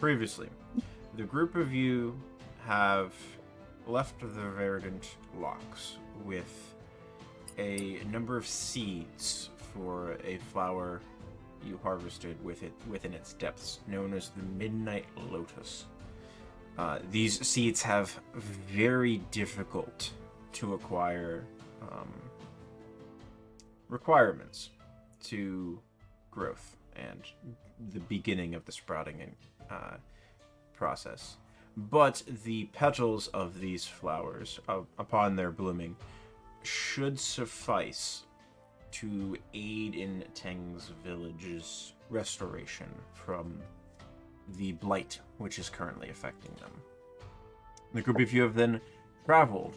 previously, the group of you have left the verdant locks with a number of seeds for a flower you harvested within its depths, known as the Midnight Lotus. These seeds have very difficult to acquire requirements to growth and the beginning of the sprouting process. But the petals of these flowers, upon their blooming, should suffice to aid in Teng's village's restoration from the blight which is currently affecting them. The group of you have then traveled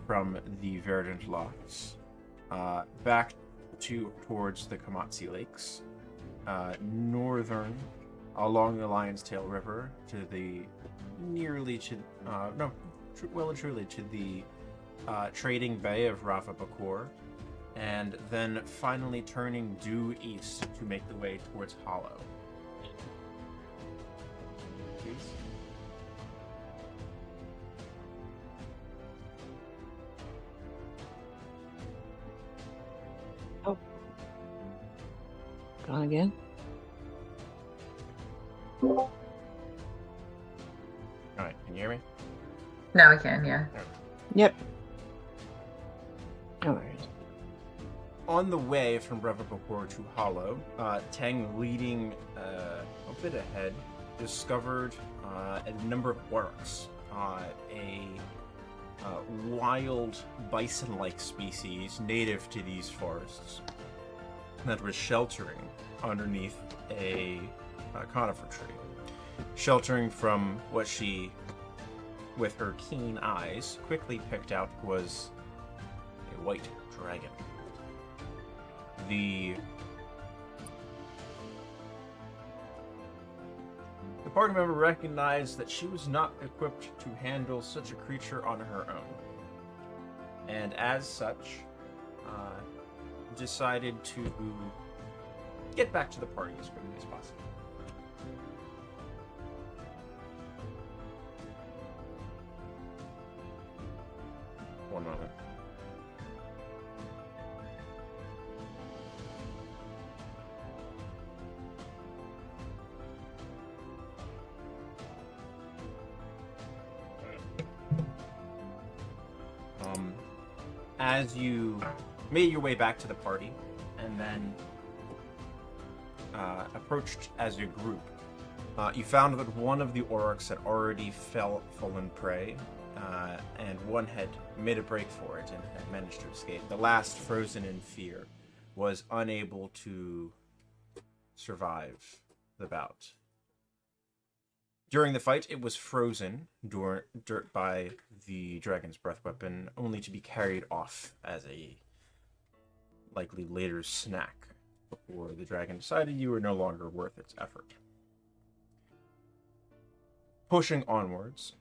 from the Verdant Locks back towards the Kamatsi Lakes, northern along the Lion's Tail River to the trading bay of Rafa Bakor, and then finally turning due east to make the way towards Hollow. Oh. Gone again? Alright, can you hear me? Now I can, yeah. Yep. No worries. On the way from Revapapur to Hollow, Teng, leading a bit ahead, discovered a number of orcs, a wild bison-like species native to these forests that was sheltering underneath a conifer tree. Sheltering from what she, with her keen eyes, quickly picked out was a white dragon. The party member recognized that she was not equipped to handle such a creature on her own, and as such, decided to get back to the party as quickly as possible. One moment. As you made your way back to the party, and then approached as a group, you found that one of the orcs had already fallen prey, and one had made a break for it and had managed to escape. The last, frozen in fear, was unable to survive the bout. During the fight, it was frozen by the dragon's breath weapon, only to be carried off as a likely later snack before the dragon decided you were no longer worth its effort. Pushing onwards,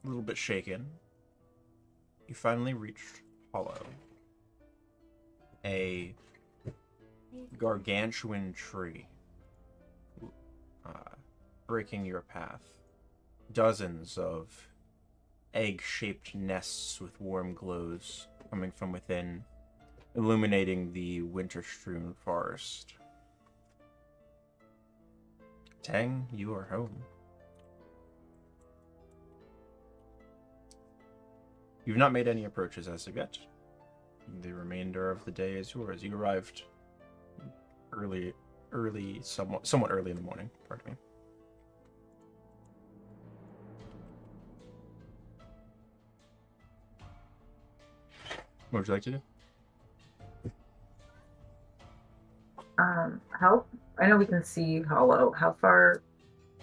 a little bit shaken, you finally reached Hollow. A gargantuan tree breaking your path. Dozens of egg-shaped nests with warm glows coming from within, illuminating the winter-strewn forest. Teng, you are home. You've not made any approaches as of yet. The remainder of the day is yours. You arrived somewhat early in the morning, pardon me. What would you like to do? I know we can see Hollow. How far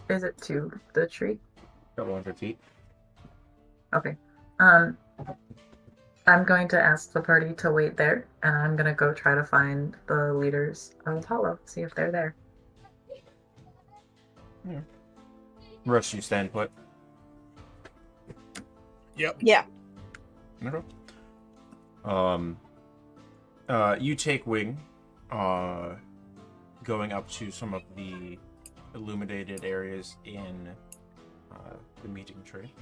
is it to the tree? About 100 feet. Okay. I'm going to ask the party to wait there, and I'm going to go try to find the leaders of Hollow, see if they're there. Yeah. Rush, you stand put. Yep. Yeah. Okay. You take wing, going up to some of the illuminated areas in the meeting tree.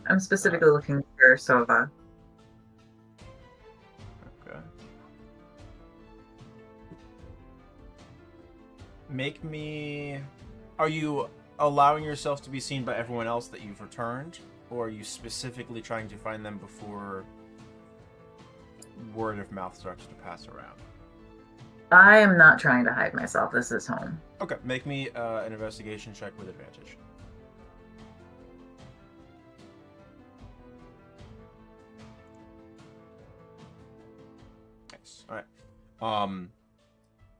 I'm specifically looking for Sova. Okay. Make me... Are you allowing yourself to be seen by everyone else that you've returned? Or are you specifically trying to find them before word of mouth starts to pass around? I am not trying to hide myself. This is home. Okay, make me an investigation check with advantage. Nice. All right.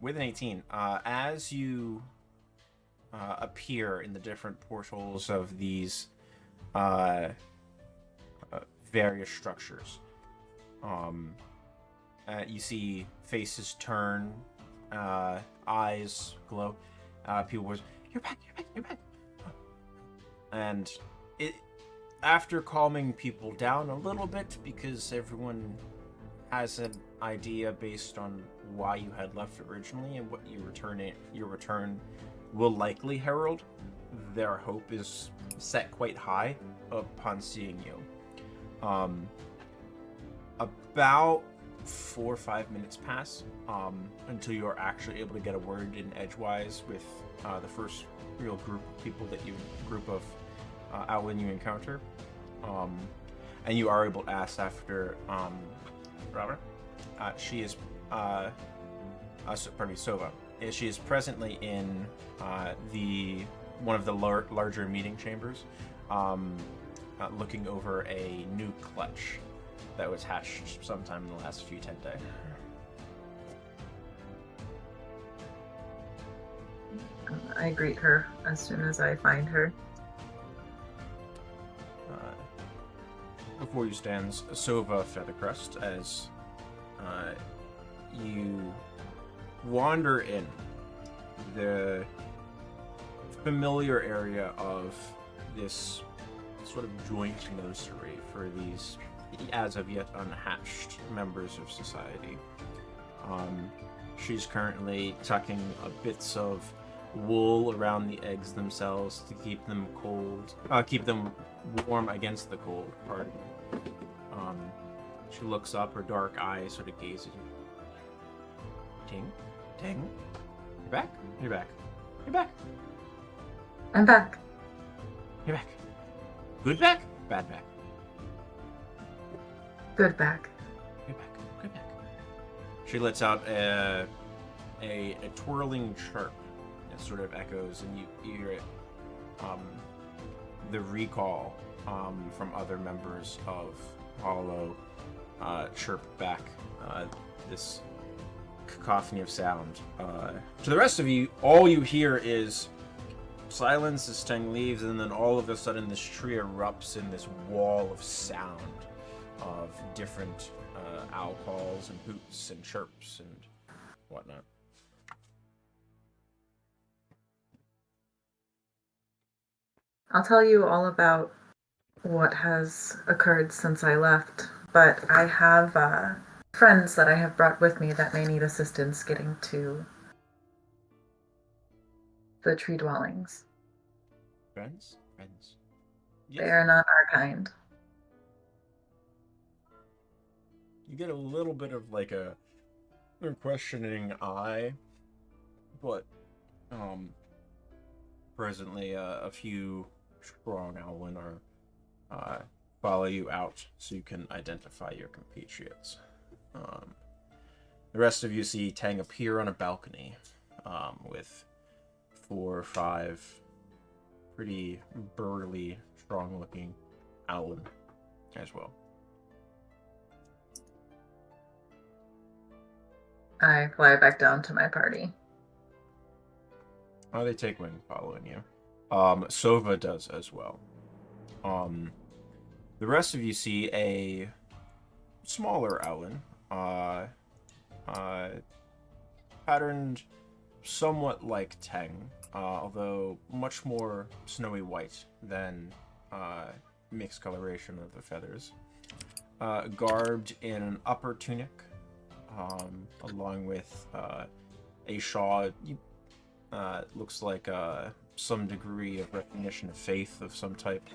With an 18, as you appear in the different portals of these various structures, you see faces turn, eyes glow. People were, "You're back! You're back! You're back!" And it, after calming people down a little bit, because everyone has an idea based on why you had left originally and what your return will likely herald, their hope is set quite high upon seeing you. About 4 or 5 minutes pass until you are actually able to get a word in edgewise with the first real group of Owlin you encounter, and you are able to ask after Robert. She is Sova. She is presently in one of the larger meeting chambers, looking over a new clutch that was hatched sometime in the last few 10 days. I greet her as soon as I find her. Before you stands Sova Feathercrest as you wander in the familiar area of this sort of joint nursery for these as of yet unhatched members of society. She's currently tucking bits of wool around the eggs themselves to keep them warm against the cold. Pardon me. She looks up, her dark eyes sort of gaze at you. Ting, ting. You're back. You're back. You're back. I'm back. You're back. Good back. Bad back. Good back. Good back. Good back. She lets out a twirling chirp that sort of echoes, and you hear it. The recall from other members of Hollow chirp back this cacophony of sound. To the rest of you, all you hear is silence as Tang leaves, and then all of a sudden this tree erupts in this wall of sound of different owl calls and hoots and chirps and whatnot. I'll tell you all about what has occurred since I left, but I have friends that I have brought with me that may need assistance getting to the tree dwellings. Friends? Friends. Yes. They are not our kind. You get a little bit of like a questioning eye, but presently a few strong Owlin are follow you out so you can identify your compatriots. The rest of you see Tang appear on a balcony with 4 or 5 pretty burly, strong-looking Owlin as well. I fly back down to my party. They take wing following you. Sova does as well. The rest of you see a smaller Owlin, patterned somewhat like Tang, although much more snowy white than mixed coloration of the feathers. Garbed in an upper tunic, along with a shawl. Looks like some degree of recognition of faith of some type.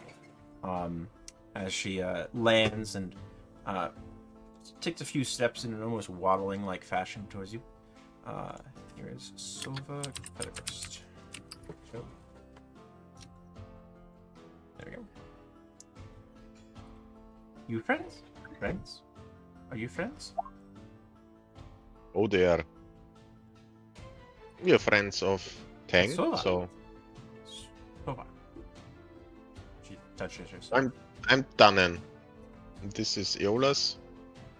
As she lands and takes a few steps in an almost waddling-like fashion towards you. Here is Sova Featherburst. So, there we go. You friends? Friends? Are you friends? Oh, they are. We are friends of Tang, Sova. so Sova. She touches herself. I'm Tannen. This is Eolas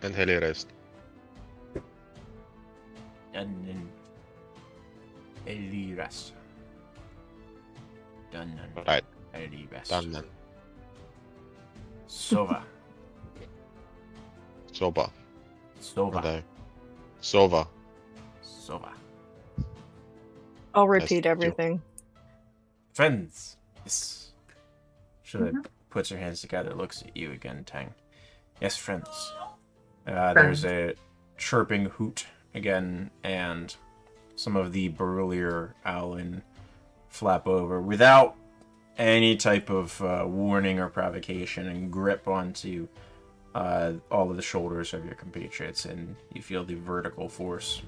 and Helirest. And then Elirest. Done and Right, Elirest. Tannen. Sova. Soba. Sova. And Sova. Sova. I'll Nice repeat to- everything. Friends. Yes. Shula puts her hands together, looks at you again, Tang. Yes, friends. There's a chirping hoot again, and some of the burlier Owlin flap over without any type of warning or provocation and grip onto all of the shoulders of your compatriots, and you feel the vertical force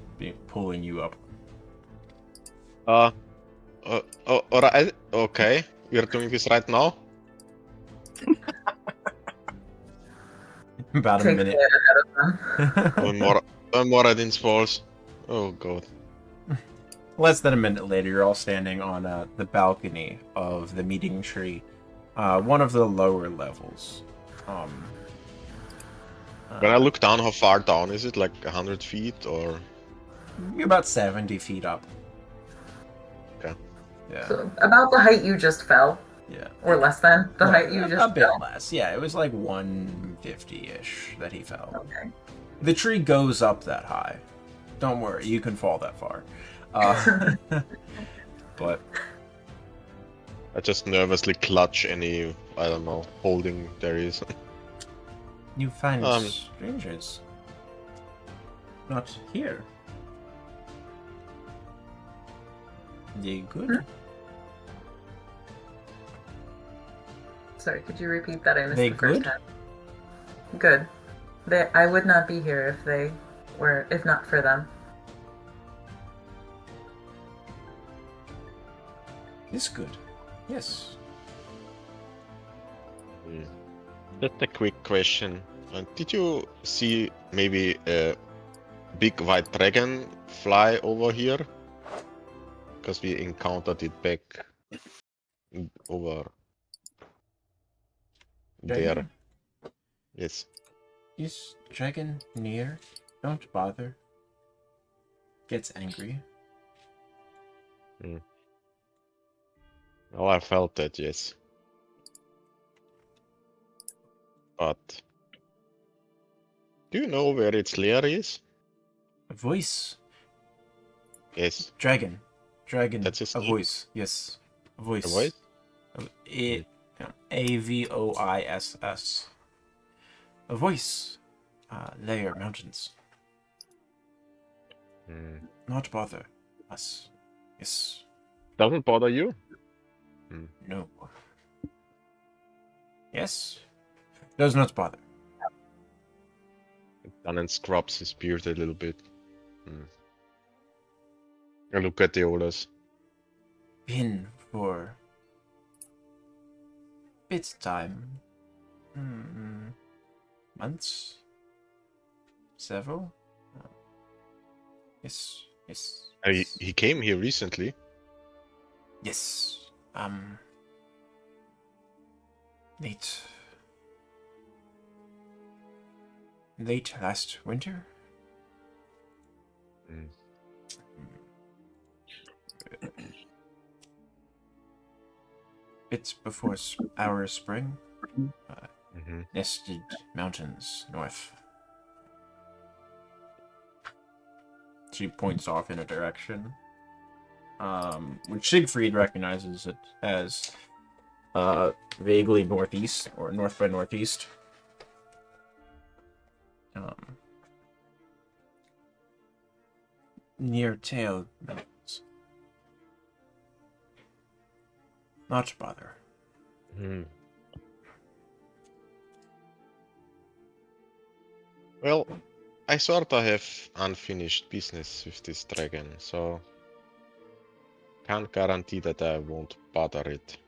pulling you up. Alright, okay. We're doing this right now. About a Take minute. it out of them. One more Adin's falls. Oh god. Less than a minute later, you're all standing on the balcony of the meeting tree, one of the lower levels. When I look down, how far down is it? Like 100 feet or? You're about 70 feet up. Okay. Yeah. So about the height you just fell, Yeah. or less than the Well, height you a just bit fell. less. Yeah, it was like 150-ish that he fell. Okay. The tree goes up that high. Don't worry, you can fall that far. But I just nervously clutch any, I don't know, holding there is. you find Um. strangers not here. They good? Sorry, could you repeat that? I missed They the first good? time. Good. I would not be here if not for them. It's good. Yes. Just a quick question. Did you see maybe a big white dragon fly over here? Because we encountered it back over there. Dragon? Yes. Is dragon near? Don't bother. Gets angry. Oh, I felt that, yes. But do you know where its lair is? A voice. Yes. Dragon. Dragon. That's his A name? voice. Yes. A voice. A voice? Avoiss. A voice. Lair mountains. Not bother us. Yes. Doesn't bother you? No. Yes. Does not bother. Tannen scrubs his beard a little bit. I look at the others. Been for bit time. Months? Several? Yes. Yes. He came here recently. Yes. Late last winter? Bit before our spring. Nested mountains north. She points off in a direction. Which Siegfried recognizes it as vaguely northeast, or north by northeast. near tail mountains. Not bother. Hmm. Well, I sort of have unfinished business with this dragon, so can't guarantee that I won't bother it.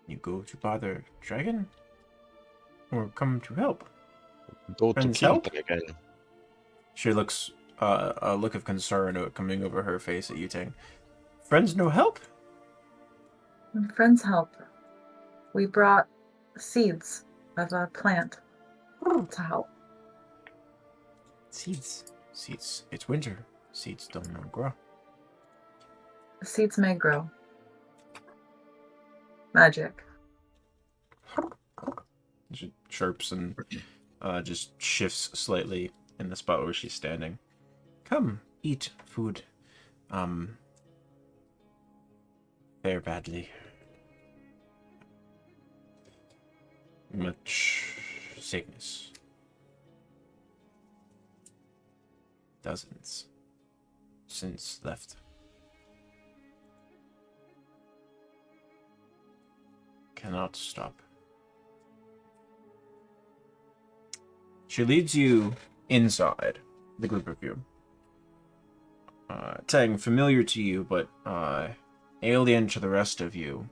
You go to bother dragon? Or come to help? Go to Friends kill help? dragon. She looks a look of concern coming over her face at you, Tang. Friends no help? When friends help. We brought seeds of a plant to help. Seeds. Seeds. It's winter. Seeds don't know grow. The seeds may grow. Magic. She chirps and just shifts slightly in the spot where she's standing. Come, eat food. Fare badly. Much sickness. Dozens since left. Cannot stop. She leads you inside, the group of you. Tang, familiar to you, but alien to the rest of you.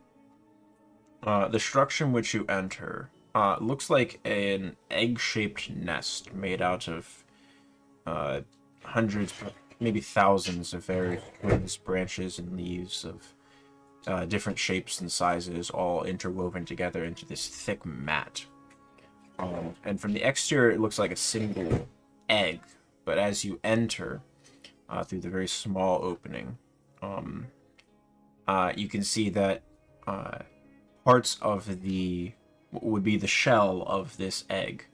The structure in which you enter looks like an egg-shaped nest made out of hundreds, maybe thousands of various twigs, branches, and leaves of different shapes and sizes, all interwoven together into this thick mat. And from the exterior, it looks like a single egg, but as you enter through the very small opening, you can see that parts of the would be the shell of this egg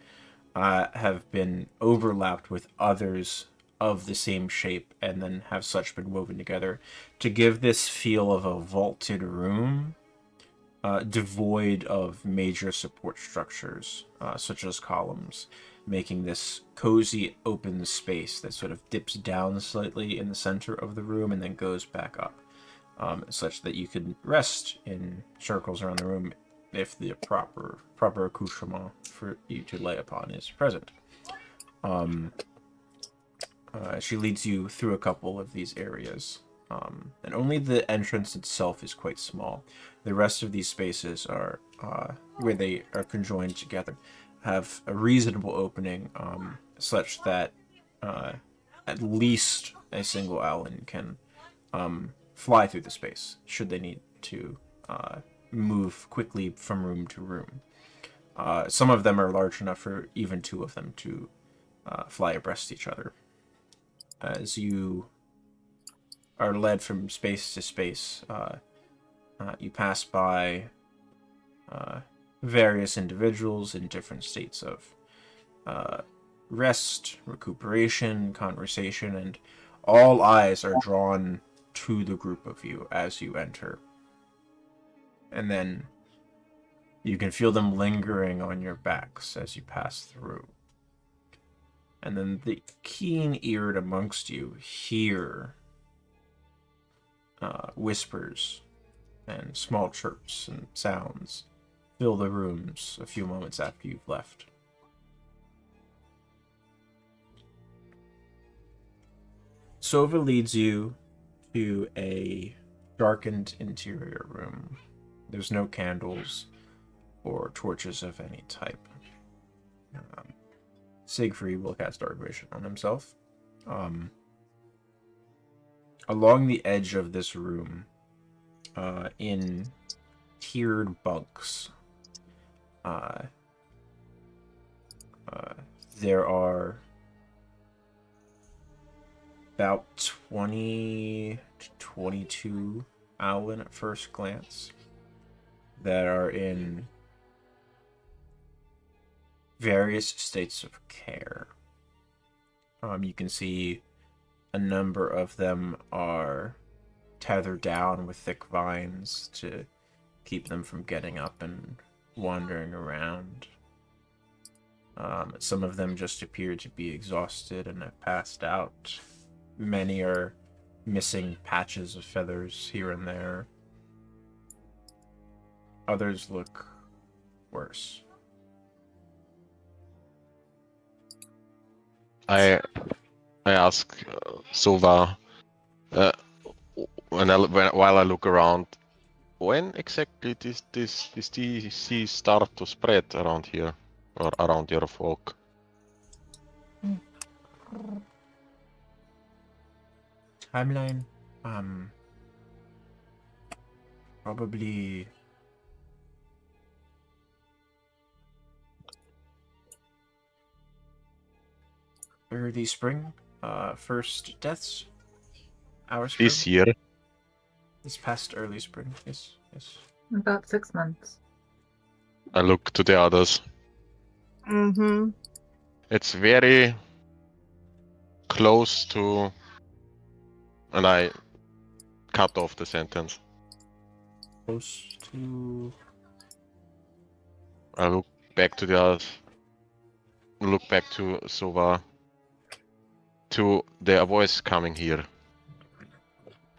have been overlapped with others of the same shape and then have such been woven together to give this feel of a vaulted room devoid of major support structures such as columns, making this cozy open space that sort of dips down slightly in the center of the room and then goes back up, such that you can rest in circles around the room if the proper accoutrement for you to lay upon is present. She leads you through a couple of these areas, and only the entrance itself is quite small. The rest of these spaces are, where they are conjoined together, have a reasonable opening, such that at least a single Allen can fly through the space, should they need to move quickly from room to room. Some of them are large enough for even two of them to fly abreast each other. As you are led from space to space, you pass by various individuals in different states of rest, recuperation, conversation, and all eyes are drawn to the group of you as you enter. And then you can feel them lingering on your backs as you pass through. And then the keen-eared amongst you hear whispers and small chirps and sounds fill the rooms a few moments after you've left. Sova leads you to a darkened interior room. There's no candles or torches of any type. Siegfried will cast Dark Vision on himself. Along the edge of this room, in tiered bunks, there are about 20 to 22 Owlin at first glance that are in various states of care. You can see a number of them are tethered down with thick vines to keep them from getting up and wandering around. Some of them just appear to be exhausted and have passed out. Many are missing patches of feathers here and there. Others look worse. I ask Sova while I look around, when exactly did this disease start to spread around here or around your folk? Timeline, probably early spring. First deaths. Our spring. This year? This past early spring. Yes. About 6 months. I look to the others. Mm-hmm. It's very close to... And I cut off the sentence. Close to. I look back to the others. Look back to Sova. To the voice coming here.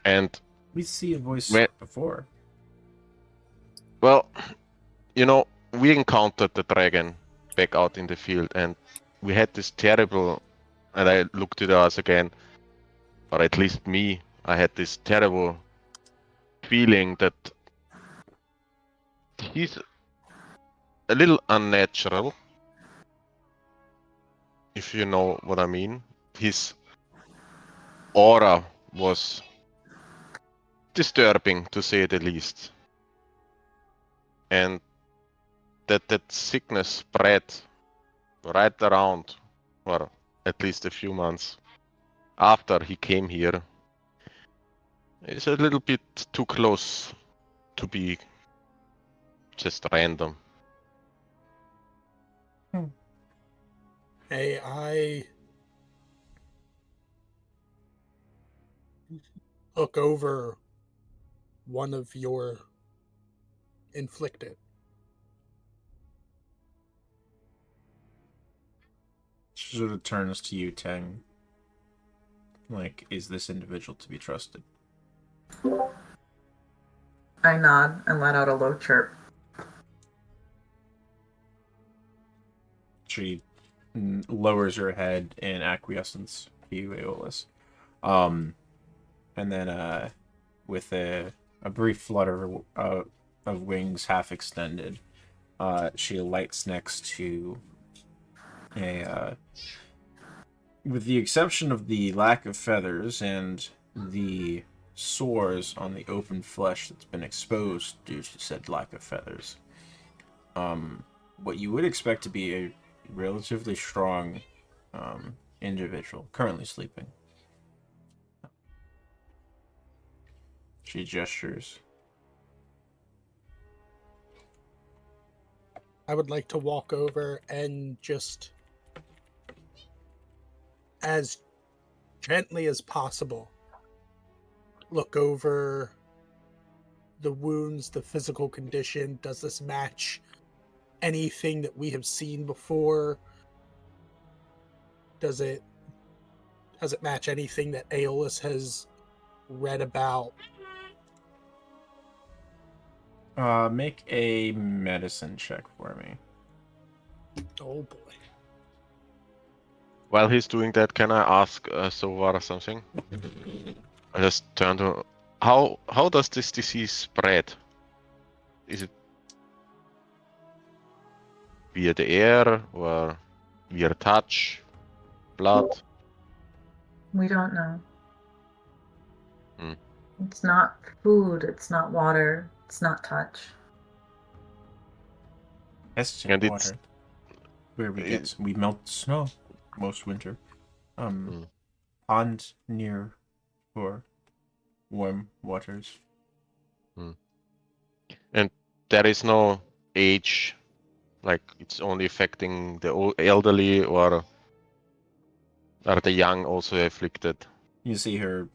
And... We see a voice before. Well, we encountered the dragon back out in the field, and we had this terrible, and I looked at us again, or at least me, I had this terrible feeling that he's a little unnatural, if you know what I mean. His aura was disturbing, to say the least. And that sickness spread right around, or at least a few months after he came here. It's a little bit too close to be just random. Hey, I look over one of your inflicted. Sort of turns to you, Tang. Like, is this individual to be trusted? I nod and let out a low chirp. She lowers her head in acquiescence to you, Aeolus. And then, with a brief flutter of wings half extended, she alights next to with the exception of the lack of feathers and the sores on the open flesh that's been exposed due to said lack of feathers, what you would expect to be a relatively strong individual currently sleeping. She gestures. I would like to walk over and just, as gently as possible, look over the wounds, the physical condition. Does this match anything that we have seen before? Does it match anything that Aeolus has read about? Make a medicine check for me. Oh boy. While he's doing that, can I ask Sovar something? I just turn to... How does this disease spread? Is it via the air or via touch, blood? We don't know. Hmm. It's not food, it's not water, it's not touch. Hesitant And water. Where we melt snow most winter. Pond near for warm waters. And there is no age, like it's only affecting the elderly, or are the young also afflicted? You see her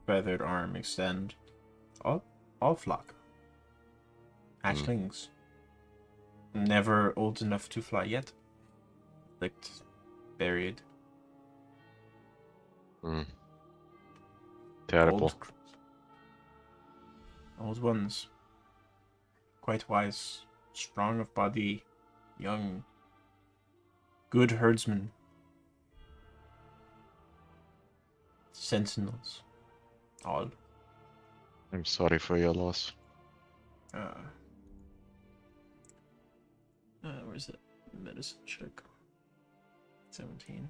feathered arm extend. All flock. Hatchlings. Never old enough to fly yet. licked, buried. Terrible. Old ones. Quite wise, strong of body, young, good herdsmen. Sentinels. All. I'm sorry for your loss. Where's it? Medicine check. 17.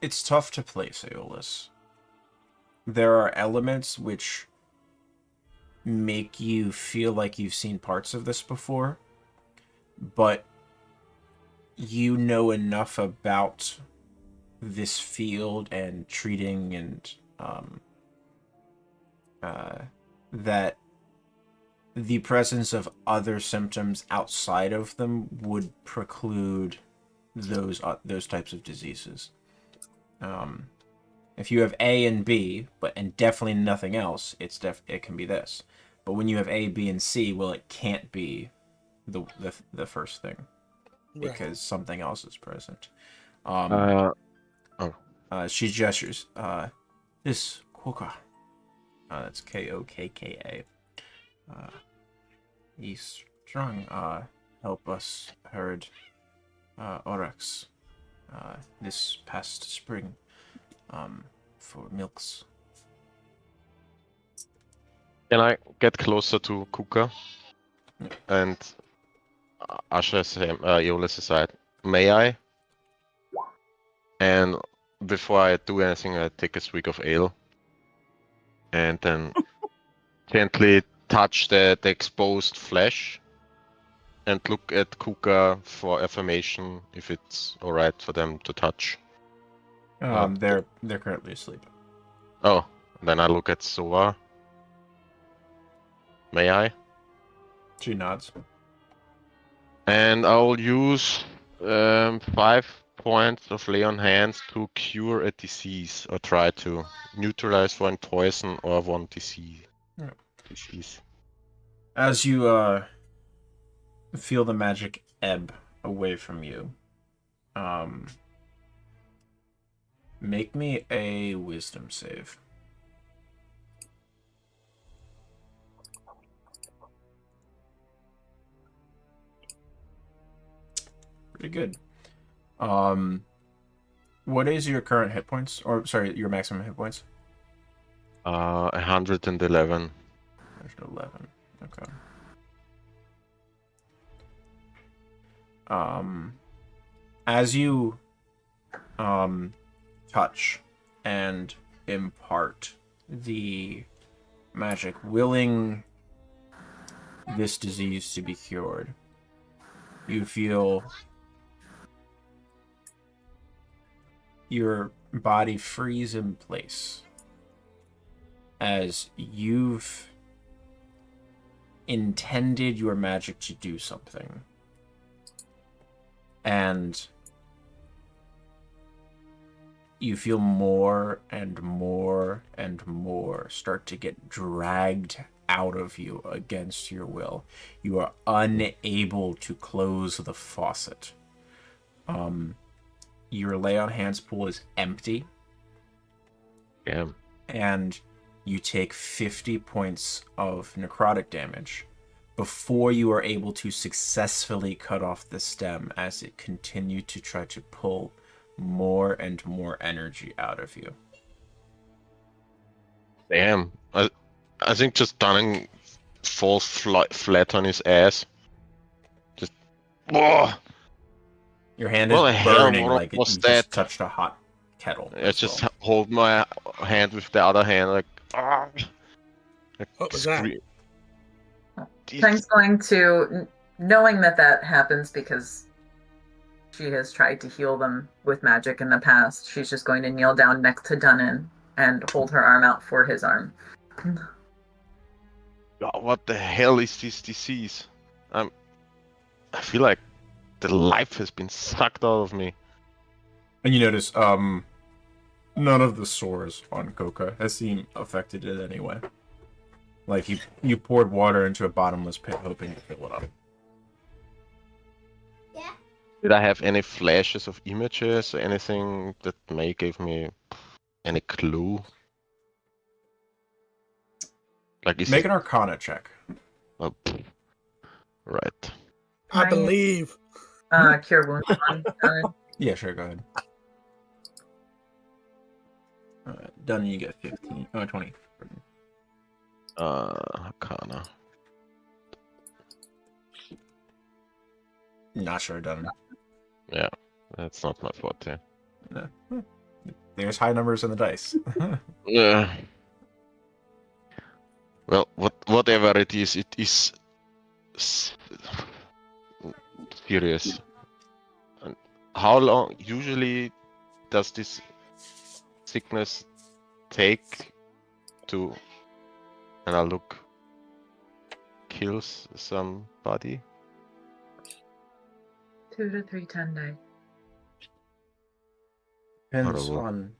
It's tough to place, Aeolus. There are elements which make you feel like you've seen parts of this before, but you know enough about this field and treating and that the presence of other symptoms outside of them would preclude those types of diseases. If you have A and B, and definitely nothing else, it can be this. But when you have A, B, and C, well, it can't be the first thing because something else is present. She gestures. This Koka. That's Kokka. He's strong. Help us herd oryx this past spring for milks. Can I get closer to Kuka and usher Aeolus aside? May I? And before I do anything, I take a swig of ale and then gently touch the exposed flesh and look at Kuka for affirmation if it's alright for them to touch. They're currently asleep. Oh, then I look at Sova. May I? She nods. And I'll use 5 points of lay on hands to cure a disease or try to neutralize 1 poison or 1 disease. Yeah. Disease. As you feel the magic ebb away from you, make me a wisdom save. Pretty good. What is your current hit points? Or sorry, your maximum hit points? 111. 111. Okay. As you touch and impart the magic, willing this disease to be cured, you feel your body freeze in place as you've intended your magic to do something. And you feel more and more and more start to get dragged out of you against your will. You are unable to close the faucet. Your lay on hands pool is empty. Damn. And you take 50 points of necrotic damage before you are able to successfully cut off the stem as it continued to try to pull more and more energy out of you. Damn. I think just Dunning falls flat on his ass. Just. Whoa! Your hand What is the hell burning like you was just that? touched a hot kettle. I just hold my hand with the other hand, like. What was that? Tang's going to, knowing that happens because she has tried to heal them with magic in the past, she's just going to kneel down next to Dunnan and hold her arm out for his arm. Oh, what the hell is this disease? I feel like the life has been sucked out of me. And you notice, none of the sores on Kokka has seemed affected in any way. Like you poured water into a bottomless pit hoping to fill it up. Did I have any flashes of images or anything that may give me any clue? Like, is Make it... an Arcana check. Oh, right. I Right. believe. Cure wounds on. Yeah, sure. Go ahead. Done. You get 15. Oh, 20. Arcana. Not sure. Done. Yeah, that's not my forte. No. There's high numbers in the dice. Yeah. Well, whatever it is serious. And how long usually does this sickness take to, and I look, kills somebody? 2 to 3 10 days. Depends Horrible. on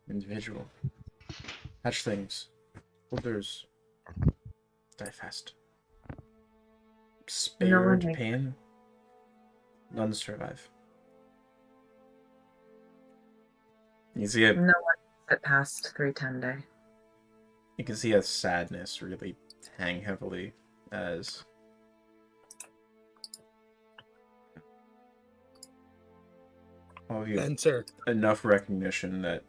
individual. Hatch things. Holders die fast. Spared makes pain. None survive. You see a No one that passed 3 10 day. You can see a sadness really hang heavily as all of you have Spencer. enough recognition that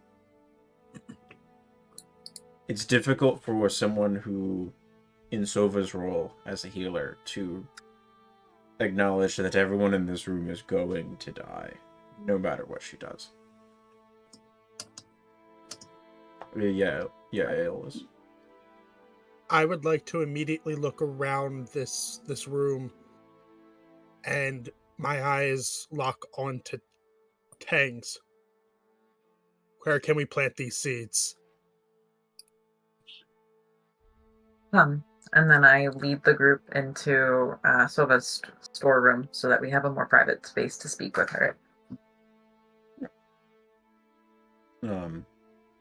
it's difficult for someone who, in Sova's role as a healer, to acknowledge that everyone in this room is going to die, no matter what she does. Yeah, Aeolus. I would like to immediately look around this room, and my eyes lock onto Tangs. Where can we plant these seeds? And then I lead the group into Sova's storeroom so that we have a more private space to speak with her.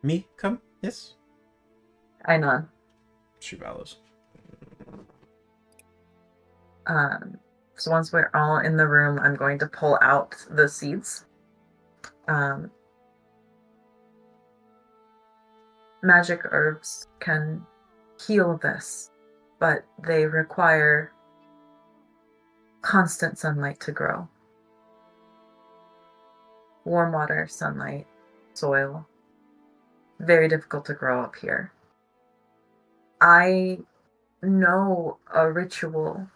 Me? Come? Yes? I nod. She bows. So once we're all in the room, I'm going to pull out the seeds. Magic herbs can heal this, but they require constant sunlight to grow. Warm water, sunlight, soil. Very difficult to grow up here. I know a ritual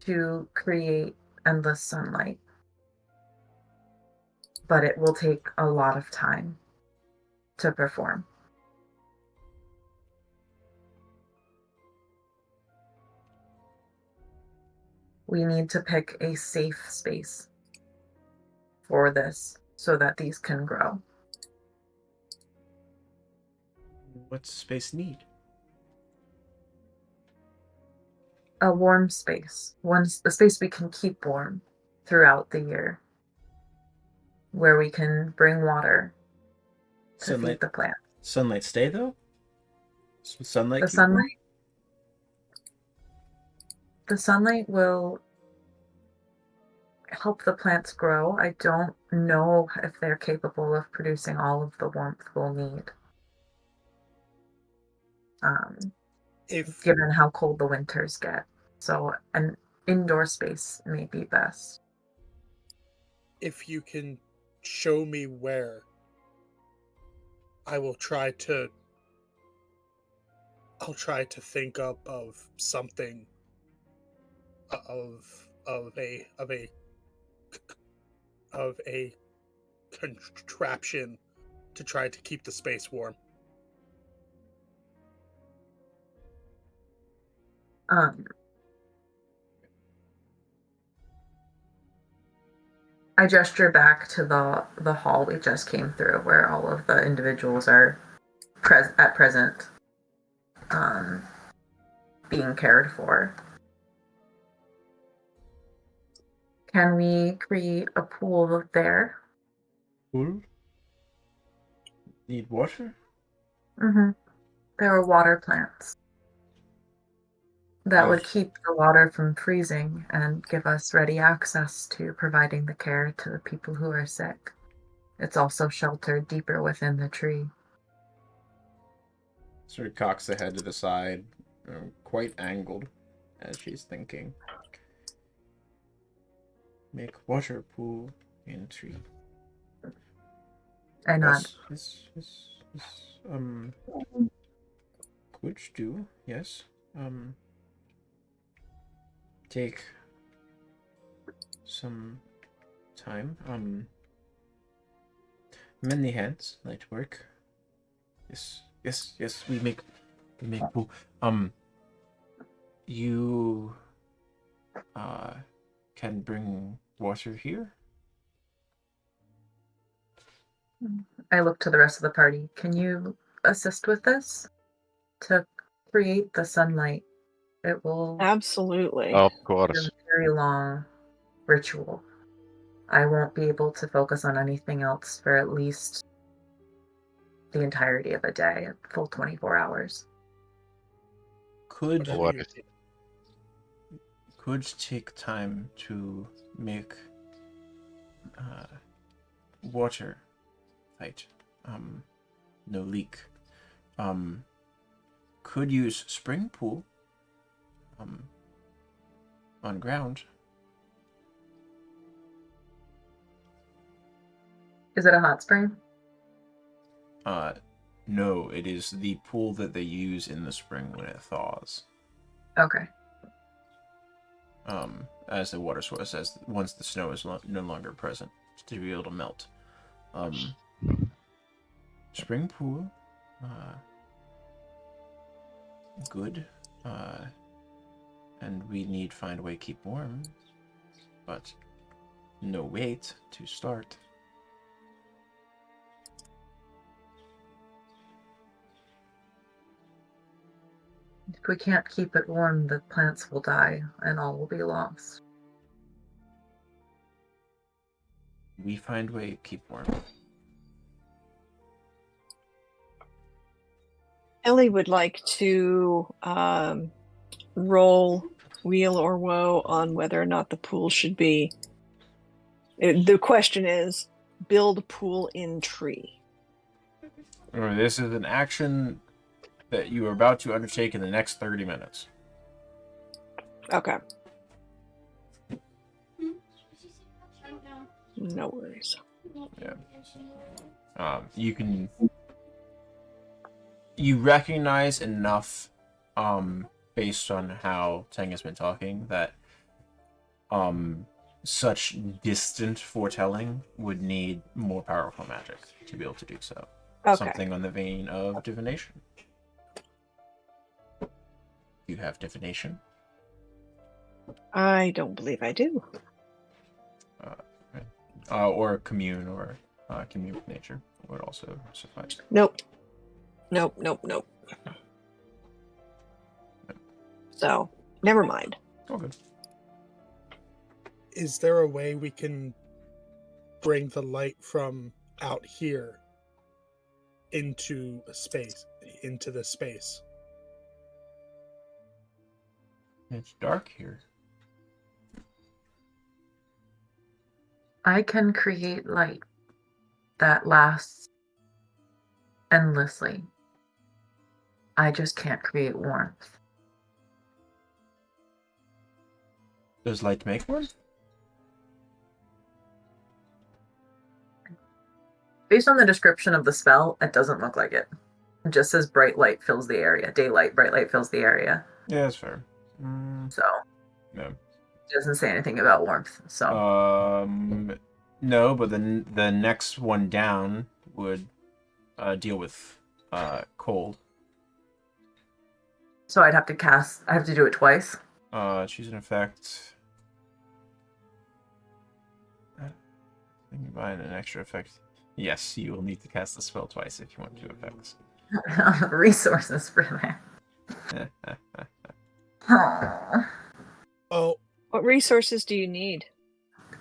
to create endless sunlight, but it will take a lot of time to perform. We need to pick a safe space for this so that these can grow. What's space need? A warm space, a space we can keep warm throughout the year, where we can bring water to feed the plant. Sunlight stay though? Sunlight. The sunlight. The sunlight will help the plants grow. I don't know if they're capable of producing all of the warmth we'll need. Given how cold the winters get. So an indoor space may be best. If you can show me where, I'll try to think up of something of a contraption to try to keep the space warm. I gesture back to the hall we just came through, where all of the individuals are at present being cared for. Can we create a pool there? Pool? Need water? Mm-hmm. There are water plants that would Those- keep the water from freezing and give us ready access to providing the care to the people who are sick. It's also sheltered deeper within the tree. Sort of cocks the head to the side, quite angled, as she's thinking. Make water pool in tree. I nod. Yes. Could do, yes. Take some time. Many hands, light work. Yes, we make pool. You can bring water here? I look to the rest of the party. Can you assist with this? To create the sunlight. It will Absolutely. Of be a course. very long ritual. I won't be able to focus on anything else for at least the entirety of a day, a full 24 hours. Could Whatever you need. take time to make water fight. No leak. Could use spring pool on ground. Is it a hot spring? No, it is the pool that they use in the spring when it thaws. Okay. As the water source, as once the snow is no longer present, to be able to melt. Spring pool, good. And we need find a way to keep warm, but no wait to start. If we can't keep it warm, the plants will die and all will be lost. We find a way to keep warm. Ellie would like to roll wheel or woe on whether or not the pool should be. The question is, build pool in tree. Remember, this is an action that you are about to undertake in the next 30 minutes. Okay. No worries. Yeah. You recognize enough, based on how Teng has been talking, that such distant foretelling would need more powerful magic to be able to do so. Okay. Something on the vein of divination. You have divination? I don't believe I do. Or commune, or commune with nature would also suffice. Nope. So, never mind. Oh, good. Is there a way we can bring the light from out here into the space? It's dark here. I can create light that lasts endlessly. I just can't create warmth. Does light make one? Based on the description of the spell, it doesn't look like it. It just says bright light fills the area. Daylight, bright light fills the area. Yeah, that's fair. So, No. it doesn't say anything about warmth. So, No, but the next one down would deal with cold. so I have to do it twice. Choose an effect. Combine an extra effect. Yes, you will need to cast the spell twice if you want two effects. Resources for that. Aw. Oh, What resources do you need?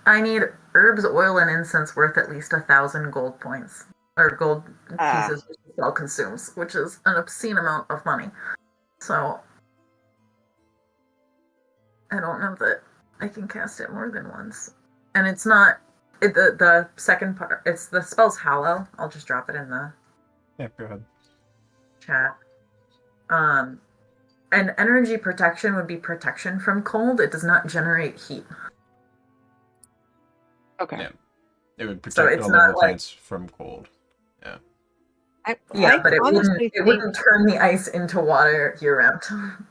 I need herbs, oil, and incense worth at least 1,000 gold points. Or gold pieces, which is spell consumes, which is an obscene amount of money. So I don't know that I can cast it more than once. And it's not the second part. It's the spell's Hallow. I'll just drop it in the Yeah, go ahead. chat. And energy protection would be protection from cold. It does not generate heat. Okay. Yeah. It would So protect it's all not of the like- plants from cold. I But it honestly wouldn't turn the ice into water year round.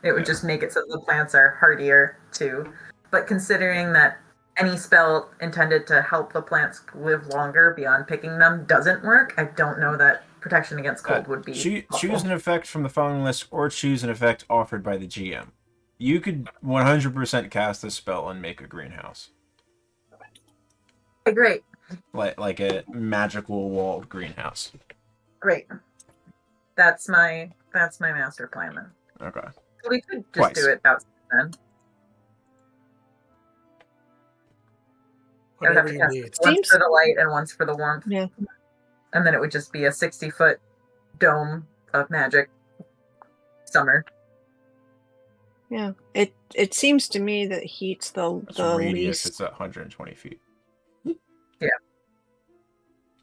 It would Yeah. just make it so the plants are hardier too. But considering that any spell intended to help the plants live longer beyond picking them doesn't work, I don't know that protection against cold would be Choose helpful. an effect from the following list, or choose an effect offered by the GM. You could 100% cast this spell and make a greenhouse, Okay, like a magical walled greenhouse. great. That's my master plan then. Okay. So we could just Twice. do it outside then. I would have Whatever to you cast need. it once Seems- for the light and once for the warmth. Yeah. And then it would just be a 60-foot dome of magic summer. Yeah. It seems to me that heat's the That's the radius. least. It's at 120 feet.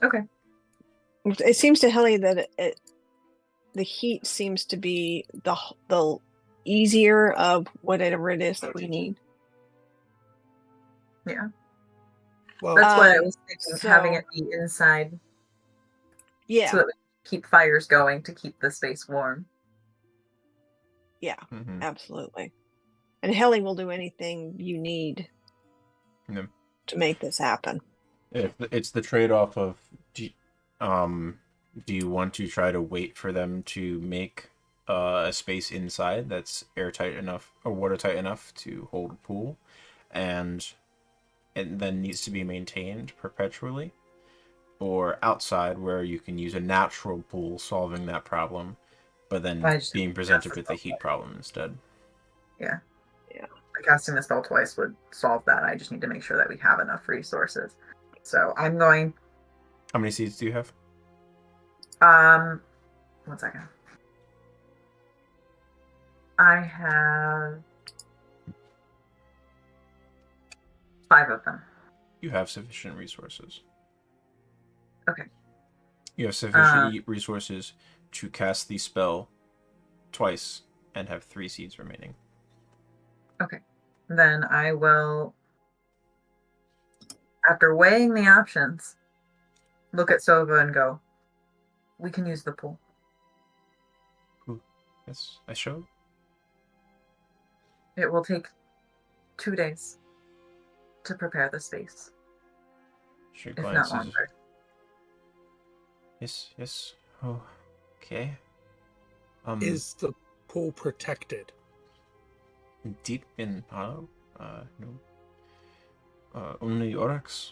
Okay. It seems to Helly that the heat seems to be the easier of whatever it is that we need. Well, That's why I Um, was thinking having it be inside Yeah. so that we keep fires going to keep the space warm. Yeah. Mm-hmm. Absolutely. And Helly will do anything you need Yeah. to make this happen. It's the trade-off of do you want to try to wait for them to make a space inside that's airtight enough or watertight enough to hold a pool, and it then needs to be maintained perpetually, or outside where you can use a natural pool solving that problem, but then I just being cast presented the with the spell heat problem instead. Casting the spell twice would solve that. I just need to make sure that we have enough resources. So I'm going. How many seeds do you have? 1 second. I have 5 of them. You have sufficient resources. Okay. You have sufficient resources to cast the spell twice and have 3 seeds remaining. Then I will, after weighing the options, look at Sova and go, we can use the pool. Yes, I showed. It will take 2 days to prepare the space, She if not glances. longer. Yes. Oh, okay. is the pool protected? Deep in hollow? No. Only orcs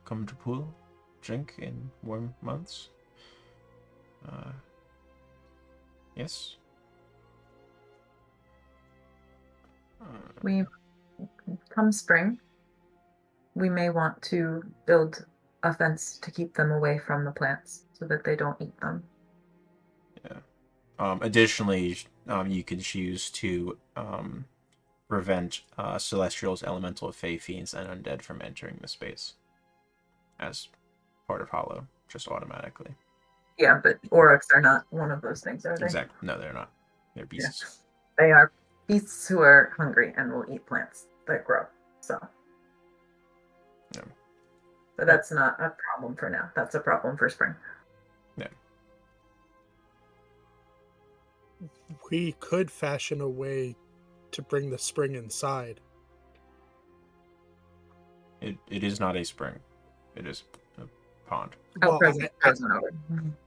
come to pool, drink in warm months. Yes. Come spring, we may want to build a fence to keep them away from the plants so that they don't eat them. Additionally, you can choose to prevent celestials, elemental fey fiends, and undead from entering the space as part of Hollow, just automatically. Yeah, but orcs are not one of those things, are they? Exactly. No, they're not. They're beasts. They are beasts who are hungry and will eat plants that grow. So, Yeah. but that's not a problem for now. That's a problem for spring. Yeah. We could fashion a way to bring the spring inside. It is not a spring. It is a pond. Oh, Well, frozen over.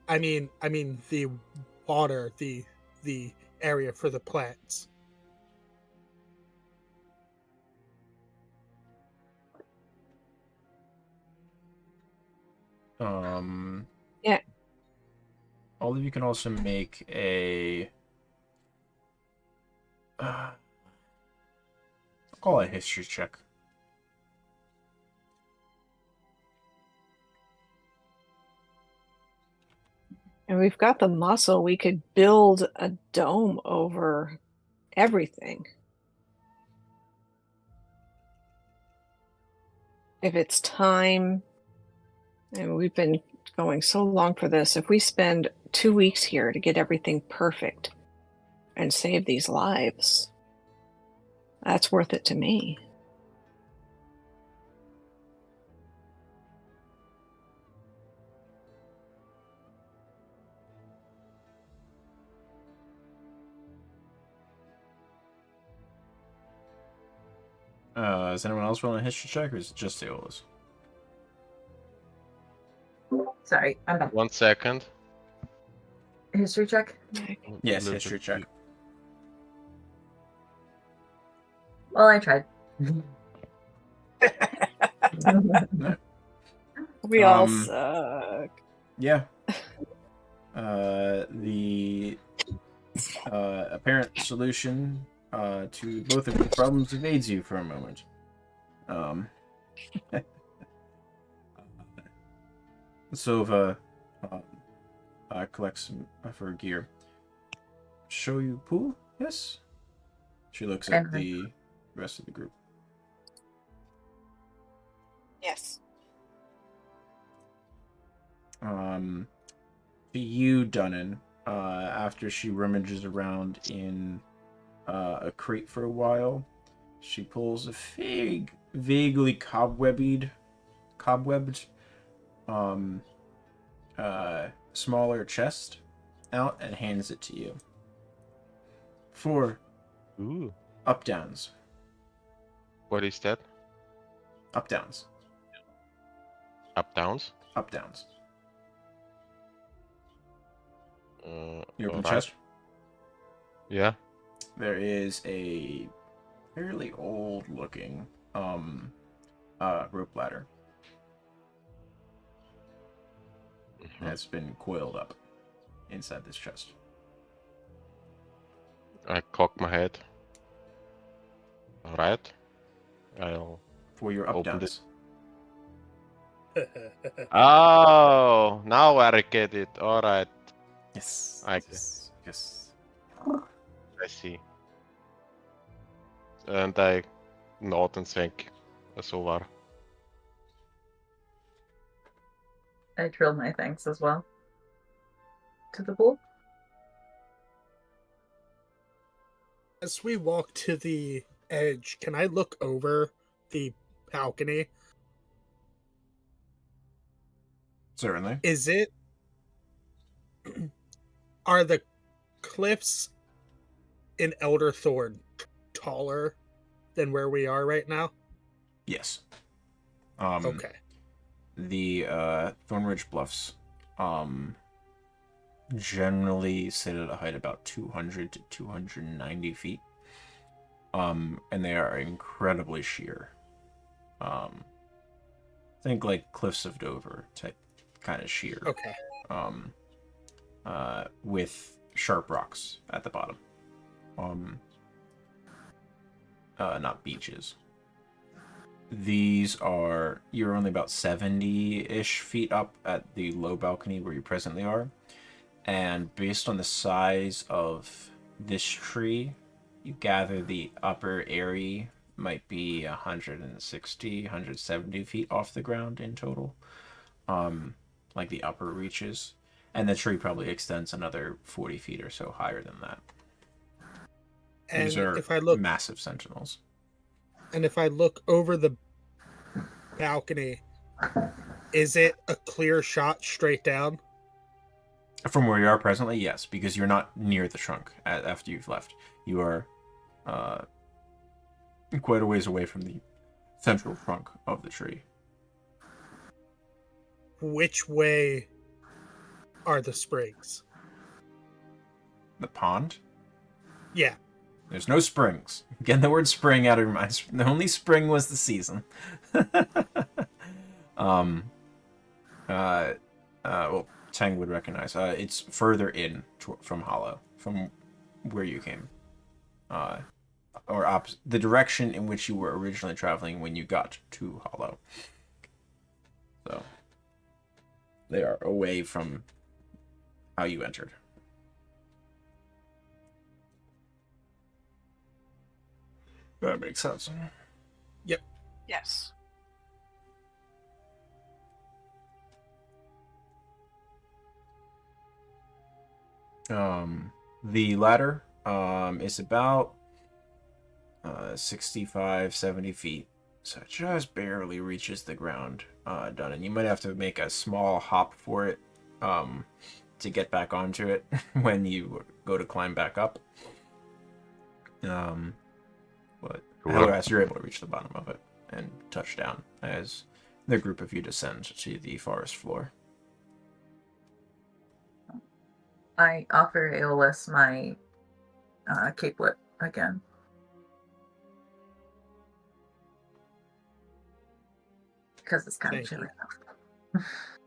I mean the water, the area for the plants. Yeah. All of you can also make a I'll call it a history check. And we've got the muscle. We could build a dome over everything. If it's time, and we've been going so long for this, if we spend 2 weeks here to get everything perfect and save these lives, that's worth it to me. Is anyone else rolling a history check, or is it just Aeolus? Sorry, I'm back. 1 second. History check. Yes, Little history bit- check. Well, I tried. We all Um, suck. Yeah. The apparent solution to both of your problems evades you for a moment. Sova collects some of her gear. Show you pool? Yes. She looks at And- the rest of the group. Yes. To you, Dunnan, after she rummages around in a crate for a while, she pulls a vaguely cobwebbed, smaller chest out and hands it to you. 4 Ooh. up-downs. What is that? Up-downs. Up downs? Up-downs. You open the alright. chest? Yeah. There is a fairly old-looking rope ladder Mhm. that's been coiled up inside this chest. I cock my head. Alright. I'll For your Open up-downs. Oh, now I get it. All right, Yes. Okay. Yes. I see. And I nod and thank Sovar. I trill my thanks as well. To the pool. As we walk to the edge, can I look over the balcony? Certainly. Is it... Are the cliffs in Elderthorn taller than where we are right now? Yes. Okay. The Thornridge Bluffs generally sit at a height about 200 to 290 feet. And they are incredibly sheer. Think like Cliffs of Dover type kind of sheer. Okay. With sharp rocks at the bottom. Not beaches. You're only about 70-ish feet up at the low balcony where you presently are. And based on the size of this tree, you gather the upper area might be 160, 170 feet off the ground in total. Like the upper reaches. And the tree probably extends another 40 feet or so higher than that. And These are if I look massive sentinels. and if I look over the balcony, is it a clear shot straight down? From where you are presently, yes, because you're not near the trunk after you've left. You are quite a ways away from the central trunk of the tree. Which way are the springs? The pond? Yeah. There's no springs. Get the word spring out of your mind. The only spring was the season. Well, Tang would recognize. It's further in from Hollow, from where you came. Or the direction in which you were originally traveling when you got to Hollow. So, they are away from how you entered. That makes sense. Yes. The ladder is about 65, 70 feet. So it just barely reaches the ground, done. And you might have to make a small hop for it to get back onto it when you go to climb back up. But otherwise, you're able to reach the bottom of it and touch down as the group of you descend to the forest floor. I offer Aeolus my capelet again. Because it's kind of Thank chilly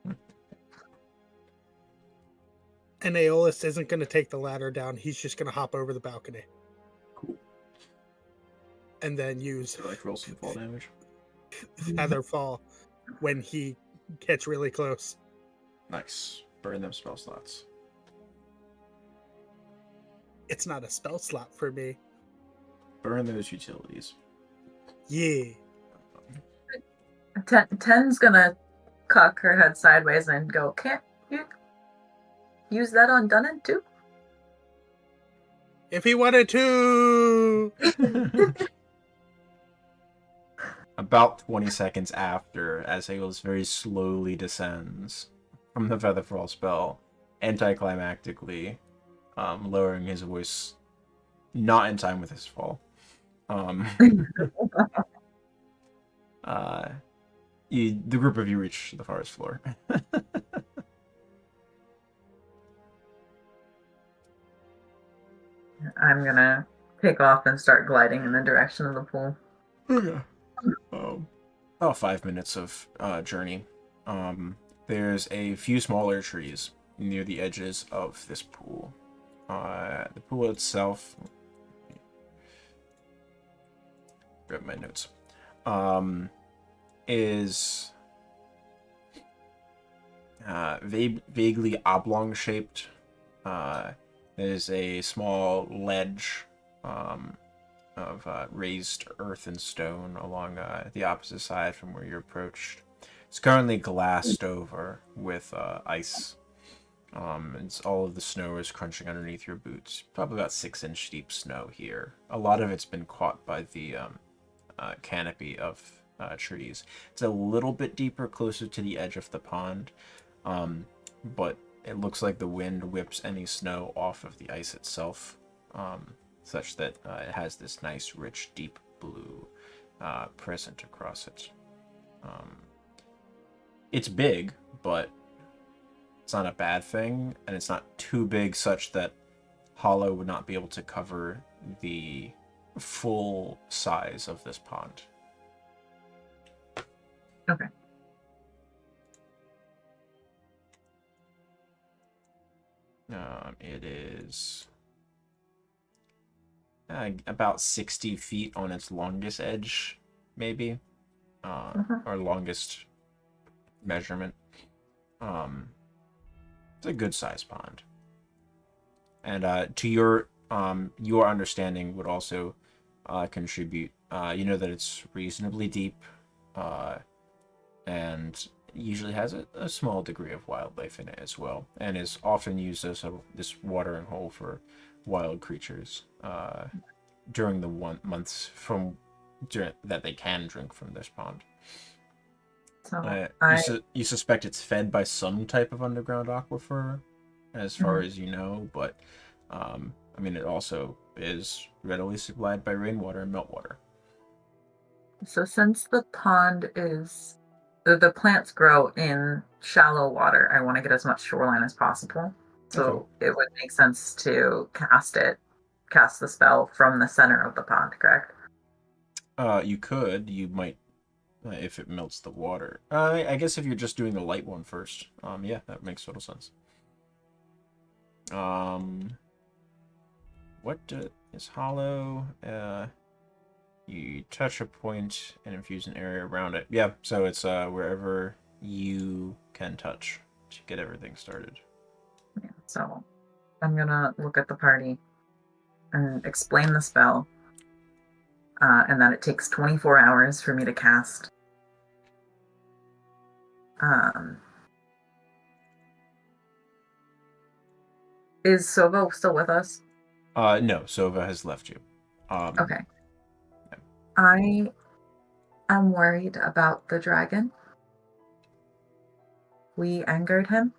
you. And Aeolus isn't going to take the ladder down. He's just going to hop over the balcony. Cool. And then use Roll some fall damage. Feather Fall when he gets really close. Nice. Burn them spell slots. It's not a spell slot for me. Burn those utilities. Yeah. Ten's gonna cock her head sideways and go, "Can't you use that on Dunnan too?" If he wanted to. About 20 seconds after, as Aeolus very slowly descends from the Featherfall spell, anticlimactically, lowering his voice, not in time with his fall. The group of you reach the forest floor. I'm gonna take off and start gliding in the direction of the pool. Okay. About 5 minutes of journey. There's a few smaller trees near the edges of this pool. The pool itself. Grab my notes. Is vaguely oblong shaped. There's a small ledge of raised earth and stone along the opposite side from where you approached. It's currently glassed over with ice. It's all of the snow is crunching underneath your boots. Probably about 6-inch deep snow here. A lot of it's been caught by the canopy of trees. It's a little bit deeper, closer to the edge of the pond, but it looks like the wind whips any snow off of the ice itself, such that it has this nice, rich, deep blue present across it. It's big, but it's not a bad thing, and it's not too big such that Hollow would not be able to cover the full size of this pond. Okay. It is about 60 feet on its longest edge, maybe, or longest measurement. It's a good sized pond, and to your understanding would also contribute. You know that it's reasonably deep, and usually has a small degree of wildlife in it as well, and is often used as this watering hole for wild creatures during the months that they can drink from this pond. So you suspect it's fed by some type of underground aquifer, as far as you know, but I mean, it also is readily supplied by rainwater and meltwater. So since the pond is the plants grow in shallow water, I want to get as much shoreline as possible. So It would make sense to cast the spell from the center of the pond, correct? You could. You might, if it melts the water. I guess if you're just doing the light one first. Yeah, that makes total sense. What is hollow? You touch a point and infuse an area around it. Yeah, so it's wherever you can touch to get everything started. Yeah. So I'm gonna look at the party and explain the spell, and that it takes 24 hours for me to cast. Is Sova still with us? No, Sova has left you. Okay. I am worried about the dragon. We angered him.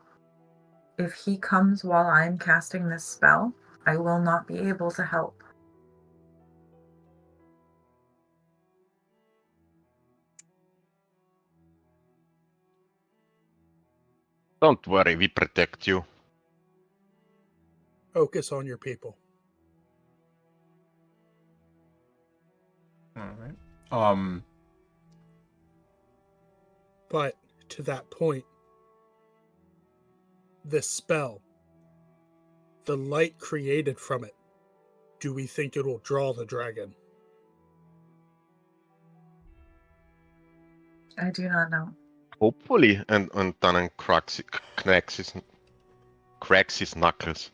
If he comes while I'm casting this spell, I will not be able to help. Don't worry, we protect you. Focus on your people. All right. But to that point, this spell, the light created from it, do we think it will draw the dragon? I do not know. Hopefully, and Tannen cracks his knuckles.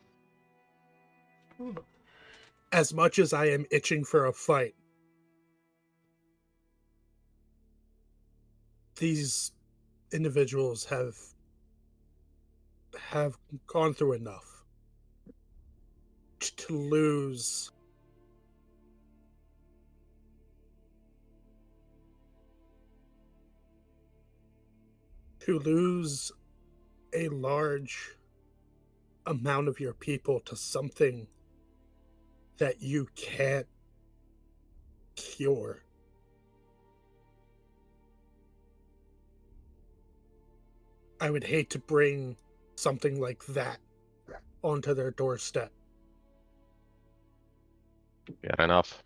As much as I am itching for a fight, these individuals have gone through enough to lose a large amount of your people to something that you can't cure. I would hate to bring something like that onto their doorstep. Fair enough.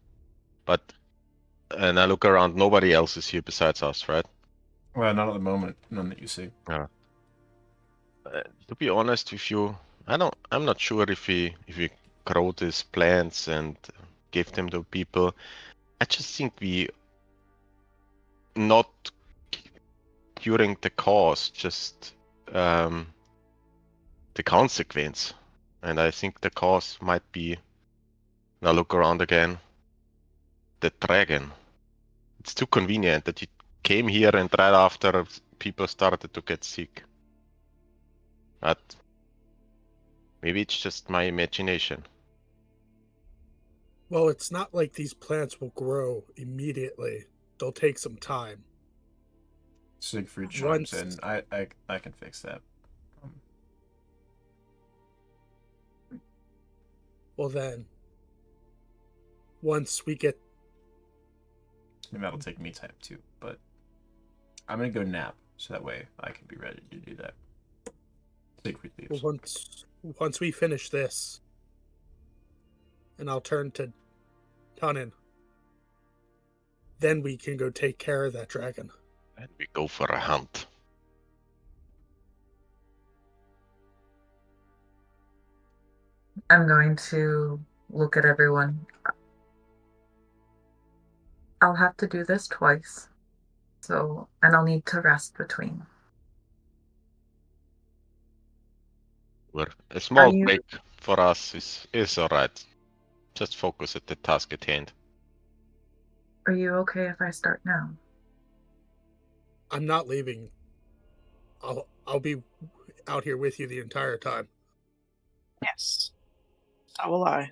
But, and I look around, nobody else is here besides us, right? Well, not at the moment. None that you see. To be honest with you, I'm not sure if we grow these plants and give them to people. I just think we not curing the cause, just the consequence. And I think the cause might be, now look around again, the dragon. It's too convenient that you came here and right after people started to get sick. But maybe it's just my imagination. Well, it's not like these plants will grow immediately. They'll take some time. Siegfried chimes in. I can fix that. Well then, once we get... Maybe that'll take me time too, but I'm gonna go nap, so that way I can be ready to do that. Siegfried leaves. Well, once we finish this, and I'll turn to Tannen, then we can go take care of that dragon. And we go for a hunt. I'm going to look at everyone. I'll have to do this twice. And I'll need to rest between. A small break for us is alright. Just focus at the task at hand. Are you okay if I start now? I'm not leaving. I'll be out here with you the entire time. Yes. So will I.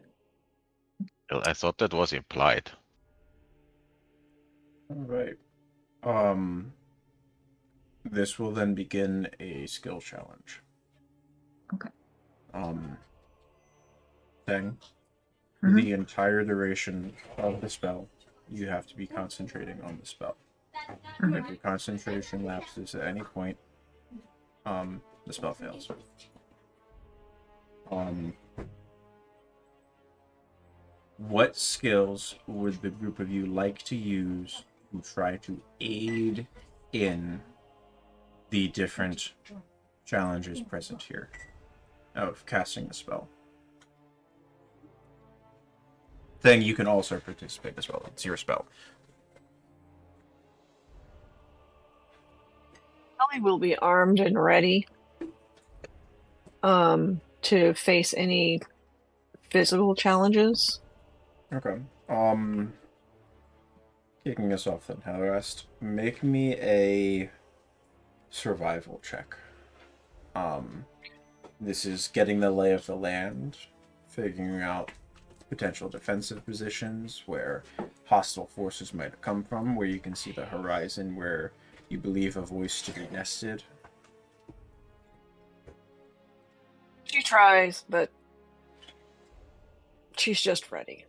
Well, I thought that was implied. Alright. This will then begin a skill challenge. Okay. Thing. Mhm. The entire duration of the spell, you have to be concentrating on the spell. If your concentration lapses at any point, the spell fails. What skills would the group of you like to use to try to aid in the different challenges present here of casting the spell? Then you can also participate as well. It's your spell. Ellie will be armed and ready. to face any physical challenges. Okay. Kicking us off then, Hallerest, make me a survival check. This is getting the lay of the land, figuring out potential defensive positions where hostile forces might have come from, where you can see the horizon where you believe a voice to be nested. She tries, but she's just ready.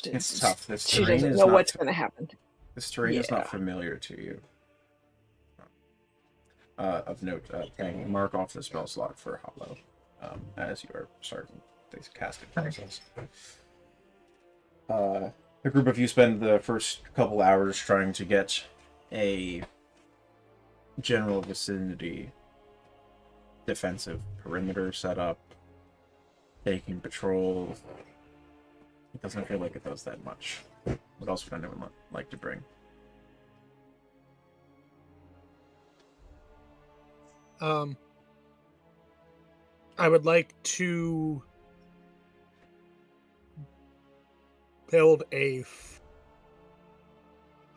It's tough. This She terrain doesn't is know not what's going to happen. This terrain is Yeah. not familiar to you. Of note, Tang, mark off the spell slot for Hollow as you are starting this casting process. The group of you spend the first couple hours trying to get a general vicinity defensive perimeter set up, taking patrol. It doesn't feel like it does that much. What else would anyone like to bring? I would like to build a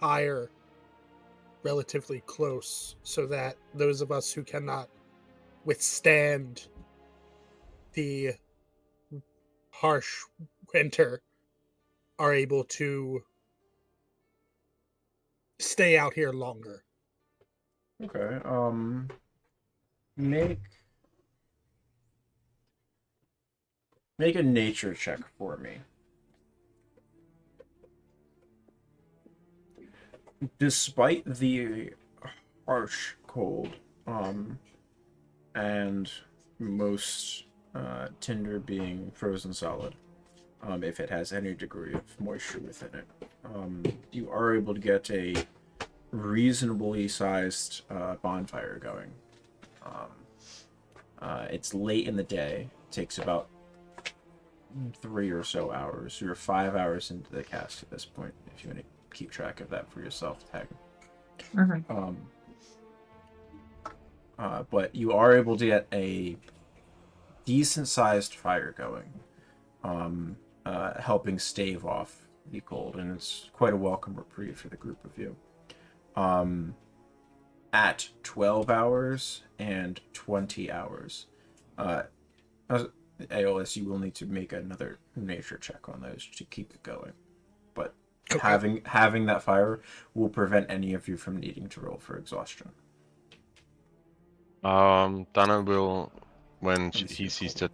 fire relatively close so that those of us who cannot withstand the harsh winter are able to stay out here longer. Okay, make a nature check for me. Despite the harsh cold, and most tinder being frozen solid, if it has any degree of moisture within it, you are able to get a reasonably sized bonfire going. It's late in the day. It takes about 3 or so hours. You're 5 hours into the cast at this point, if you want to keep track of that for yourself, Tag. Mm-hmm. But you are able to get a decent-sized fire going, helping stave off the cold, and it's quite a welcome reprieve for the group of you. At 12 hours and 20 hours, AOS, you will need to make another nature check on those to keep it going. But Okay. having that fire will prevent any of you from needing to roll for exhaustion. Dana will, when he sees that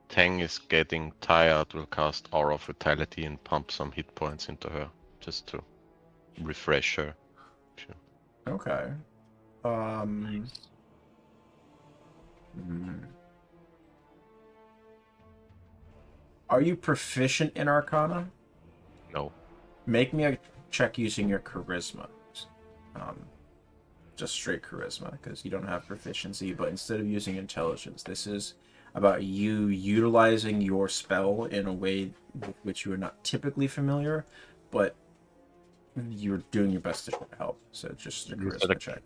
Tang is getting tired, will cast Aura of Vitality and pump some hit points into her, just to refresh her. Sure. Okay. Are you proficient in Arcana? No. Make me a check using your charisma. Just straight charisma, because you don't have proficiency, but instead of using intelligence, this is about you utilizing your spell in a way with which you are not typically familiar, but you're doing your best to help. So just a charisma check.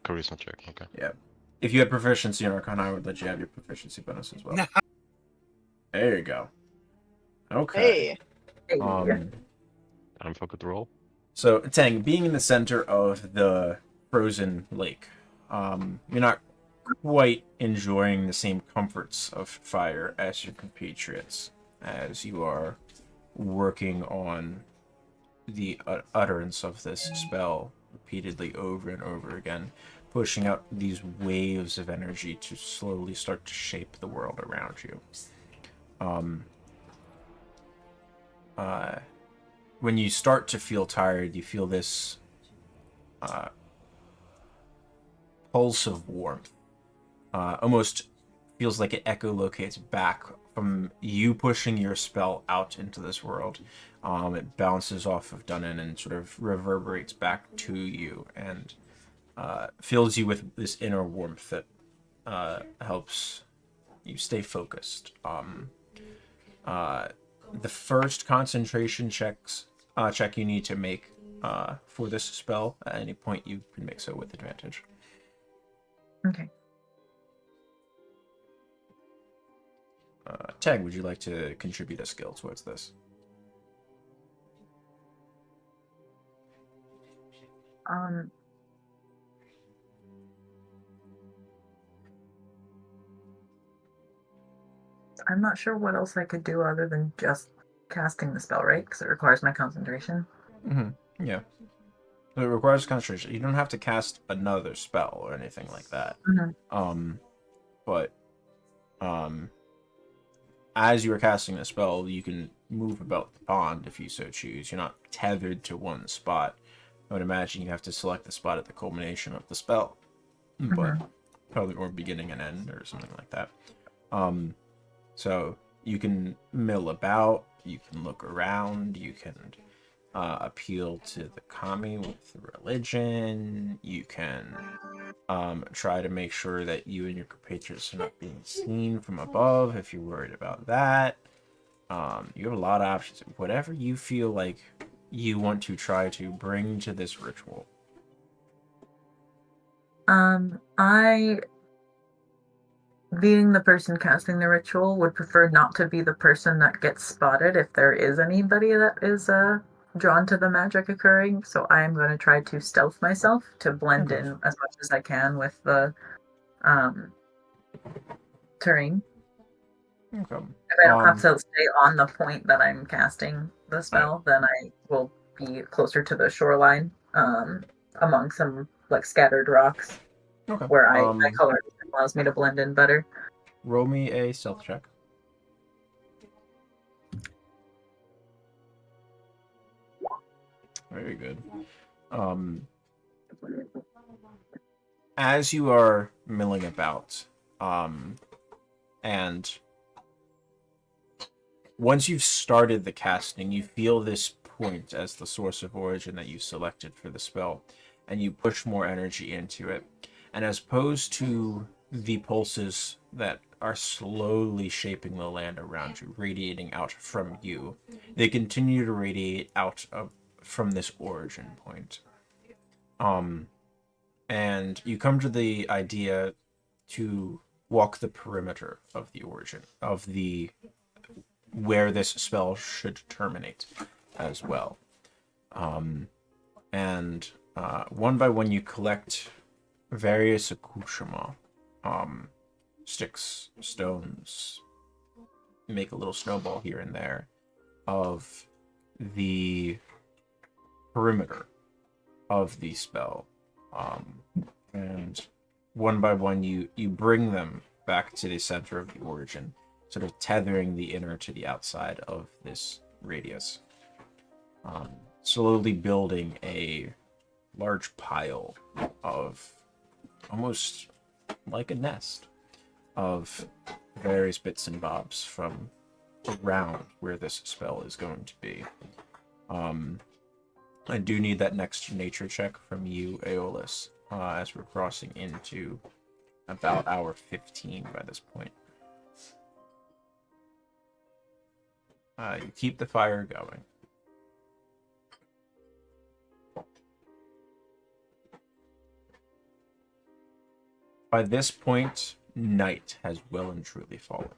Charisma check, okay. Yeah. If you had proficiency in Arcana, I would let you have your proficiency bonus as well. There you go. Okay. Hey. Time for good roll. So, Tang, being in the center of the frozen lake, you're not quite enjoying the same comforts of fire as your compatriots, as you are working on the utterance of this spell repeatedly over and over again, pushing out these waves of energy to slowly start to shape the world around you. When you start to feel tired, you feel this pulse of warmth. Almost feels like it echolocates back from you pushing your spell out into this world. It bounces off of Dunnan and sort of reverberates back to you and fills you with this inner warmth that helps you stay focused. The first concentration check you need to make for this spell, at any point you can make so with advantage. Okay. Teg, would you like to contribute a skill towards this? Um, I'm not sure what else I could do other than just casting the spell, right? Because it requires my concentration. Mm-hmm. Yeah. So it requires concentration. You don't have to cast another spell or anything like that. Mm-hmm. But as you are casting the spell, you can move about the pond if you so choose. You're not tethered to one spot. I would imagine you have to select the spot at the culmination of the spell, but probably or beginning and end or something like that. So you can mill about, you can look around, you can appeal to the kami with religion, you can try to make sure that you and your compatriots are not being seen from above if you're worried about that. You have a lot of options. Whatever you feel like you want to try to bring to this ritual. I, being the person casting the ritual, would prefer not to be the person that gets spotted if there is anybody that is drawn to the magic occurring. So I am going to try to stealth myself to blend in as much as I can with the terrain. Okay. If I don't have to stay on the point that I'm casting the spell, then I will be closer to the shoreline, among some like scattered rocks, Okay. where my color allows me to blend in better. Roll me a stealth check. Very good. As you are milling about, and once you've started the casting, you feel this point as the source of origin that you selected for the spell, and you push more energy into it. And as opposed to the pulses that are slowly shaping the land around you, radiating out from you, they continue to radiate out from this origin point. And you come to the idea to walk the perimeter of the origin of the where this spell should terminate as well. And one by one you collect various accoutrements, sticks, stones, make a little snowball here and there of the perimeter of the spell. And one by one you bring them back to the center of the origin, sort of tethering the inner to the outside of this radius. Slowly building a large pile of almost like a nest of various bits and bobs from around where this spell is going to be. I do need that next nature check from you, Aeolus, as we're crossing into about hour 15 by this point. You keep the fire going. By this point, night has well and truly fallen.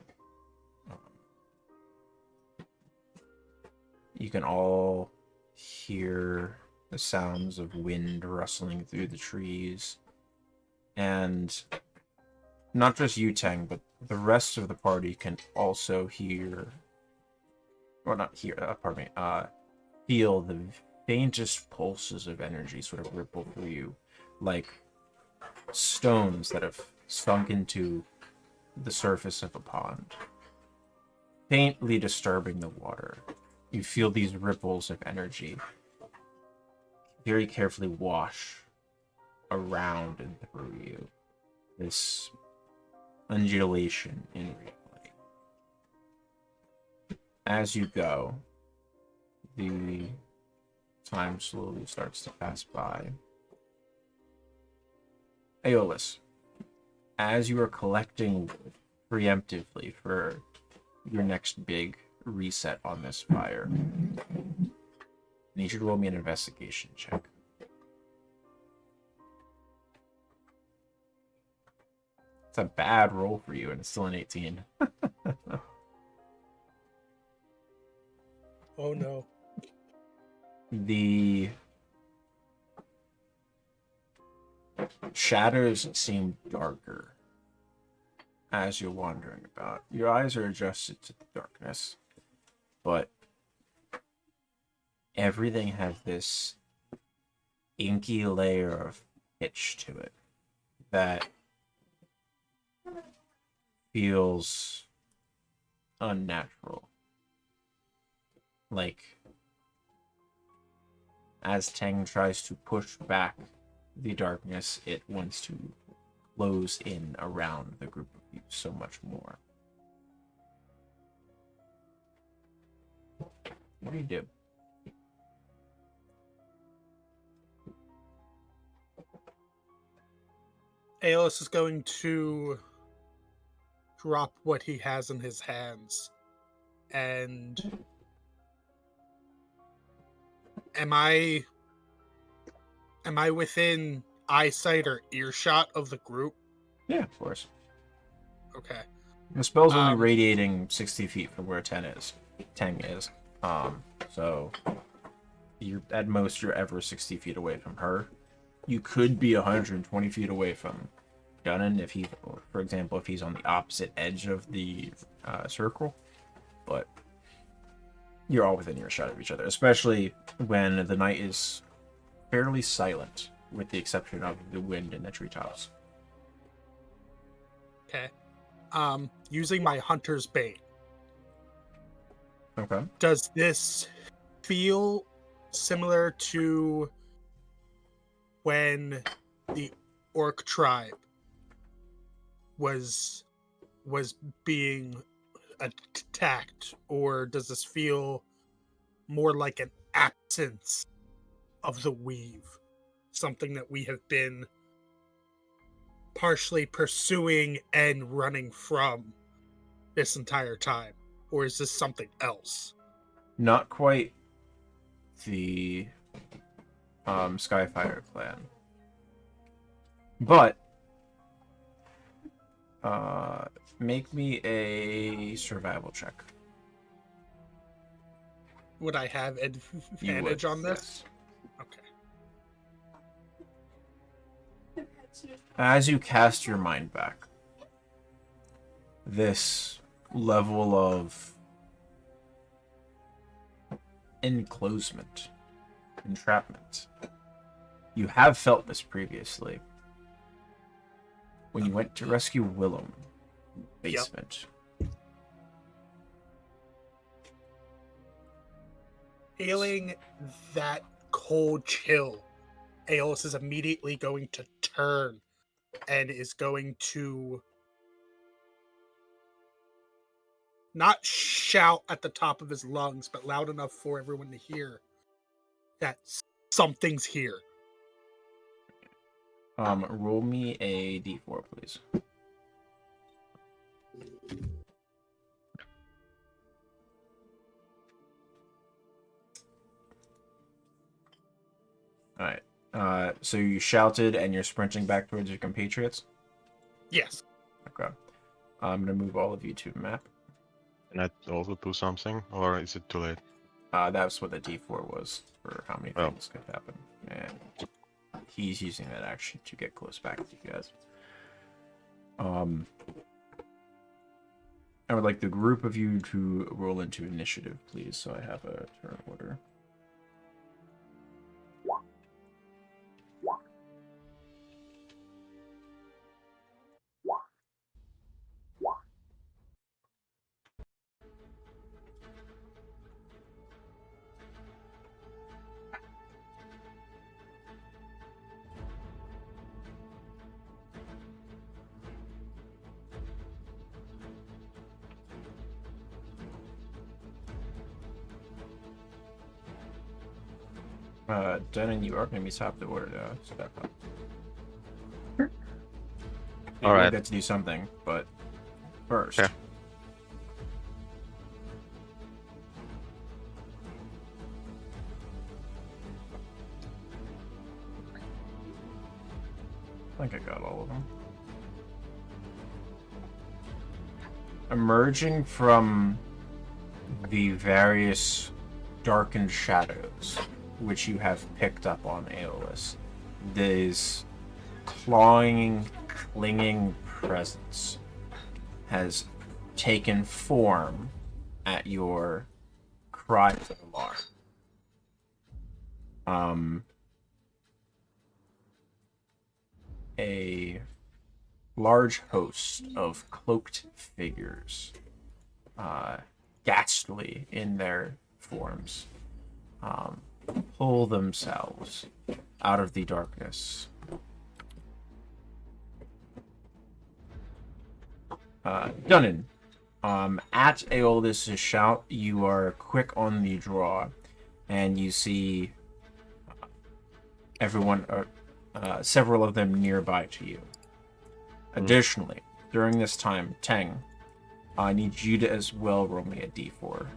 You can all hear the sounds of wind rustling through the trees. And not just you, Tang, but the rest of the party can also hear, or not hear, pardon me, feel the faintest pulses of energy sort of ripple through you, like stones that have sunk into the surface of a pond, faintly disturbing the water. You feel these ripples of energy very carefully wash around and through you. This undulation in reality. As you go, the time slowly starts to pass by. Aeolus, as you are collecting preemptively for your next big reset on this fire, I need you to roll me an investigation check. It's a bad roll for you, and it's still an 18. Oh no. The shadows seem darker as you're wandering about. Your eyes are adjusted to the darkness, but everything has this inky layer of pitch to it that feels unnatural. Like, as Tang tries to push back the darkness, it wants to close in around the group of you so much more. What do you do? Aeolus is going to drop what he has in his hands. And am I within eyesight or earshot of the group? Yeah, of course. Okay. The spell's only radiating 60 feet from where Tang is. So at most you're ever 60 feet away from her. You could be 120 feet away from Gunnan if he, for example, if he's on the opposite edge of the circle. But you're all within earshot of each other, especially when the night is fairly silent, with the exception of the wind in the treetops. Okay. Using my hunter's bait. Okay. Does this feel similar to when the orc tribe was being attacked, or does this feel more like an absence of the weave, something that we have been partially pursuing and running from this entire time, or is this something else? Not quite the Skyfire clan, but make me a survival check. Would I have advantage on this? Yes. Okay. As you cast your mind back, this level of enclosement, entrapment, you have felt this previously when you went to rescue Willem basement. Feeling that cold chill, Aeolus is immediately going to turn and is going to not shout at the top of his lungs, but loud enough for everyone to hear that something's here. Roll me a d4, please. Alright. So you shouted and you're sprinting back towards your compatriots? Yes. Okay. I'm going to move all of you to the map. Can I also do something, or is it too late? That's what the d4 was for how many things could happen. And he's using that action to get close back to you guys. I would like the group of you to roll into initiative, please, so I have a turn order. Denon, you are going to be top of the order, though. Step up. All right. You get to do something, but first. Yeah. I think I got all of them. Emerging from the various darkened shadows, which you have picked up on Aeolus. This clawing, clinging presence has taken form at your cries of alarm. A large host of cloaked figures, ghastly in their forms, pull themselves out of the darkness. Dunnan, at Aeolus' shout, you are quick on the draw, and you see everyone, several of them nearby to you. Additionally, during this time, Teng, I need you to as well roll me a d4.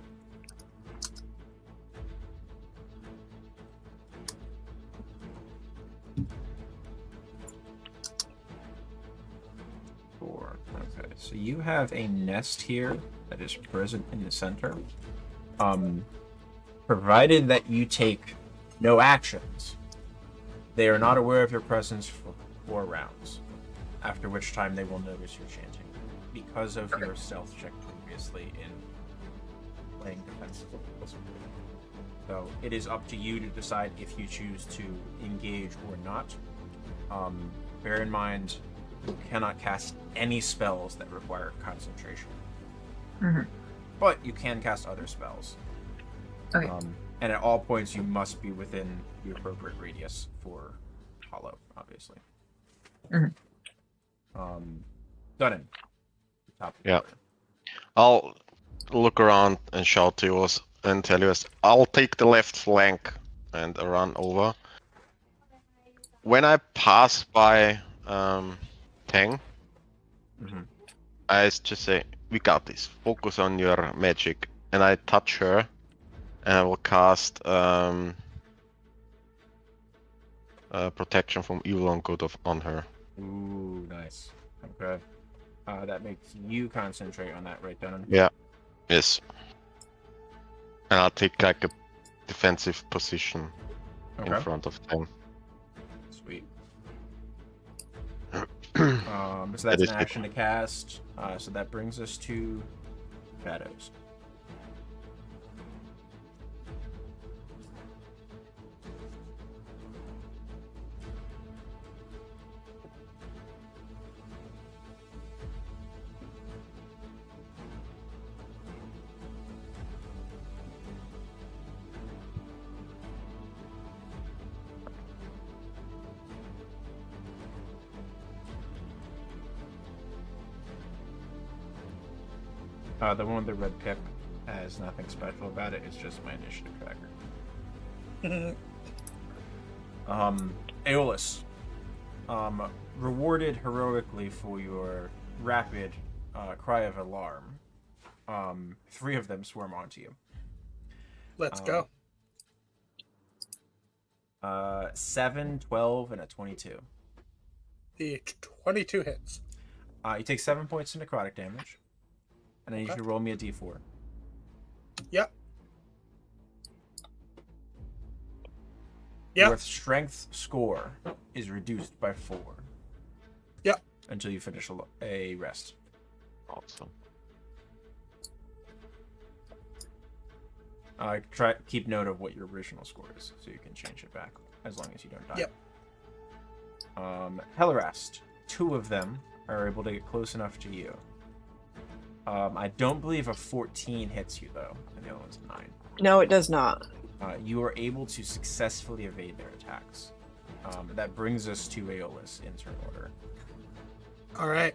Okay, so you have a nest here that is present in the center. Provided that you take no actions, they are not aware of your presence for 4 rounds, after which time they will notice your chanting, because of your stealth check previously in playing defensively. So it is up to you to decide if you choose to engage or not. Bear in mind, you cannot cast any spells that require concentration. Mm-hmm. But you can cast other spells. Okay. And at all points, you must be within the appropriate radius for Hollow, obviously. Mm-hmm. Dunnan. Top Yeah. I'll look around and shout to you and tell you, I'll take the left flank and run over. When I pass by Teng, I just say, we got this. Focus on your magic. And I touch her, and I will cast protection from evil and good on her. Ooh, nice. Okay. That makes you concentrate on that, right, Dunnan? Yeah. Yes. And I'll take like a defensive position in front of Teng. Sweet. So that's an action to cast. So that brings us to shadows. The one with the red pip has nothing special about it. It's just my initiative tracker. Aeolus, rewarded heroically for your rapid cry of alarm. 3 of them swarm onto you. Let's go. 7, 12, and a 22. The 22 hits. You take 7 points of necrotic damage. And I need you to roll me a d4. Yep. Your strength score is reduced by 4. Yep. Until you finish a rest. Awesome. Keep note of what your original score is, so you can change it back as long as you don't die. Yep. Hellerast, 2 of them are able to get close enough to you. I don't believe a 14 hits you, though, and the other one's 9. No, it does not. You are able to successfully evade their attacks. That brings us to Aeolus in turn order. All right.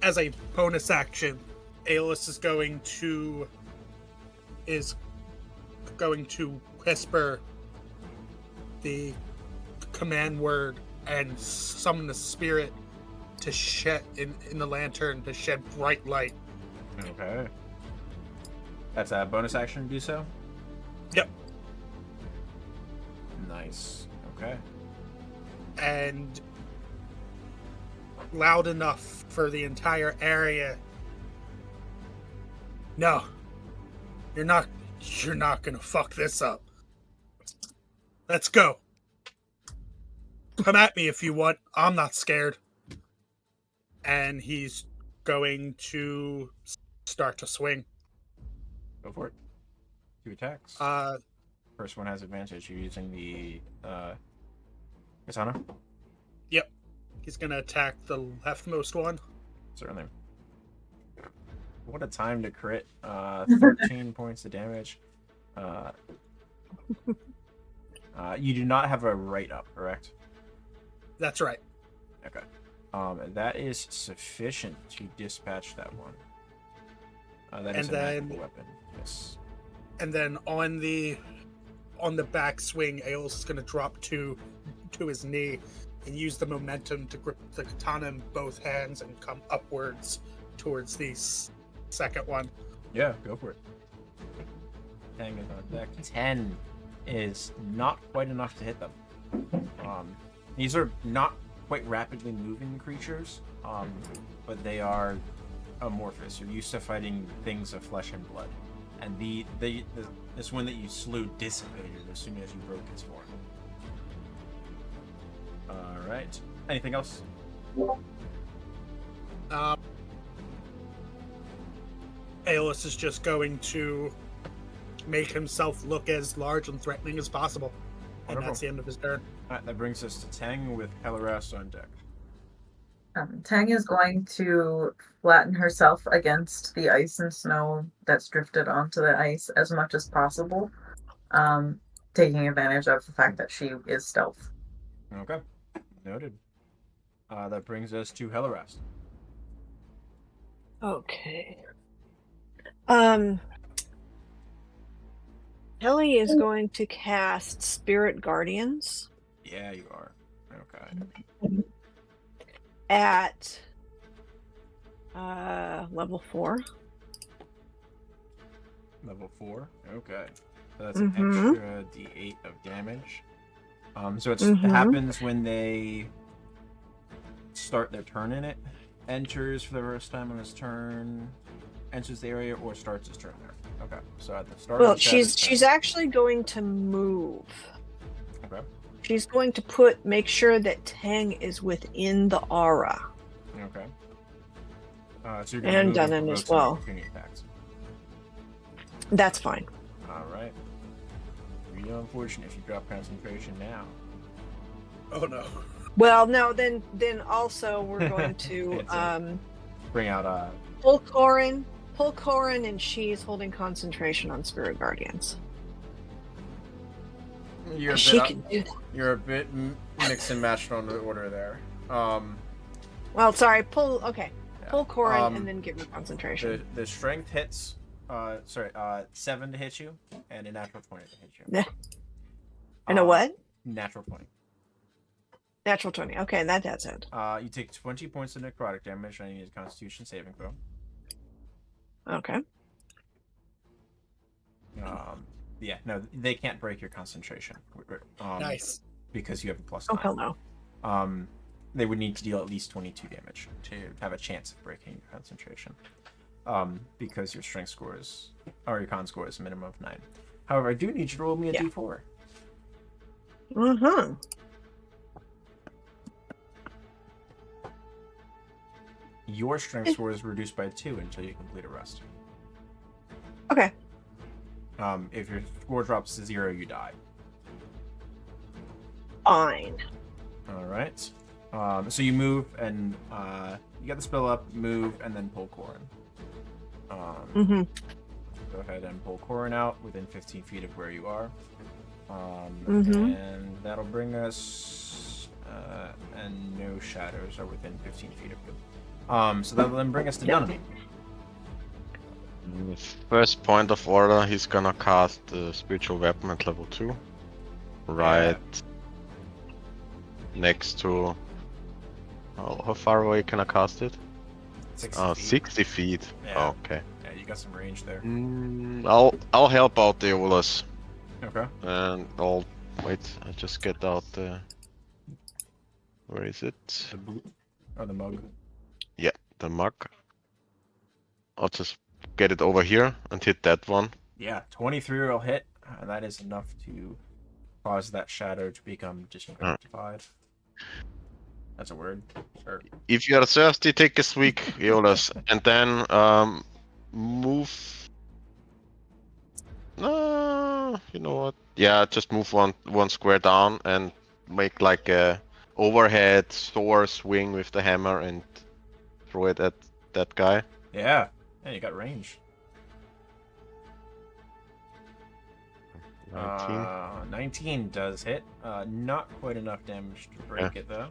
As a bonus action, Aeolus is going to whisper the command word and summon the spirit to shed in the lantern to shed bright light. Okay. That's a bonus action to do so? Yep. Nice. Okay. And loud enough for the entire area. No. You're not You're not gonna fuck this up. Let's go. Come at me if you want. I'm not scared. And he's going to start to swing. Go for it. 2 attacks. First one has advantage. You're using the Katana? Yep. He's gonna attack the leftmost one. Certainly. What a time to crit. 13 points of damage. You do not have a right up, correct? That's right. Okay. That is sufficient to dispatch that one. That is a magical weapon. Yes. And then on the backswing, Aeolus is going to drop to his knee and use the momentum to grip the katana in both hands and come upwards towards the second one. Yeah, go for it. 10 is on deck. 10 is not quite enough to hit them. These are not quite rapidly moving creatures, but they are amorphous. You're used to fighting things of flesh and blood, and this one that you slew dissipated as soon as you broke its form. All right. Anything else? Aeolus is just going to make himself look as large and threatening as possible. And Wonderful. that's the end of his turn. All right, that brings us to Tang with Pelerast on deck. Tang is going to flatten herself against the ice and snow that's drifted onto the ice as much as possible, taking advantage of the fact that she is stealth. Okay, noted. That brings us to Pelerast. Okay. Ellie is going to cast Spirit Guardians Yeah, you are. Okay. at level 4. Level 4. Okay. So that's an extra D8 of damage. So it happens when they start their turn in it. Enters for the first time on his turn. Enters the area or starts his turn there. Okay. So at the start. Well, of Shadow's she's turn. actually going to move. Okay. She's going to make sure that Tang is within the aura. Okay. So you're gonna And move Dunnan and as provoke some well. opportunity attacks. That's fine. All right. Real unfortunate if you drop concentration now. Oh no. Well, no, then also we're going to It's bring out pull Corin, and she's holding concentration on Spirit Guardians. You're a She bit can do that. You're a bit mixed and matched on the order there. Well, sorry, pull Corin Um, and then give me concentration. The strength hits. 7 to hit you, and a natural 20 to hit you. And a what? Natural 20. Natural 20. Okay, that's it. You take 20 points of necrotic damage, and you need a Constitution saving throw. Okay. Yeah, no, they can't break your concentration. Nice. Because you have a plus Oh 9. hell no. They would need to deal at least 22 damage to have a chance of breaking your concentration. Because your strength score is, or your con score is a minimum of 9. However, I do need you to roll me a D4. Your strength score is reduced by 2 until you complete a rest. Okay. If your score drops to 0, you die. Fine. All right. So you move and you get the spell up, move, and then pull Corin. Go ahead and pull Corin out within 15 feet of where you are. And that'll bring us, and no shadows are within 15 feet of you. So that'll then bring us to Dunnan. First point of order, he's gonna cast the spiritual weapon at level 2. Right next to... how far away can I cast it? 60 feet. 60 feet. Yeah. Okay. Yeah, you got some range there. I'll help out the Aeolus. Okay. And I'll... Wait, I just get out the... Where is it? The boot. Or the mug. Yeah, the mug. I'll just get it over here and hit that one. Yeah, 23 will hit. That is enough to cause that shadow to become disintensified. That's a word. Sure. If you are thirsty, take a swig, Aeolus, and then move. No, you know what? Yeah, just move one square down and make like a overhead Thor swing with the hammer and throw it at that guy. Yeah, you got range. 19. 19 does hit. Not quite enough damage to break it though.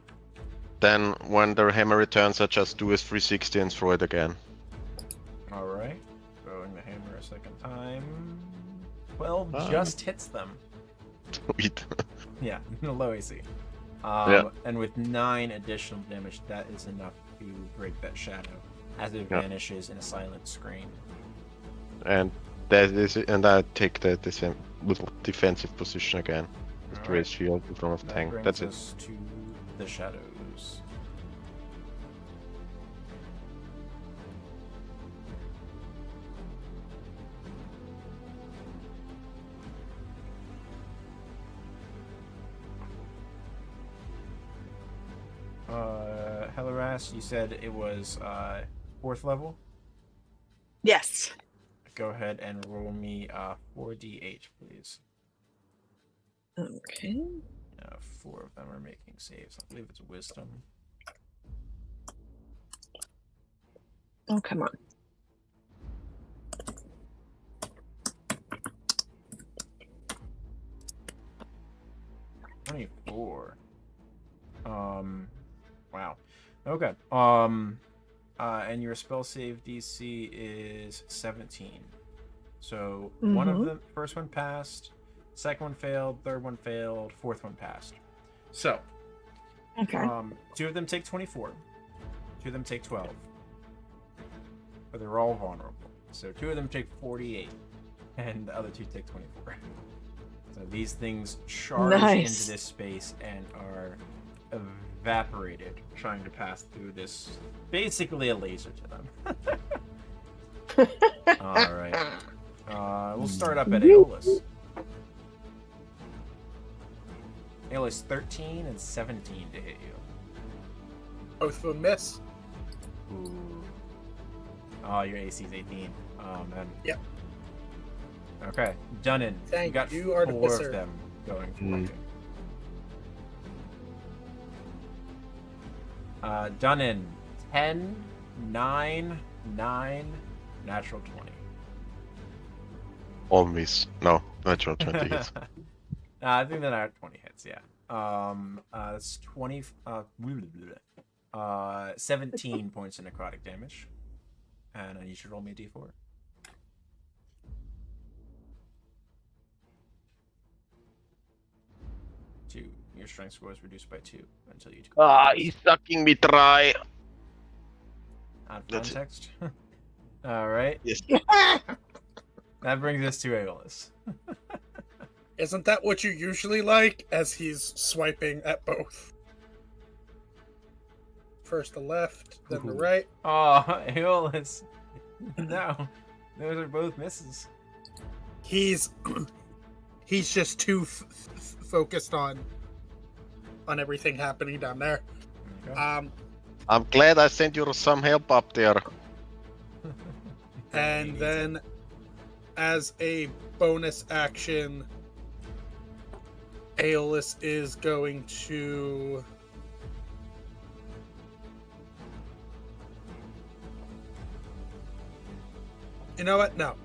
Then when the hammer returns, I just do a 360 and throw it again. All right, throwing the hammer a second time. 12 just hits them. Sweet. Yeah, low AC. And with 9 additional damage, that is enough to break that shadow as it vanishes in a silent scream. And that is, and I take the defensive position again. Just raise shield in front of tank. That's it. Us to the shadows. Helleras, you said it was 4th level? Yes. Go ahead and roll me 4d8, please. Okay. 4 of them are making saves. I believe it's wisdom. Oh, come on. $24. Wow. Okay. And your spell save DC is 17. So one of them, first one passed, second one failed, third one failed, fourth one passed. So, Okay. 2 of them take 24, 2 of them take 12, but they're all vulnerable. So 2 of them take 48, and the other 2 take 24. So these things charge into this space and are evaporated, trying to pass through this, basically a laser to them. All right. We'll start up at Aeolus. Aeolus, 13 and 17 to hit you. Both of them miss. Ooh. Oh, your AC is 18. Oh, man. Yep. Okay. Dunnan, you got you, 4 Artificer. of them going for you. Dunnan, 10, 9, 9, natural 20. All miss. No, natural 20 hits. I think the natural 20 hits, yeah. That's 20, 17 points of necrotic damage. And you should roll me a d4. Two. Your strength score is reduced by 2 until you. He's sucking me dry. Out of That's it. context. All right. Yes. That brings us to Aeolus. Isn't that what you usually like? As he's swiping at both. First the left, then the right. Oh, Aeolus. No. Those are both misses. He's just too focused on everything happening down there. Okay. I'm glad I sent you some help up there. And then, as a bonus action, Aeolus is going to... You know what? No.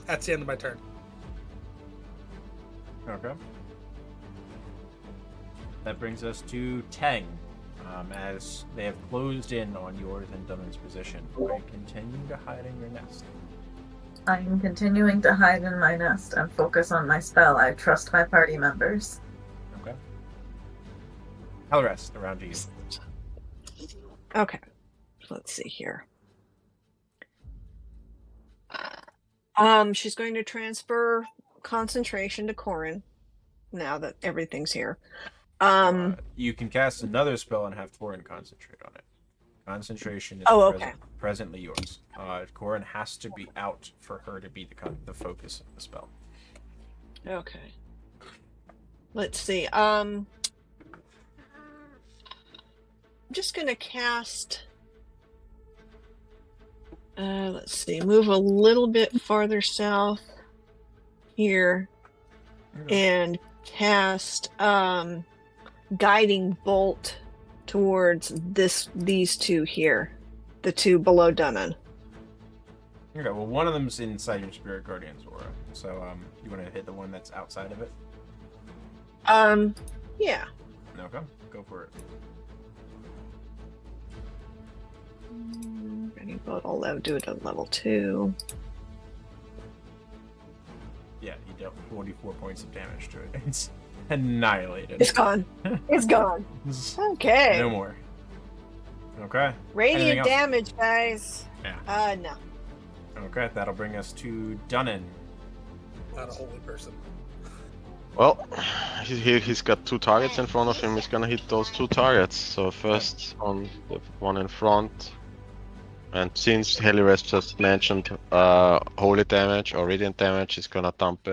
That's the end of my turn. Okay. That brings us to Teng. As they have closed in on yours and Dunnan's position, are you continuing to hide in your nest? I'm continuing to hide in my nest and focus on my spell. I trust my party members. Okay. Helleras, around to you. Okay. Let's see here. She's going to transfer concentration to Corin now that everything's here. You can cast another spell and have Torin concentrate on it. Concentration is Oh, okay. presently yours. Corin has to be out for her to be the focus of the spell. Okay. Let's see. I'm just gonna cast. Let's see. Move a little bit farther south here, and cast guiding bolt towards these two here, the two below Dunnan. Okay, well, one of them's inside your Spirit Guardian's aura, so you want to hit the one that's outside of it? Yeah. Okay, go for it. Guiding bolt. I'll do it at level 2. Yeah, you dealt 44 points of damage to it. It's annihilated. It's gone. It's gone. Okay. No more. Okay. Radiant damage, guys. Yeah. No. Okay, that'll bring us to Dunnan. Not a holy person. Well, he's got 2 targets in front of him. He's gonna hit those 2 targets. So first on the one in front. And since Helirest just mentioned holy damage or radiant damage, he's gonna dump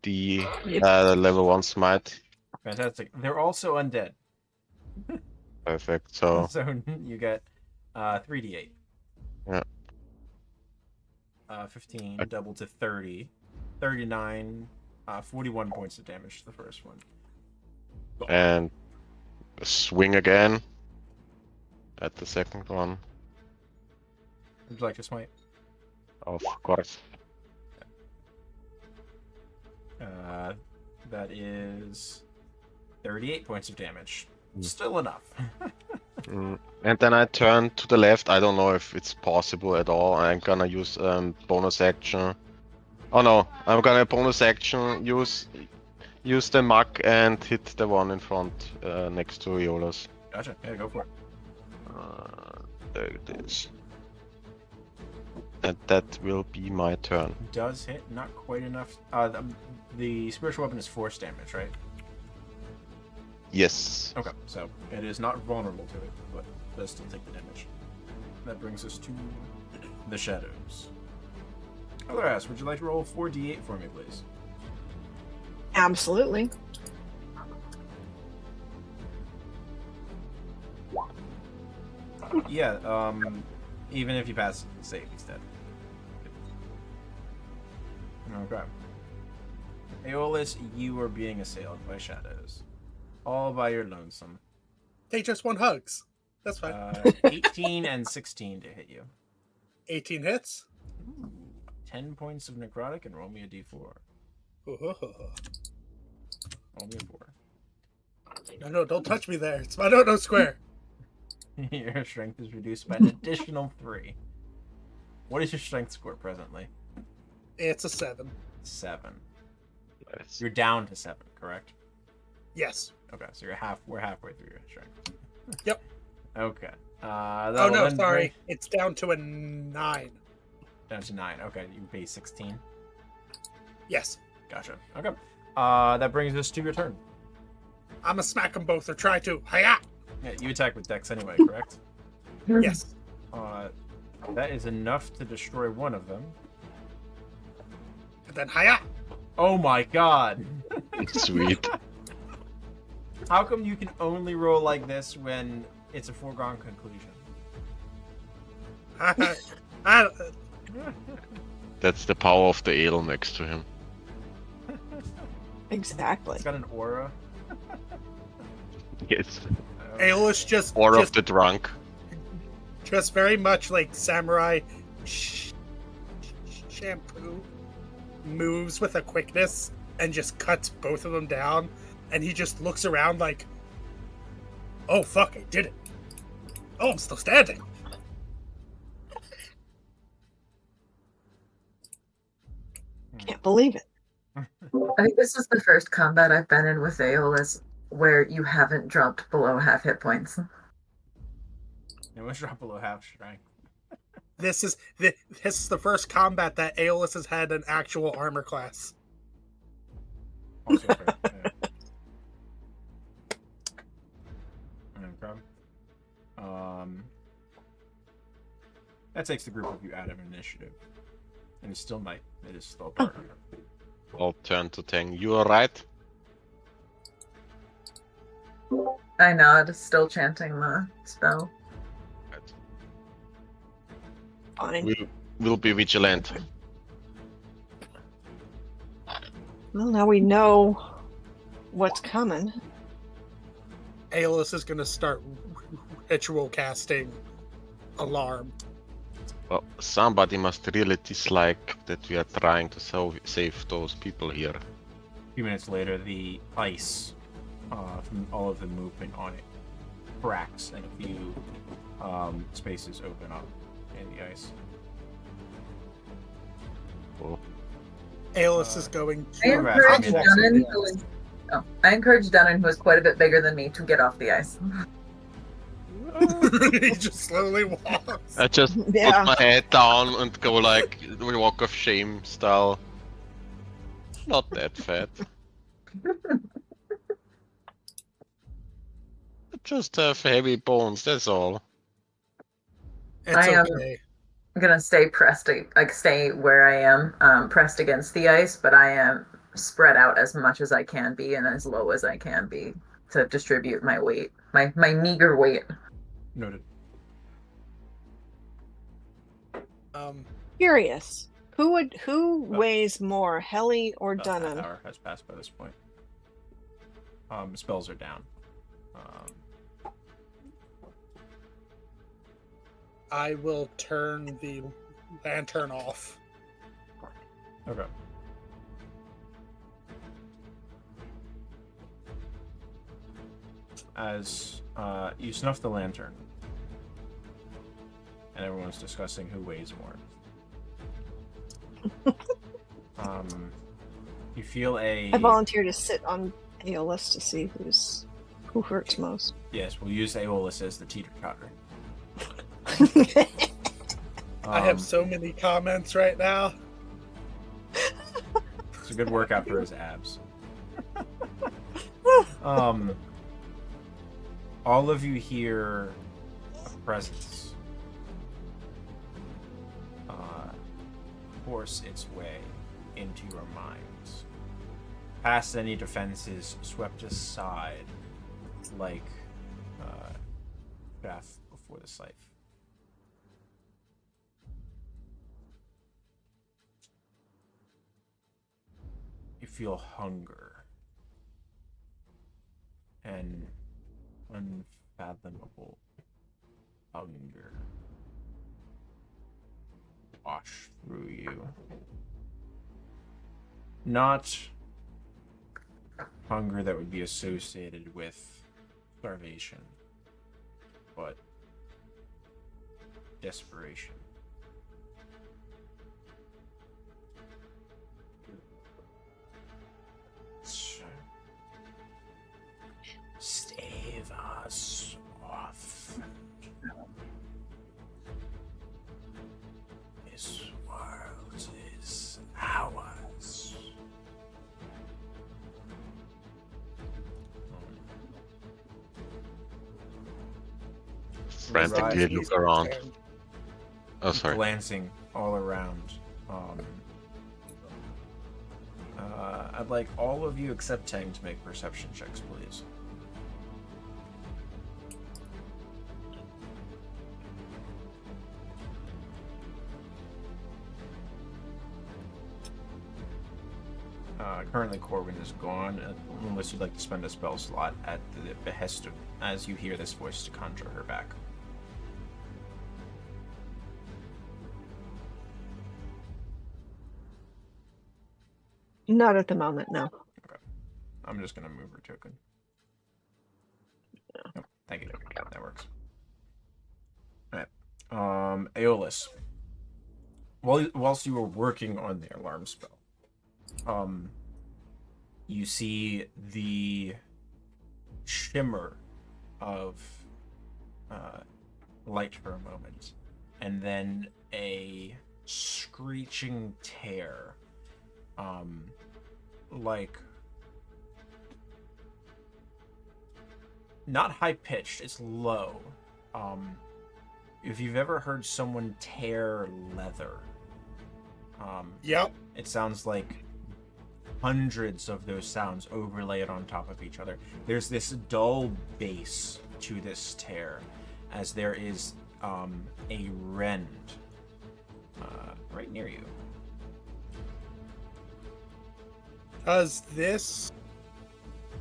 the level 1 smite. Fantastic. They're also undead. Perfect. So you get 3d8. Yeah. 15 double to 30. 39, 41 points of damage to the first one. and swing again at the second one. Would you like to smite? Of course. That is 38 points of damage. Still enough. And then I turn to the left. I don't know if it's possible at all. I'm gonna use bonus action. Oh no, I'm gonna bonus action use the mug and hit the one in front next to Iola's. Gotcha. Yeah, go for it. There it is. And that will be my turn. Does hit, not quite enough. The spiritual weapon is force damage, right? Yes. Okay, so it is not vulnerable to it, but does still take the damage. That brings us to the shadows. Other would you like to roll 4d8 for me, please? Absolutely. Yeah, even if you pass save, he's dead. Okay. Aeolus, you are being assailed by shadows. All by your lonesome. They just want hugs. That's fine. 18 and 16 to hit you. 18 hits. Ooh, 10 points of necrotic and roll me a d4. Ooh. Roll me a 4. No, don't touch me there. It's my no square. Your strength is reduced by an additional 3. What is your strength score presently? It's a 7. 7. Nice. You're down to 7, correct? Yes. Okay, so we're halfway through your strength. Yep. Okay. Oh no, sorry. It's down to a 9. Down to 9. Okay, you base 16. Yes. Gotcha. Okay. That brings us to your turn. I'ma smack them both or try to. Hiya! Yeah, you attack with Dex anyway, correct? Yes. That is enough to destroy one of them. And then hiya! Oh my god! Sweet. How come you can only roll like this when it's a foregone conclusion? That's the power of the ale next to him. Exactly. It's got an aura. Yes. Aeolus just Or of the drunk. Just very much like samurai shampoo moves with a quickness and just cuts both of them down, and he just looks around like, oh fuck, I did it. Oh, I'm still standing. Can't believe it. I think this is the first combat I've been in with Aeolus where you haven't dropped below half hit points. It was drop below half strength. This is the first combat that Aeolus has had an actual armor class. Also fair. Yeah. Okay. That takes the group of you out of initiative. And it's still night. It is still dark. I'll turn to Tang. You alright? I nod, still chanting the spell. Fine. We'll be vigilant. Well, now we know what's coming. Aeolus is going to start ritual casting alarm. Well, somebody must really dislike that we are trying to save those people here. A few minutes later, the ice from all of the movement on it cracks, and a few spaces open up in the ice. Oh. Aeolus is going I to... encourage Ambience. Dunnan, who is quite a bit bigger than me, to get off the ice. He just slowly walks. I just Yeah. put my head down and go like the walk of shame style. Not that fat. I just have heavy bones, that's all. It's I am- okay. I'm gonna stay pressed, stay where I am, pressed against the ice, but I am spread out as much as I can be and as low as I can be to distribute my weight, my meager weight. Noted. Curious. Who weighs more, Helly or About Dunnan? an hour has passed by this point. Spells are down. I will turn the lantern off. Okay. As you snuff the lantern, and everyone's discussing who weighs more. You feel a... I volunteer to sit on Aeolus to see who hurts most. Yes, we'll use Aeolus as the teeter-totter. I have so many comments right now. It's a good workout for his abs. All of you hear a presence force its way into your minds. Past any defenses, swept aside like chaff before the scythe. You feel hunger and unfathomable hunger wash through you. Not hunger that would be associated with starvation, but desperation. Stave us off. This world is ours. Frantically look around. Oh, sorry. Glancing all around. I'd like all of you except Tang to make perception checks, please. Currently, Corwin is gone, unless you'd like to spend a spell slot at the behest of, as you hear this voice, to conjure her back. Not at the moment, no. I'm just gonna move her token. Yep, thank you. That works. Alright. Aeolus. Whilst you were working on the alarm spell, you see the shimmer of light for a moment, and then a screeching tear, like not high pitched, it's low, if you've ever heard someone tear leather, Yep. it sounds like hundreds of those sounds overlaid on top of each other. There's this dull bass to this tear, as there is a rend right near you. Does this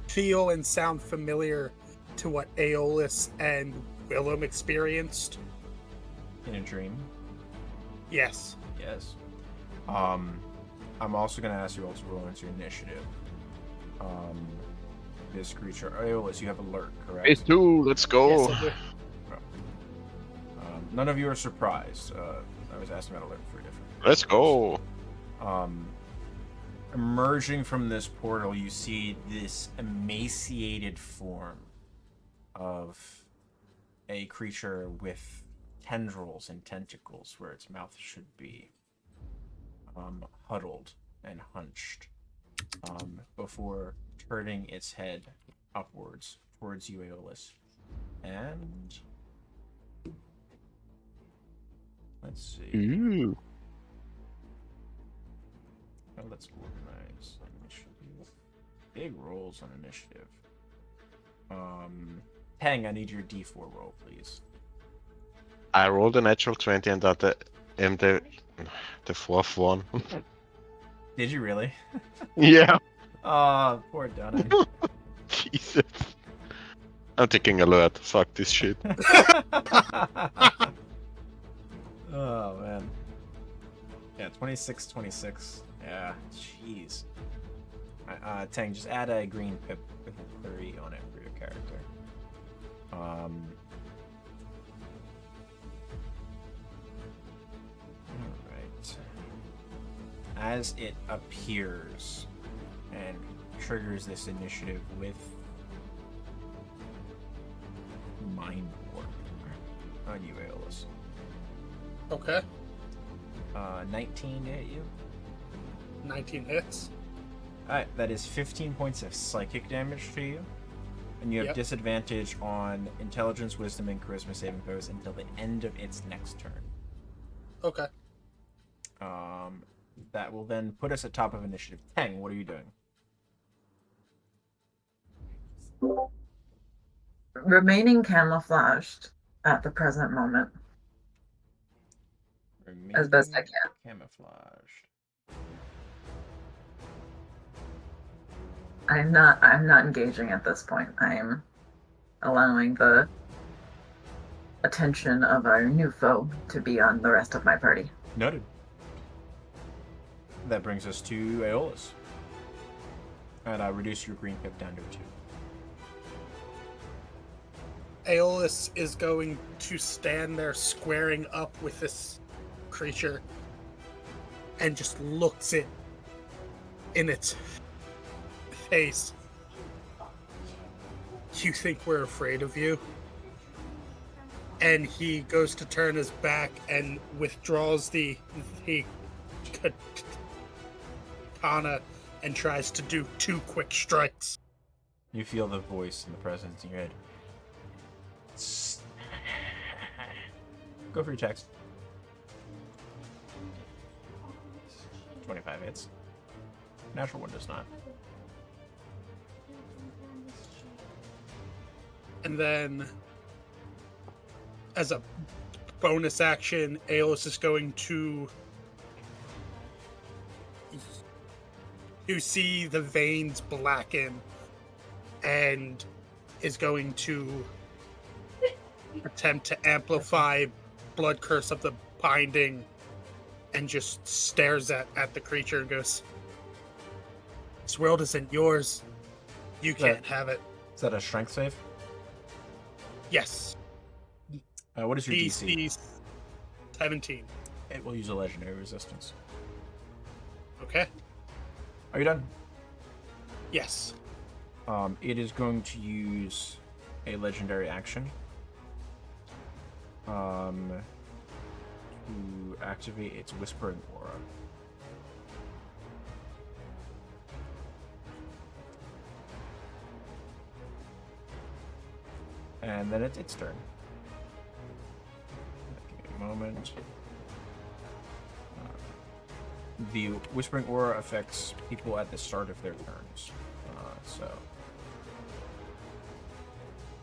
feel and sound familiar to what Aeolus and Willem experienced? In a dream? Yes. Yes. I'm also going to ask you all to roll into initiative. This creature, Aeolus, you have alert, correct? Phase 2, let's go. Yes, I do. None of you are surprised. I was asking about alert for a different. Let's go. Emerging from this portal, you see this emaciated form of a creature with tendrils and tentacles where its mouth should be, huddled and hunched, before turning its head upwards towards you, Aeolus. And let's see. Ooh. Now let's organize initiative. Big rolls on initiative. Tang, I need your D4 roll, please. I rolled a natural 20 and got the fourth one. Did you really? Yeah. Poor Dunnan. Jesus. I'm taking alert. Fuck this shit. Oh, man. Yeah, 26, 26. Yeah, jeez. Tang, just add a green pip with a 30 on it for your character. Alright. As it appears and triggers this initiative with Mind Warp on you, Aeolus. Okay. 19 to hit you. 19 hits. Alright, that is 15 points of psychic damage to you. And you have Yep. disadvantage on intelligence, wisdom, and charisma saving throws until the end of its next turn. Okay. That will then put us at top of initiative. Tang, what are you doing? Remaining camouflaged at the present moment. As best I can. Camouflaged. I'm not engaging at this point. I'm allowing the attention of our new foe to be on the rest of my party. Noted. That brings us to Aeolus. And I reduce your green pip down to 2. Aeolus is going to stand there squaring up with this creature and just looks it in its face. You think we're afraid of you? And he goes to turn his back and withdraws the katana and tries to do 2 quick strikes. You feel the voice and the presence in your head. Go for your attacks. 25 hits. Natural one does not. And then, as a bonus action, Aeolus is going to see the veins blacken and is going to attempt to amplify Blood Curse of the Binding and just stares at the creature and goes, "This world isn't yours. You can't have it." Is that a strength save? Yes. What is your DC? DC 17. It will use a legendary resistance. Okay. Are you done? Yes. It is going to use a legendary action to activate its Whispering Aura. And then it's its turn. moment. The Whispering Aura affects people at the start of their turns.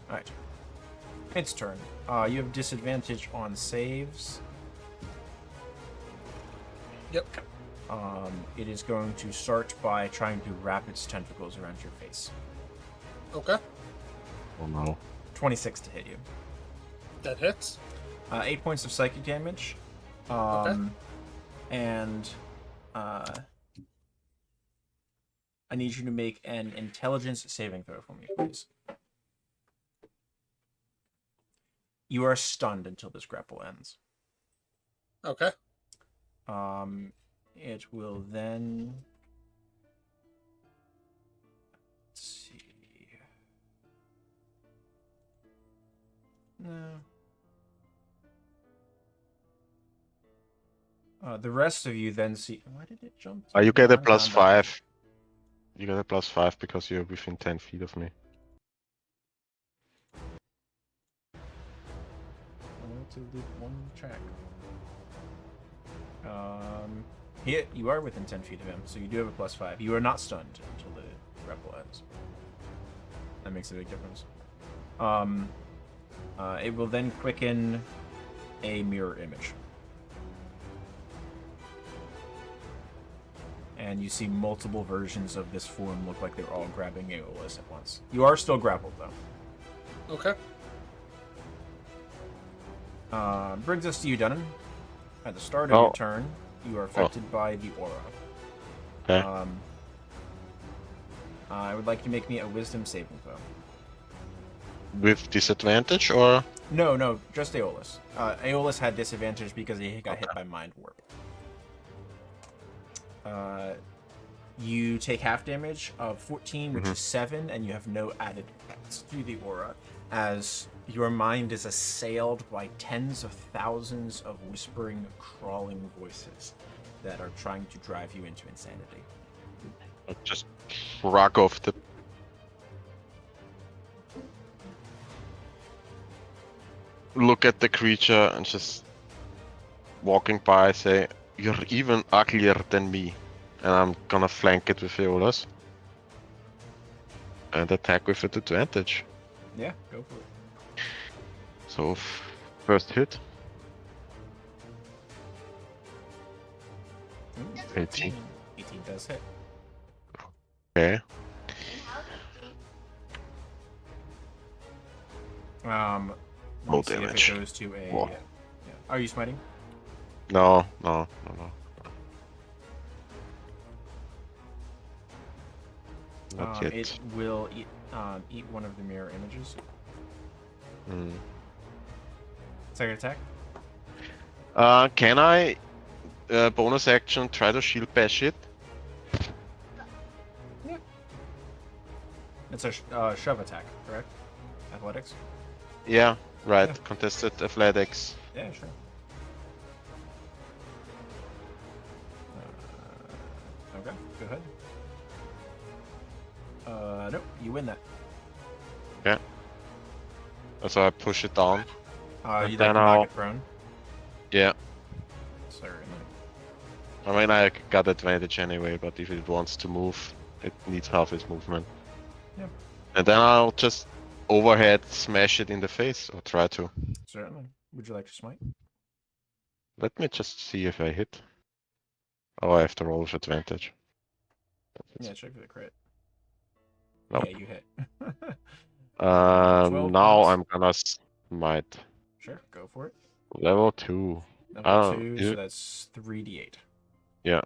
Alright. Its turn. You have disadvantage on saves. Yep. It is going to start by trying to wrap its tentacles around your face. Okay. Oh no. 26 to hit you. That hits. 8 points of psychic damage. Okay. And I need you to make an intelligence saving throw for me, please. You are stunned until this grapple ends. Okay. It will then... Let's see... No. The rest of you then see... Why did it jump? You get a down, plus down, down? 5. You get a plus 5 because you're within 10 feet of me. I want to loop one track. Here, you are within 10 feet of him, so you do have a plus 5. You are not stunned until the grapple ends. That makes a big difference. It will then quicken a mirror image. And you see multiple versions of this form look like they're all grabbing Aeolus at once. You are still grappled, though. Okay. Brings us to you, Dunnan. At the start of your turn, you are affected by the aura. Okay. I would like you to make me a wisdom saving throw. With disadvantage or? No, just Aeolus. Aeolus had disadvantage because he got hit by Mind Warp. You take half damage of 14, which is 7, and you have no added effects to the aura, as your mind is assailed by tens of thousands of whispering, crawling voices that are trying to drive you into insanity. I'll just rock off the... Look at the creature and just walking by say, "You're even uglier than me." And I'm gonna flank it with Aeolus. And attack with advantage. Yeah, go for it. So, first hit. Ooh, 18. 18 does hit. Okay. Roll damage. If it goes to a... Whoa. Yeah. Are you smiting? No. Not yet. It will eat one of the mirror images. Second attack? Can I bonus action try to shield bash it? Yeah. It's a shove attack, correct? Athletics? Yeah, right. Yeah. Contested athletics. Yeah, sure. Okay, go ahead. Nope, you win that. Okay. So I push it down. You then like to I'll- knock it prone? Yeah. Certainly. I mean, I got advantage anyway, but if it wants to move, it needs half its movement. Yeah. And then I'll just overhead smash it in the face, or try to. Certainly. Would you like to smite? Let me just see if I hit. Oh, I have to roll with advantage. Yeah, check for the crit. Nope. Yeah, you hit. 12 now points. I'm gonna smite. Sure, go for it. Level 2. Level 2, is so it- that's 3d8. Yeah.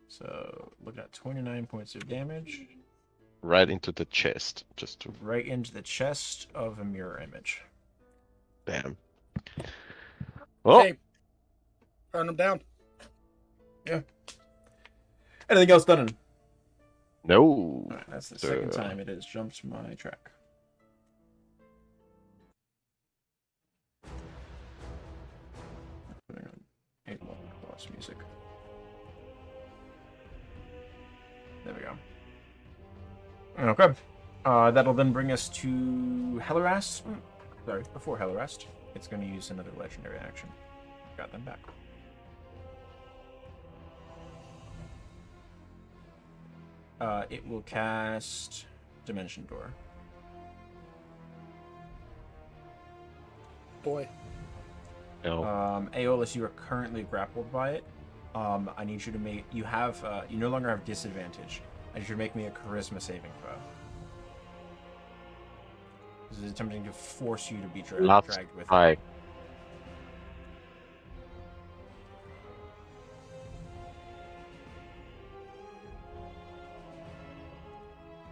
So, look at 29 points of damage. Right into the chest. Just to... Right into the chest of a mirror image. Damn. Oh! Okay. Burn him down. Anything else done? No! Alright, that's the second time it has jumped my track. Putting on 8 level plus music. There we go. Okay. That'll then bring us to Helleras. Sorry, before Hellrest, it's going to use another legendary action. Got them back. It will cast Dimension Door. Boy. No. Aeolus, you are currently grappled by it. I need you to make. You no longer have disadvantage. I need you to make me a Charisma saving throw. This is attempting to force you to be Let's dragged with try. it.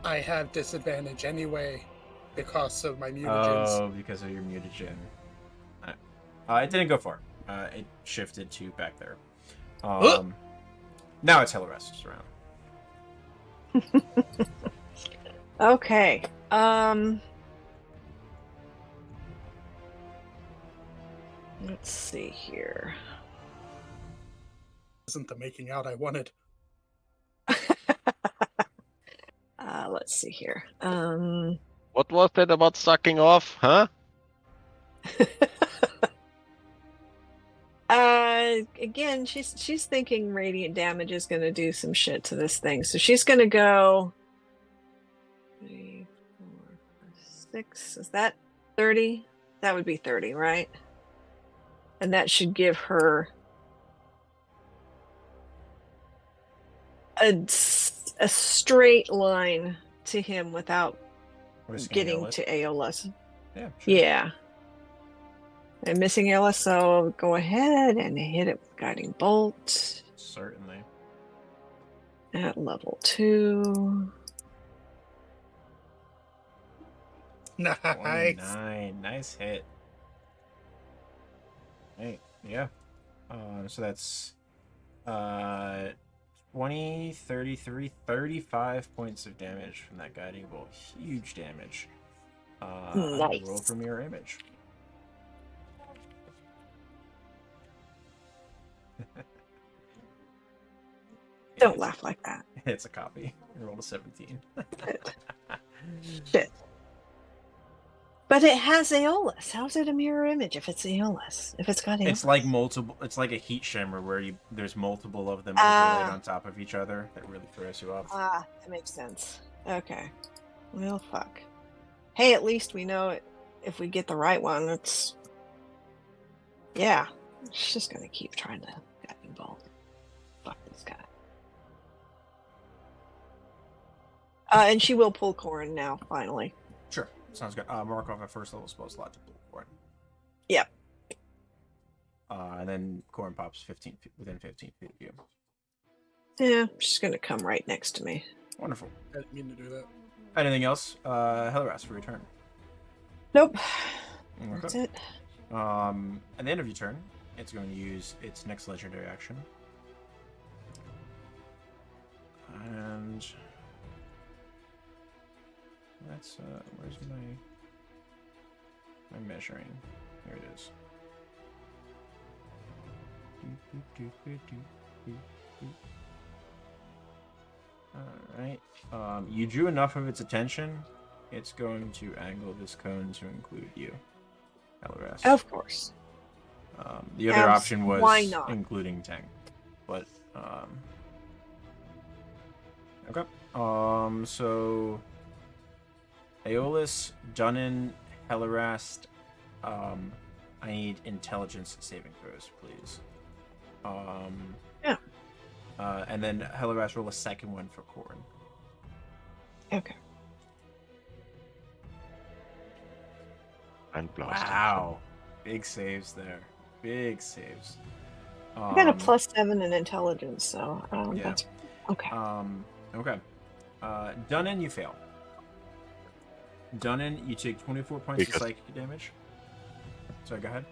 I have disadvantage anyway because of my mutagens. Oh, because of your mutagen. It didn't go far. It shifted to back there. Now it's Hellrest's round. Okay. Let's see here. Isn't the making out I wanted. Let's see here. What was that about sucking off, huh? Again, she's thinking radiant damage is going to do some shit to this thing, so she's going to go 3, 4, 5, 6. Is that 30? That would be 30, right? And that should give her a straight line to him without getting to Aeolus. Yeah, sure. Yeah. I'm missing Aeolus, so I'll go ahead and hit it with Guiding Bolt Certainly. at level 2. Nice. 29. Nice hit. Hey, yeah. So that's 20, 33, 35 points of damage from that guiding bolt. Huge damage. Nice. Roll for mirror image. Don't laugh like that. It's a copy. You rolled a 17. Shit. But it has Aeolus. How's it a mirror image if it's Aeolus? If it's got Aeolus? It's like multiple. It's like a heat shimmer where there's multiple of them overlaid on top of each other. That really throws you off. That makes sense. Okay. Well, fuck. Hey, at least we know it. If we get the right one, it's... Yeah. It's just gonna keep trying to guiding bolt. Fuck this guy. And she will pull Corin now, finally. Sure, sounds good. Mark off a first level spell slot to pull Corin. Yep. And then Corin pops within 15 feet of you. Yeah, she's gonna come right next to me. Wonderful. I didn't mean to do that. Anything else? Hellrast for your turn. Nope. Okay. That's it. At the end of your turn, it's going to use its next legendary action. And that's where's my measuring? Here it is. Alright. You drew enough of its attention. It's going to angle this cone to include you, Hellrast. Of course. The other option was why not? including Tang. But, okay. So Aeolus, Dunnan, Hellrast, I need intelligence saving throws, please. Yeah. And then Hellrast, roll a second one for Corin. Okay. And blast. Wow. Big saves there. Big saves. I got a +7 in intelligence, so Yeah. that's okay. Okay. Dunnan, you fail. Dunnan, you take 24 points of psychic damage. Sorry, go ahead.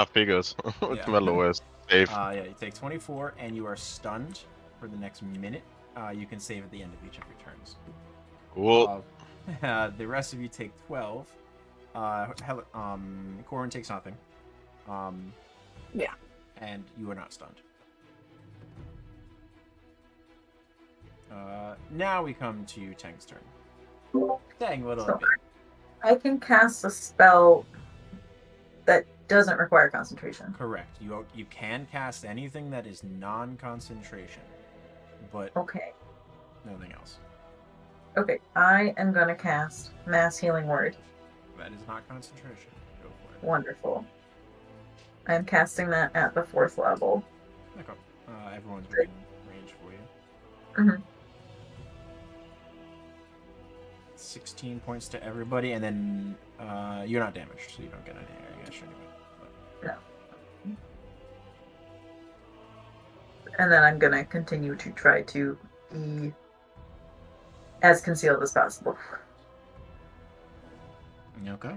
Figures. It's Yeah. my lowest save. Yeah, you take 24, and you are stunned for the next minute. You can save at the end of each of your turns. Cool. The rest of you take 12. Corin takes nothing. Yeah. And you are not stunned. Now we come to Tang's turn. Tang, what up? I can cast a spell that doesn't require concentration. Correct. You can cast anything that is non-concentration, but Okay. nothing else. Okay, I am going to cast Mass Healing Word. That is not concentration. Go for it. Wonderful. I'm casting that at the 4th level. Okay. Everyone's within range for you. Mm-hmm. 16 points to everybody, and then you're not damaged, so you don't get any area anyway. No. And then I'm going to continue to try to be as concealed as possible. Okay.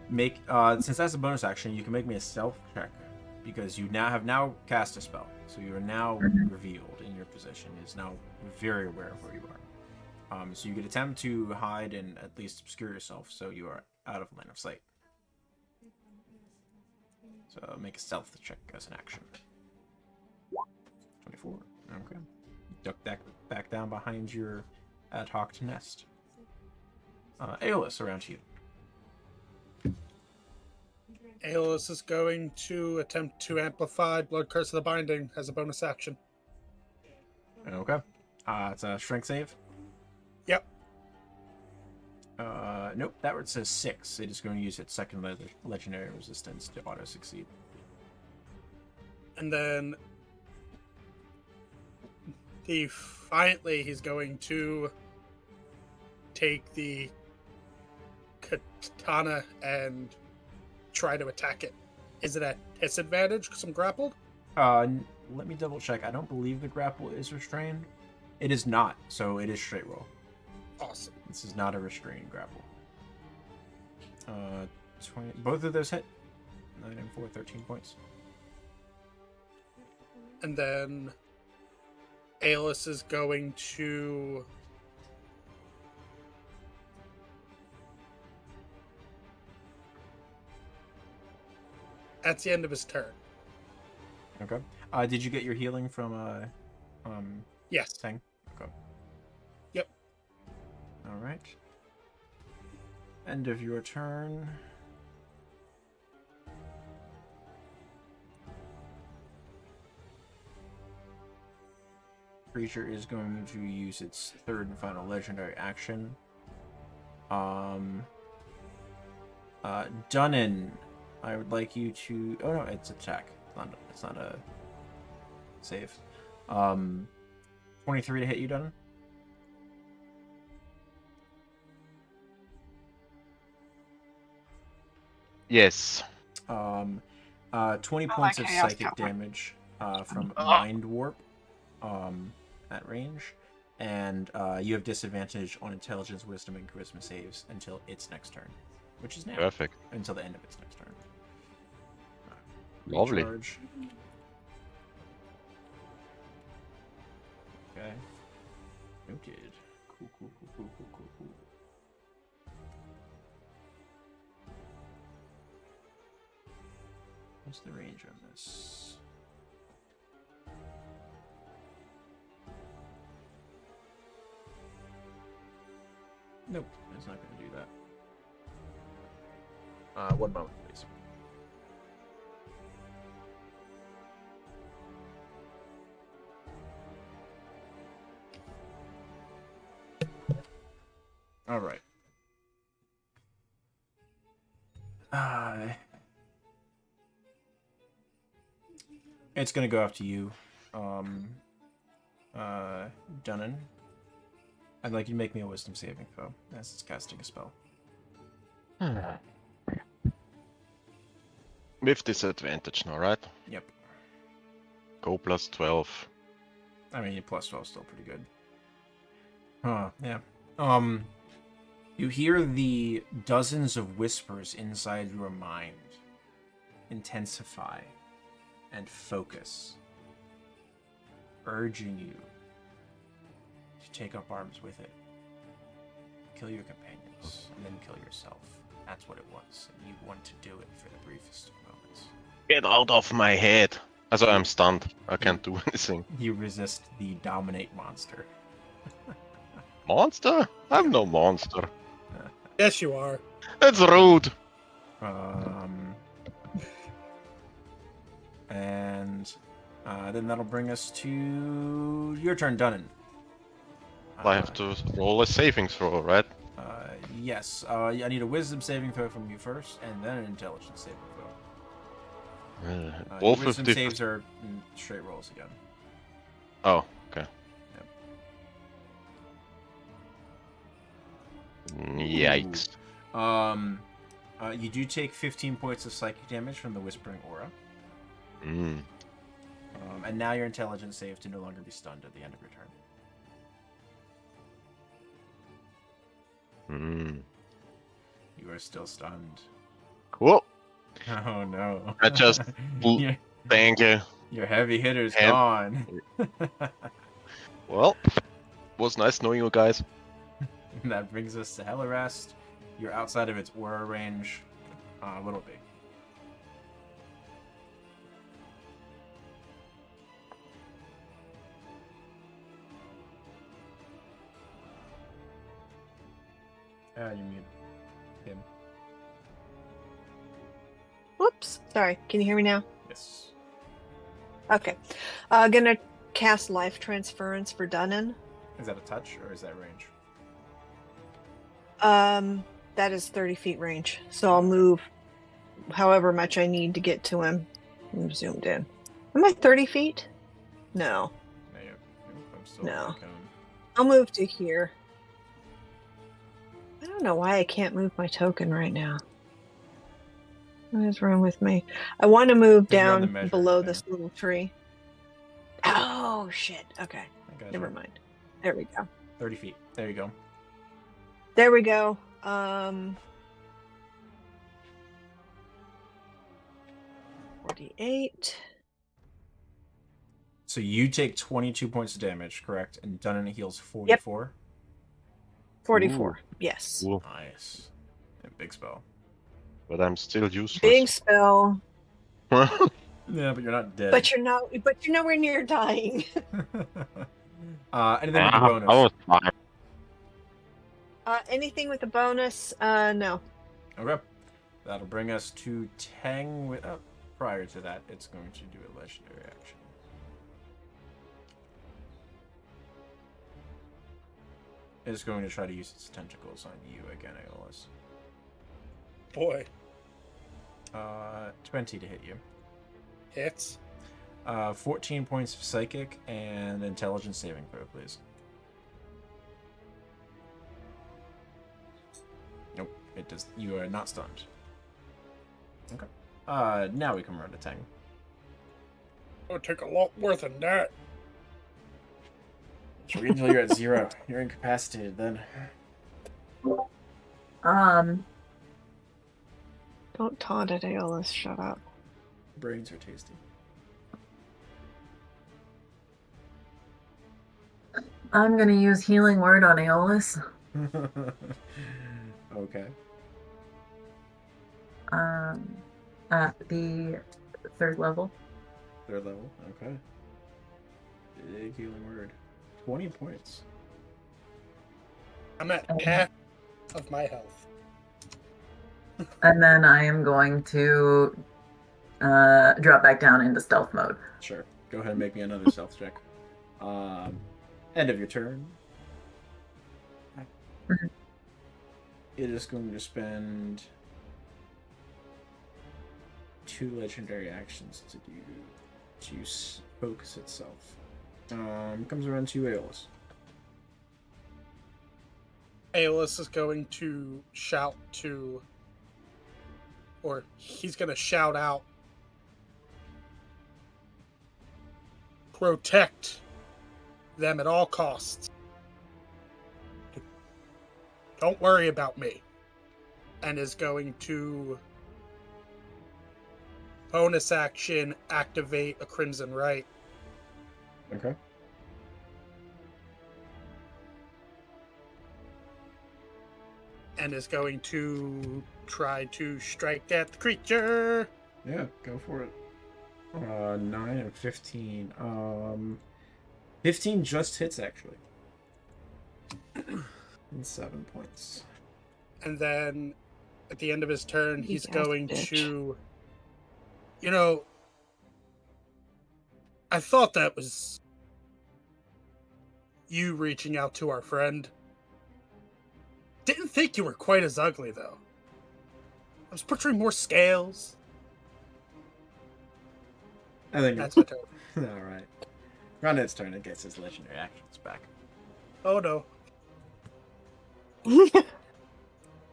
Make since that's a bonus action, you can make me a stealth check because you have now cast a spell, so you are now revealed in your position. Is now very aware of where you are. So you could attempt to hide and at least obscure yourself, so you are out of line of sight. So make a stealth check as an action. 24. Okay. Duck back down behind your ad hoc nest. Aeolus, around to you. Aeolus is going to attempt to amplify Blood Curse of the Binding as a bonus action. Okay. It's a strength save. Yep. Nope. That word says 6. It is going to use its second legendary resistance to auto succeed. And then defiantly, he's going to take the katana and try to attack it. Is it at disadvantage because I'm grappled? Let me double check. I don't believe the grapple is restrained. It is not, so it is straight roll. Awesome. This is not a restrained grapple. 20. Both of those hit. 9 and 4, 13 points. And then Aeolus is going to that's the end of his turn. Okay. Did you get your healing from Yes. Tang? Okay. Yep. All right. End of your turn. Creature is going to use its third and final legendary action. Dunnan, I would like you to. Oh no, it's attack. It's not a save. 23 to hit you, Dunnan. Yes. 20 points of psychic damage from Mind Warp at range, and you have disadvantage on Intelligence, Wisdom, and Charisma saves until its next turn, which is now. Perfect. Until the end of its next turn. Lovely. Recharge. Okay. Noted. Cool. What's the range on this? Nope, it's not going to do that. 1 moment, please. All right. It's gonna go after you, Dunnan. I'd like you to make me a wisdom saving throw as it's casting a spell. With disadvantage now, right? Yep. Go plus 12. I mean, plus 12 is still pretty good. Yeah. You hear the dozens of whispers inside your mind intensify and focus, urging you to take up arms with it. Kill your companions, and then kill yourself. That's what it was, and you want to do it for the briefest of moments. Get out of my head! Also, I'm stunned. I can't do anything. You resist the dominate monster. Monster? I'm no monster. Yes, you are. That's rude. And then that'll bring us to your turn, Dunnan. I have to roll a saving throw, right? Yes. I need a wisdom saving throw from you first, and then an intelligence saving throw. Both with wisdom different. saves are straight rolls again. Oh, okay. Yep. Yikes. You do take 15 points of psychic damage from the Whispering Aura. Mm. And now your intelligence save to no longer be stunned at the end of your turn. Mm. You are still stunned. Cool. Oh no. I just thank you. Your heavy hitter's And- gone. Well, was nice knowing you guys. And that brings us to Hellerest. You're outside of its aura range. Little big. You mute him. Whoops. Sorry. Can you hear me now? Yes. Okay. Gonna cast Life Transference for Dunnan. Is that a touch or is that range? That is 30 feet range. So I'll move however much I need to get to him. I'm zoomed in. Am I 30 feet? No. I'm still No. back home. I'll move to here. I don't know why I can't move my token right now. What is wrong with me? I want to move You're on the down measure below there. this little tree. Oh, shit. Okay. I got Never you. mind. There we go. 30 feet. There you go. There we go. 48. So you take 22 points of damage, correct? And Dunnan heals 44? 44. Yes. Cool. Nice. Yeah, big spell. But I'm still useless. Big spell. Yeah, but you're not dead. But you're nowhere near dying. Anything with a I bonus? was fine. Anything with a bonus? No. Okay. That'll bring us to Tang. With, prior to that, it's going to do a legendary action. It's going to try to use its tentacles on you again, Aeolus. Boy, 20 to hit you. hits. 14 points of psychic and intelligence saving throw, please. Nope, it does. You are not stunned. Okay. Now we come around to Tang. It would take a lot more than that. Just wait until you're at 0. You're incapacitated then. Don't taunt at Aeolus. Shut up. Brains are tasty. I'm gonna use Healing Word on Aeolus. Okay. At the 3rd level. 3rd level. Okay. Big healing word. 20 points. I'm at half of my health. And then I am going to drop back down into stealth mode. Sure. Go ahead and make me another stealth check. End of your turn. Mhm. It is going to spend 2 legendary actions to focus itself. Comes around to Aeolus. Aeolus is going to shout to, or he's going to shout out, protect them at all costs. Don't worry about me. And is going to bonus action activate a Crimson Right. Okay. And is going to try to strike at the creature. Yeah, go for it. 9 and 15. 15 just hits, actually. And 7 points. And then at the end of his turn, You he's guys going bitch. to... You know, I thought that was you reaching out to our friend. Didn't think you were quite as ugly, though. I was picturing more scales. I think That's my turn. Alright. Ronet's turn, it gets his legendary actions back. Oh no.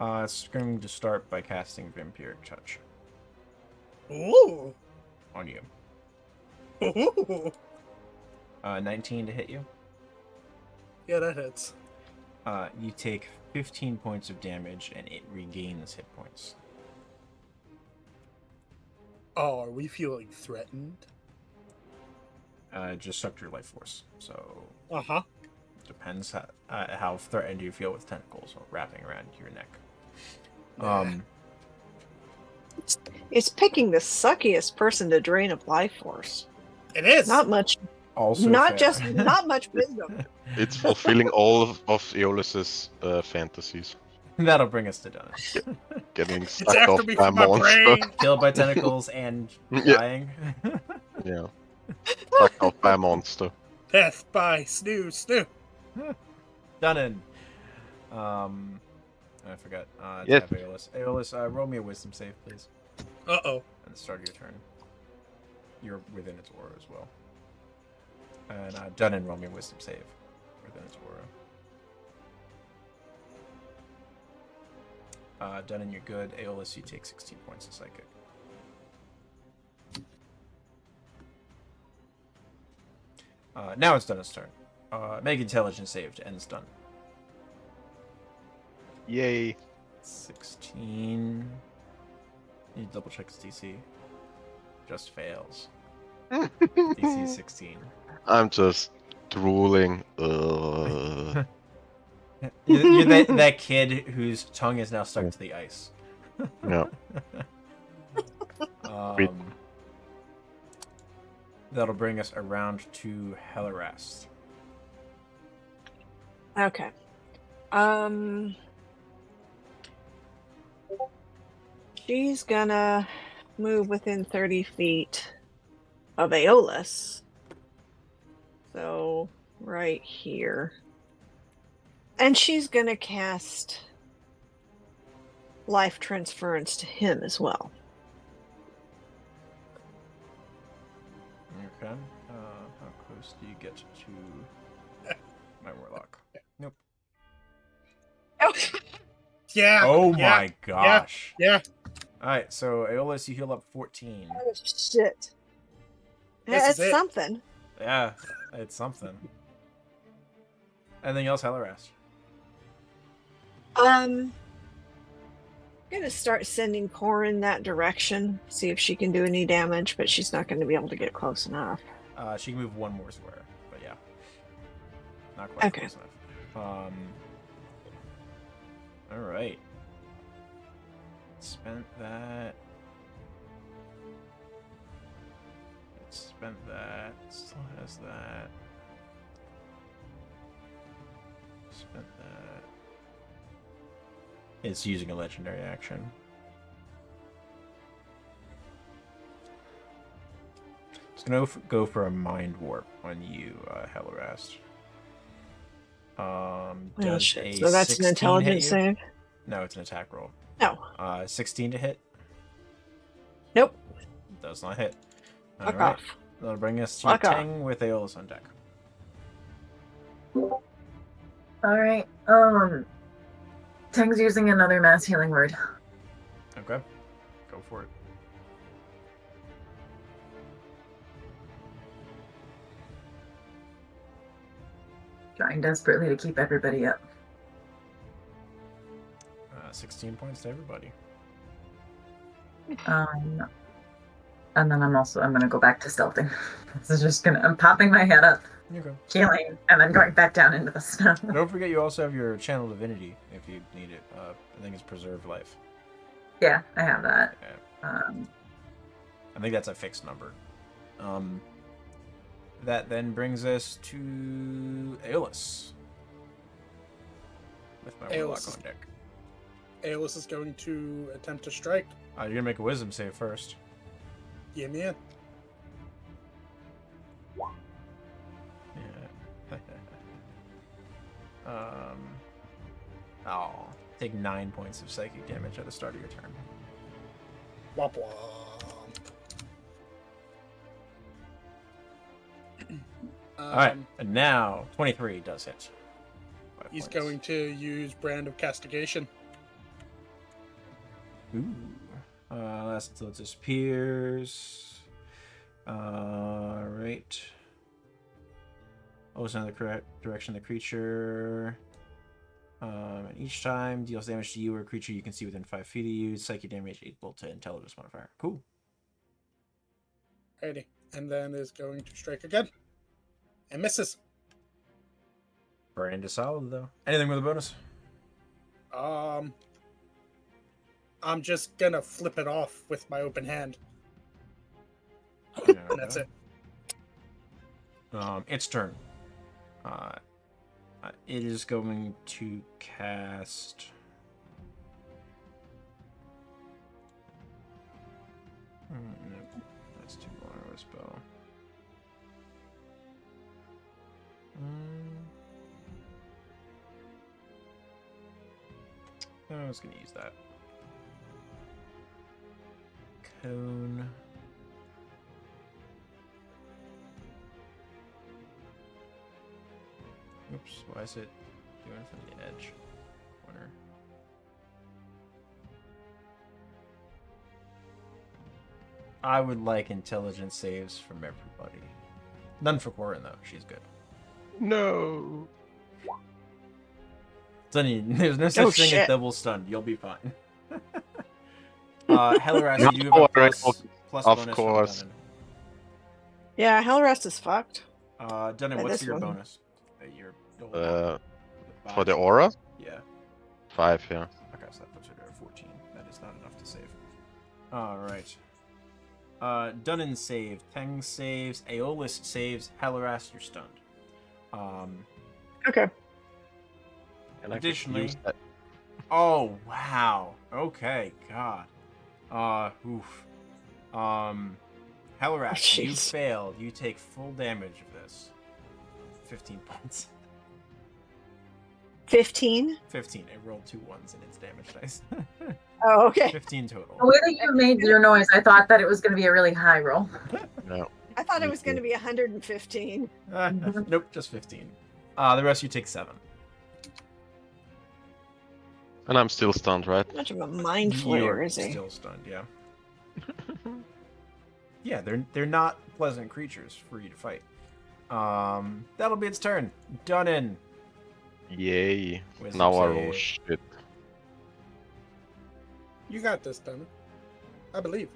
It's going to start by casting Vampiric Touch Ooh. on you. Ooh. 19 to hit you. Yeah, that hits. You take 15 points of damage and it regains hit points. Oh, are we feeling threatened? It just sucked your life force, so Uh-huh. depends how threatened you feel with tentacles wrapping around your neck. It's picking the suckiest person to drain of life force. It is! Not much. Also Not fair. not much wisdom. It's fulfilling all of Aeolus's fantasies. That'll bring us to done. Getting It's stuck after off me by a from my monster. brain! Killed by tentacles and Yeah. dying. Yeah. Stuck off by a monster. Death by snoo. Done. I forgot. Yes. To have Aeolus. Aeolus, roll me a wisdom save, please. Uh-oh. At the start of your turn. You're within its aura as well. And Dunnan, roll me a wisdom save within its aura. Dunnan, you're good. Aeolus, you take 16 points of psychic. Now it's Dunnan's turn. Make intelligence save to end this done. Yay. 16. You double check his DC. Just fails. I'm DC 16. just drooling. You're that kid whose tongue is now stuck to the ice. Yeah. That'll bring us around to Hellerast. Okay. She's gonna move within 30 feet of Aeolus. So, right here. And she's gonna cast life transference to him as well. Okay. How close do you get to my warlock? Nope. Oh, Yeah. Oh yeah, my gosh. Yeah. Alright, so Aeolus, you heal up 14. oh shit. This That's is it. something. Yeah, it's something. Anything else, Hellerast? I'm gonna start sending Corin that direction, see if she can do any damage, but she's not gonna be able to get close enough. She can move one more square, but yeah. Not quite Okay. close enough. Alright. Spent that. It spent that. Still has that. Spent that. It's using a legendary action. It's gonna go for a mind warp on you, Hellerast. Oh, Does shit. a So that's an 16 hit intelligence you? save? No, it's an attack roll. No. 16 to hit. Nope. Does not hit. Fuck Alright. off. That'll bring us to Fuck off. Tang with Aeolus on deck. Alright, Tang's using another mass healing word. Okay. Go for it. Trying desperately to keep everybody up. 16 points to everybody. And then I'm gonna go back to stealthing. I'm popping my head up, Okay. healing, and then going back down into the snow. Don't forget you also have your Channel Divinity if you need it. I think it's Preserve Life. Yeah, I have that. Yeah. I think that's a fixed number. That then brings us to Aeolus. with my warlock Aeolus on deck. Aeolus is going to attempt to strike. You're gonna make a wisdom save first. Yeah, man. Yeah. Take 9 points of psychic damage at the start of your turn. Womp womp. All right, and now 23 does hit. 5 He's points. going to use Brand of Castigation. Ooh. Last until it disappears. Right. Always in the correct direction of the creature. And each time deals damage to you or a creature you can see within 5 feet of you. Psychic damage equal to intelligence modifier. Cool. Alrighty. And then is going to strike again. And misses. Brand is solid though. Anything with a bonus? I'm just gonna flip it off with my open hand. Yeah, And that's it. Its turn. It is going to cast. Nope, that's too long of a spell. I was going to use that. Cone. Oops, why is it doing from the edge corner? I would like intelligence saves from everybody. None for Corin, though. She's good. No. Sunny, there's no such thing shit. as double stunned. You'll be fine. Helleras, you do have a plus Of bonus course. from Yeah, Hellrest is fucked. Dunnan. Dunnan, Yeah, what's this your one. bonus? You're doling out? For the 5? aura? Yeah. 5, yeah. Okay, so that puts her at 14. That is not enough to save. Alright. Dunnan saved. Teng saves. Aeolus saves. Helleras, you're stunned. Okay. And I could Additionally- use that. Oh, wow. Okay, God. Oof. Helleras, you Jeez. failed. You take full damage of this. 15 points. 15? 15. It rolled 2 1s in its damage dice. Oh, okay. 15 total. The way that you made your noise, I thought that it was going to be a really high roll. No. I thought it Me was going to too. be 115. Nope, just 15. The rest you take 7. And I'm still stunned, right? Much of a mind You're flayer, is he? still stunned, yeah. Yeah, they're not pleasant creatures for you to fight. That'll be its turn. Dunnan. Yay. Wisdom Now I roll save. shit. You got this, Dunnan. I believe.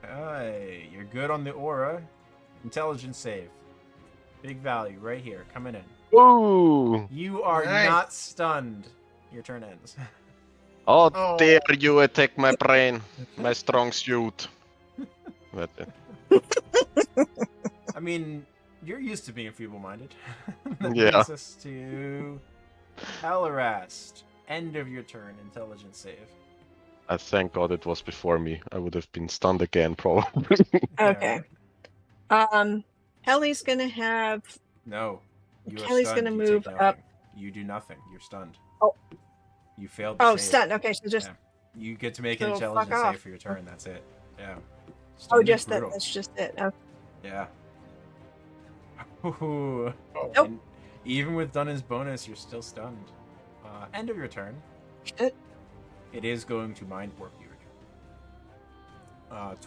Aye, you're good on the aura. Intelligence save. Big value right here, coming in. Whoa! You are Nice. not stunned. Your turn ends. Oh, Oh. dare you attack my brain, my strong suit. That's it. I mean, you're used to being feeble-minded. That Yeah. brings us to Hellerast. End of your turn. Intelligence save. I thank God it was before me. I would have been stunned again, probably. Okay. Helly's going to have. No. You are Kelly's stunned. gonna You take move nothing. up. You do nothing. You're stunned. Oh. You failed the Oh, save. stun. Okay, so just. Yeah. You get to make an So intelligence fuck save off. for your turn. That's it. Yeah. Oh, Stunned is just that. brutal. That's just it. Okay. Yeah. Ooh. Oh. Nope. And even with Dunnan's bonus, you're still stunned. End of your turn. Shit. It is going to mind warp you.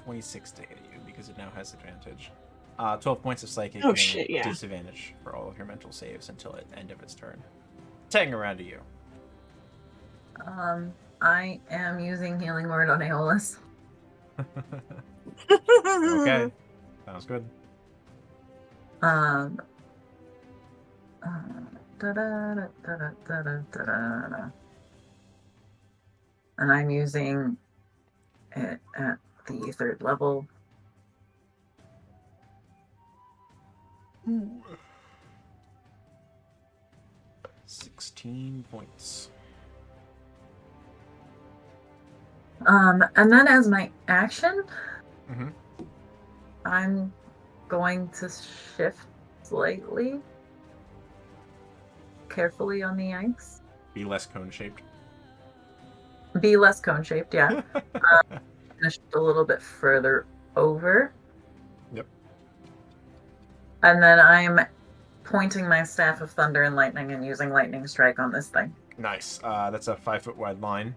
26 to hit you because it now has advantage. 12 points of psychic Oh, and shit, yeah. disadvantage for all of your mental saves until the end of its turn. Tagging around to you. I am using Healing Word on Aeolus. Okay. Sounds good. And I'm using it at the 3rd level. 16 points. And then as my action, Mm-hmm. I'm going to shift slightly, carefully on the ice. Be less cone-shaped. Be less cone-shaped, yeah. Shift a little bit further over. Yep. And then I'm pointing my Staff of Thunder and Lightning and using Lightning Strike on this thing. Nice. That's a 5-foot wide line.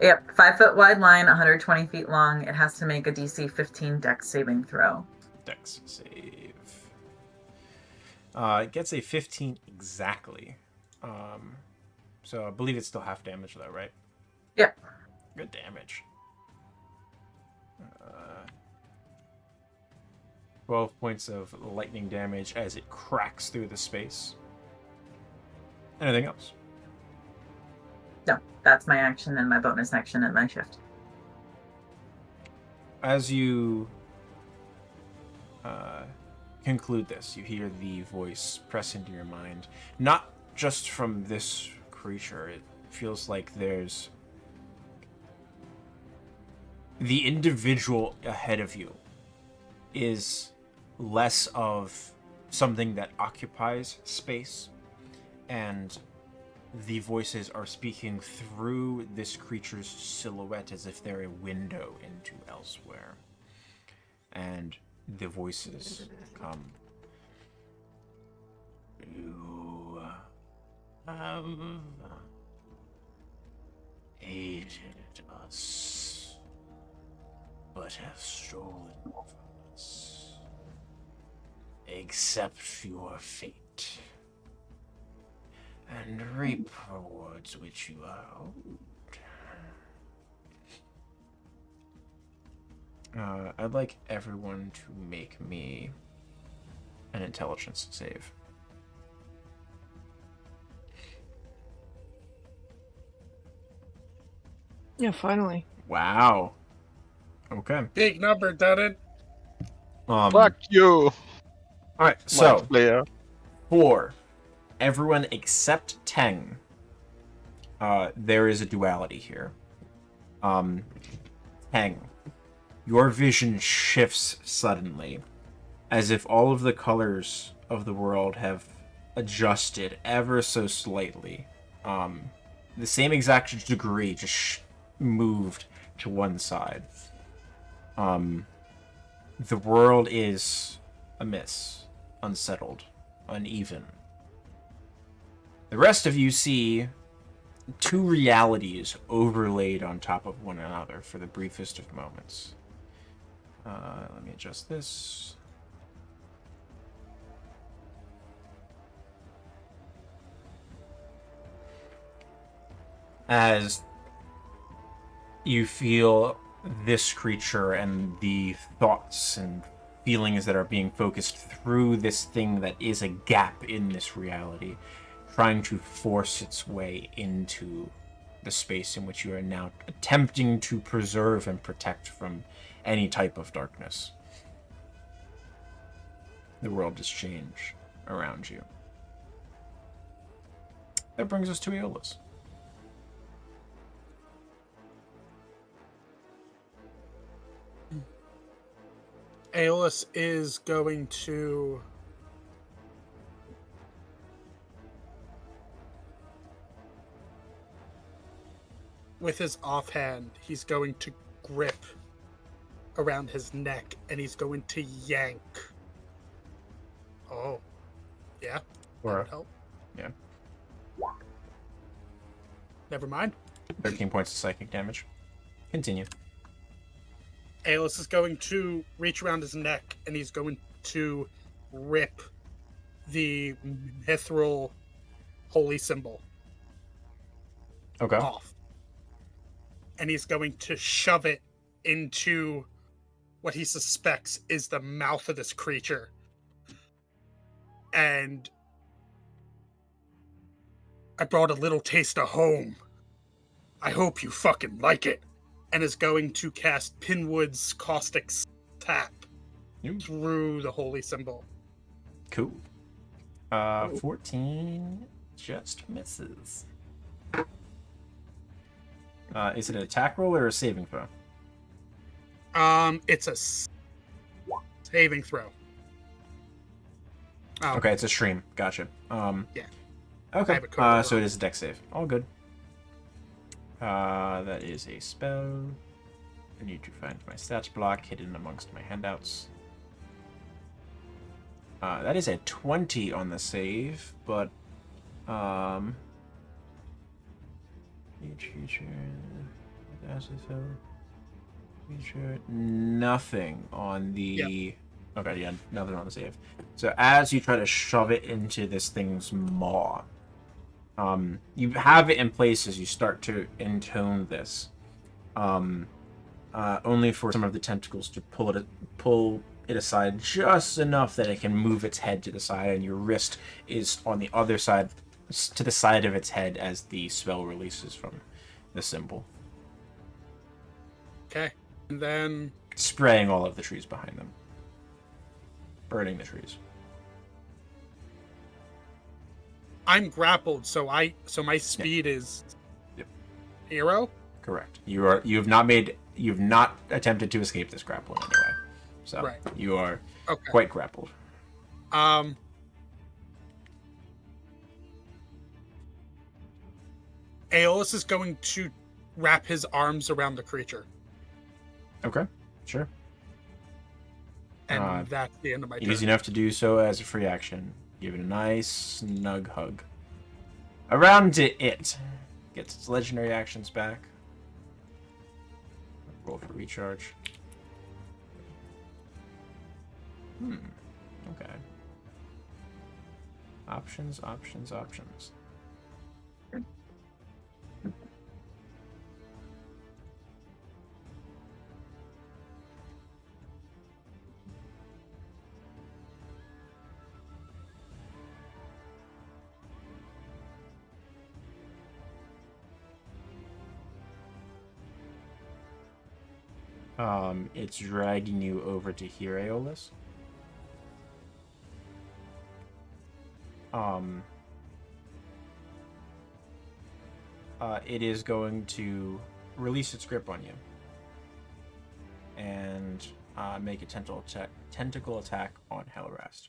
Yep, 5-foot wide line, 120 feet long. It has to make a DC 15 Dex saving throw. Dex save. It gets a 15 exactly. So I believe it's still half damage though, right? Yep. Good damage. 12 points of lightning damage as it cracks through the space. Anything else? No, that's my action and my bonus action and my shift. As you conclude this, you hear the voice press into your mind. Not just from this creature. It feels like there's the individual ahead of you is less of something that occupies space, and the voices are speaking through this creature's silhouette as if they're a window into elsewhere. And the voices come. You have aided us, but have stolen from us. Accept your fate, and reap rewards which you are owed. I'd like everyone to make me an intelligence save. Yeah, finally. Wow. Okay. Big number, done it. Fuck you, Alright, my so player. for everyone except Teng, there is a duality here. Teng, your vision shifts suddenly, as if all of the colors of the world have adjusted ever so slightly. The same exact degree, just moved to one side. The world is amiss, unsettled, uneven. The rest of you see two realities overlaid on top of one another for the briefest of moments. Let me adjust this. As you feel this creature and the thoughts and feelings that are being focused through this thing that is a gap in this reality, trying to force its way into the space in which you are now attempting to preserve and protect from any type of darkness. The world has changed around you. That brings us to Aeolus. Aeolus is going to with his offhand, he's going to grip around his neck and he's going to yank. Oh. Yeah. That would help. Yeah. Never mind. 13 points of psychic damage. Continue. Aeolus is going to reach around his neck and he's going to rip the mithril holy symbol off. And he's going to shove it into what he suspects is the mouth of this creature. And I brought a little taste of home. I hope you fucking like it. And is going to cast Pinwood's Caustic Tap through the holy symbol. Cool. 14 Just misses. Is it an attack roll or a saving throw? It's a saving throw. Oh, Okay, it's a stream. Gotcha. Yeah. I Okay. have it coded So it wrong. is a dex save. All good. That is a spell. I need to find my stats block hidden amongst my handouts. That is a 20 on the save, but each feature, nothing on the. Yep. Okay, yeah, nothing on the save. So as you try to shove it into this thing's maw, you have it in place as you start to intone this. Only for some of the tentacles to pull it aside just enough that it can move its head to the side, and your wrist is on the other side, to the side of its head as the spell releases from the symbol, Okay. And then spraying all of the trees behind them, burning the trees. I'm grappled, so my speed is Yep. 0. Correct. You've not attempted to escape this grappling anyway, so Right. you are Okay. quite grappled. Aeolus is going to wrap his arms around the creature, Okay, sure. and that's the end of my turn. Easy enough to do so as a free action. Give it a nice snug hug. Around it gets its legendary actions back. Roll for recharge. Okay. Options. It's dragging you over to here, Aeolus. It is going to release its grip on you and make a tentacle attack on Hellerast.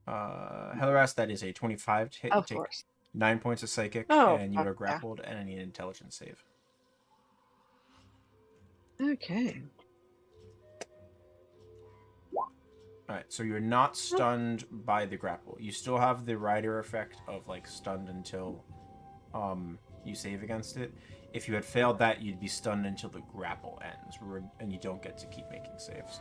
Hellerast, that is a 25 to hit. Of You take course. 9 points of psychic, Oh, and you fuck are yeah. grappled, and I need an intelligence save. Okay. Alright, so you're not stunned by the grapple. You still have the rider effect of like stunned until you save against it. If you had failed that, you'd be stunned until the grapple ends, and you don't get to keep making saves.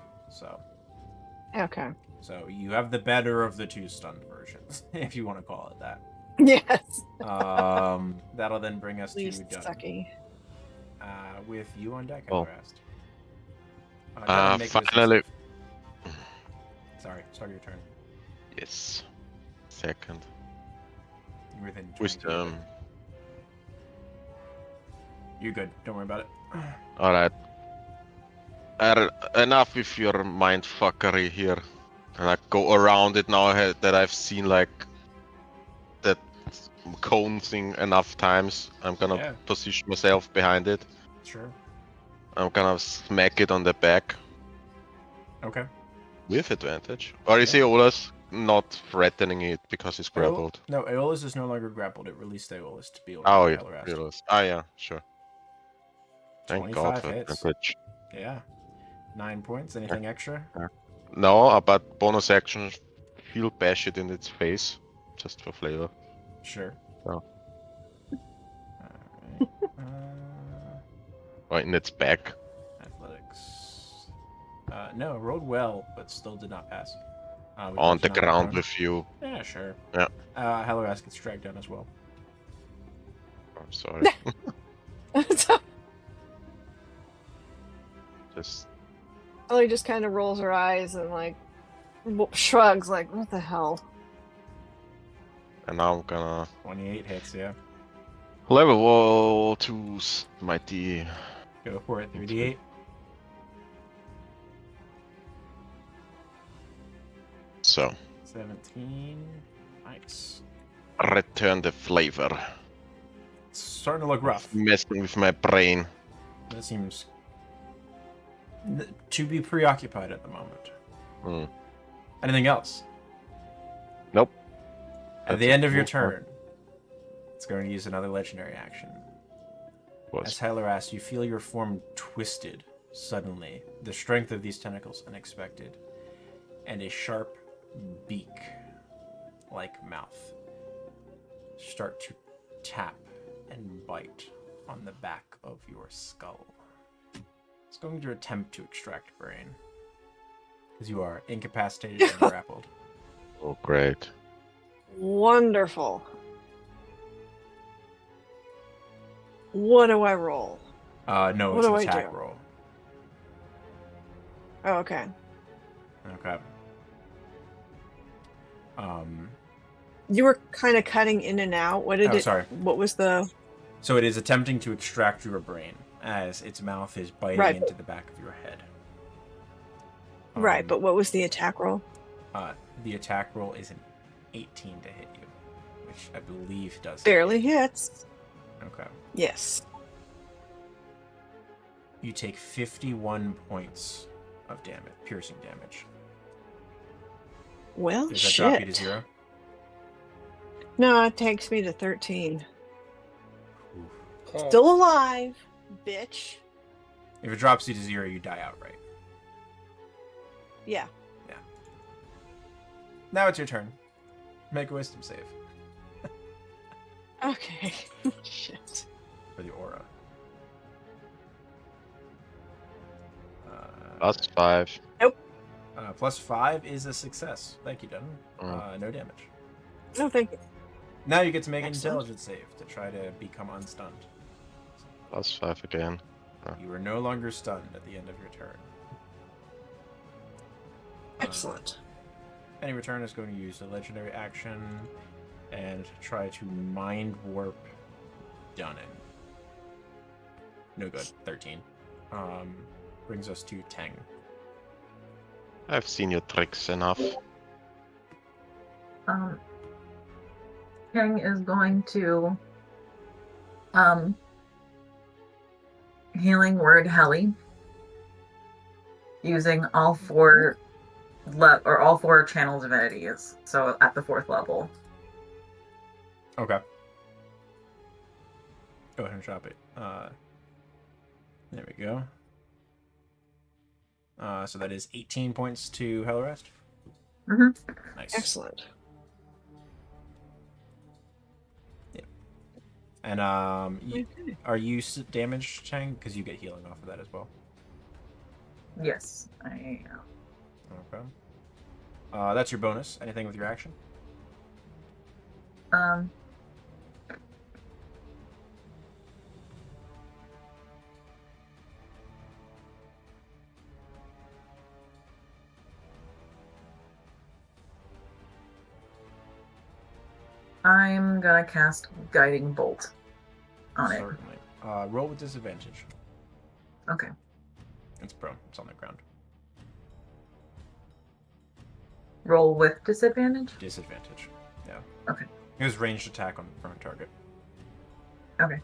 Okay. So you have the better of the two stunned versions, if you want to call it that. Yes. That'll then bring us to Least Dun. sucky. With you on deck, Oh. Hellerast. Dun, make a wisdom Finally. save. Sorry, start your turn. Yes. Second. You're within 20 feet of Wisdom. it. You're good. Don't worry about it. Alright. Enough with your mindfuckery here. And I go around it now that I've seen like that cone thing enough times. I'm gonna Yeah. position myself behind it. Sure. I'm gonna smack it on the back Okay. with advantage. Or is Yeah. Aeolus not threatening it because he's grappled? No, Aeolus is no longer grappled. It released Aeolus to be able to Oh, hit yeah. Hellerast. Aeolus. Ah, yeah, sure. Thank God 25 for hits. advantage. Yeah. 9 points. Anything extra? No, but bonus action, heal bash it in its face, just for flavor. Sure. Oh. Alright. Or in its back. Athletics. No, rolled well, but still did not pass. Would you On like to the knock it ground prone? with you. Yeah, sure. Yeah. Hellerast gets dragged down as well. I'm sorry. So Just Ellie just kind of rolls her eyes and like shrugs, like, "What the hell?" and now I'm gonna 28 hits, yeah. level 2's mighty. Go for it. 3d8. So 17. Nice. Return the flavor. It's starting to look rough. Messing with my brain. That seems to be preoccupied at the moment. Hmm. Anything else? Nope. At the end of your turn, it's going to use another legendary action. As Hylaras, you feel your form twisted suddenly. The strength of these tentacles unexpected. And a sharp beak-like mouth start to tap and bite on the back of your skull. It's going to attempt to extract brain. Because you are incapacitated and grappled. Oh, great. Wonderful. What do I roll? No, What it's an do I attack do? roll. Oh, okay. Okay. You were kind of cutting in and out. What did sorry. What was the? So it is attempting to extract your brain as its mouth is biting Right. into the back of your head. Right, but what was the attack roll? The attack roll is an 18 to hit you, which I believe does. Barely hits. Okay. Yes. You take 51 points of damage, piercing damage. Well, Does that shit. drop you to 0? No, it takes me to 13. Okay. Still alive, bitch. If it drops you to 0, you die outright. Yeah. Now it's your turn. Make a wisdom save Okay. Shit. for the aura. +5. +5 is a success. Thank you, Dunn. No damage. No, thank you. Now you get to make an Excellent. intelligence save to try to become unstunned. +5 again. You are no longer stunned at the end of your turn. Excellent. Any return is going to use a legendary action and try to mind warp Dunnan. No good. 13. Brings us to Teng. I've seen your tricks enough. King is going to healing word Heli using all four channel divinities. So at the 4th level. Okay. Go ahead and drop it. There we go. So that is 18 points to Hellarest. Mm-hmm. Nice. Excellent. And Okay. are you damaged, Chang? Because you get healing off of that as well. Yes, I am. Okay. That's your bonus. Anything with your action? I'm gonna cast Guiding Bolt on it. Certainly. Roll with disadvantage. Okay. It's prone. It's on the ground. Roll with disadvantage? Disadvantage. Yeah. Okay. It was ranged attack on the prone target. Okay.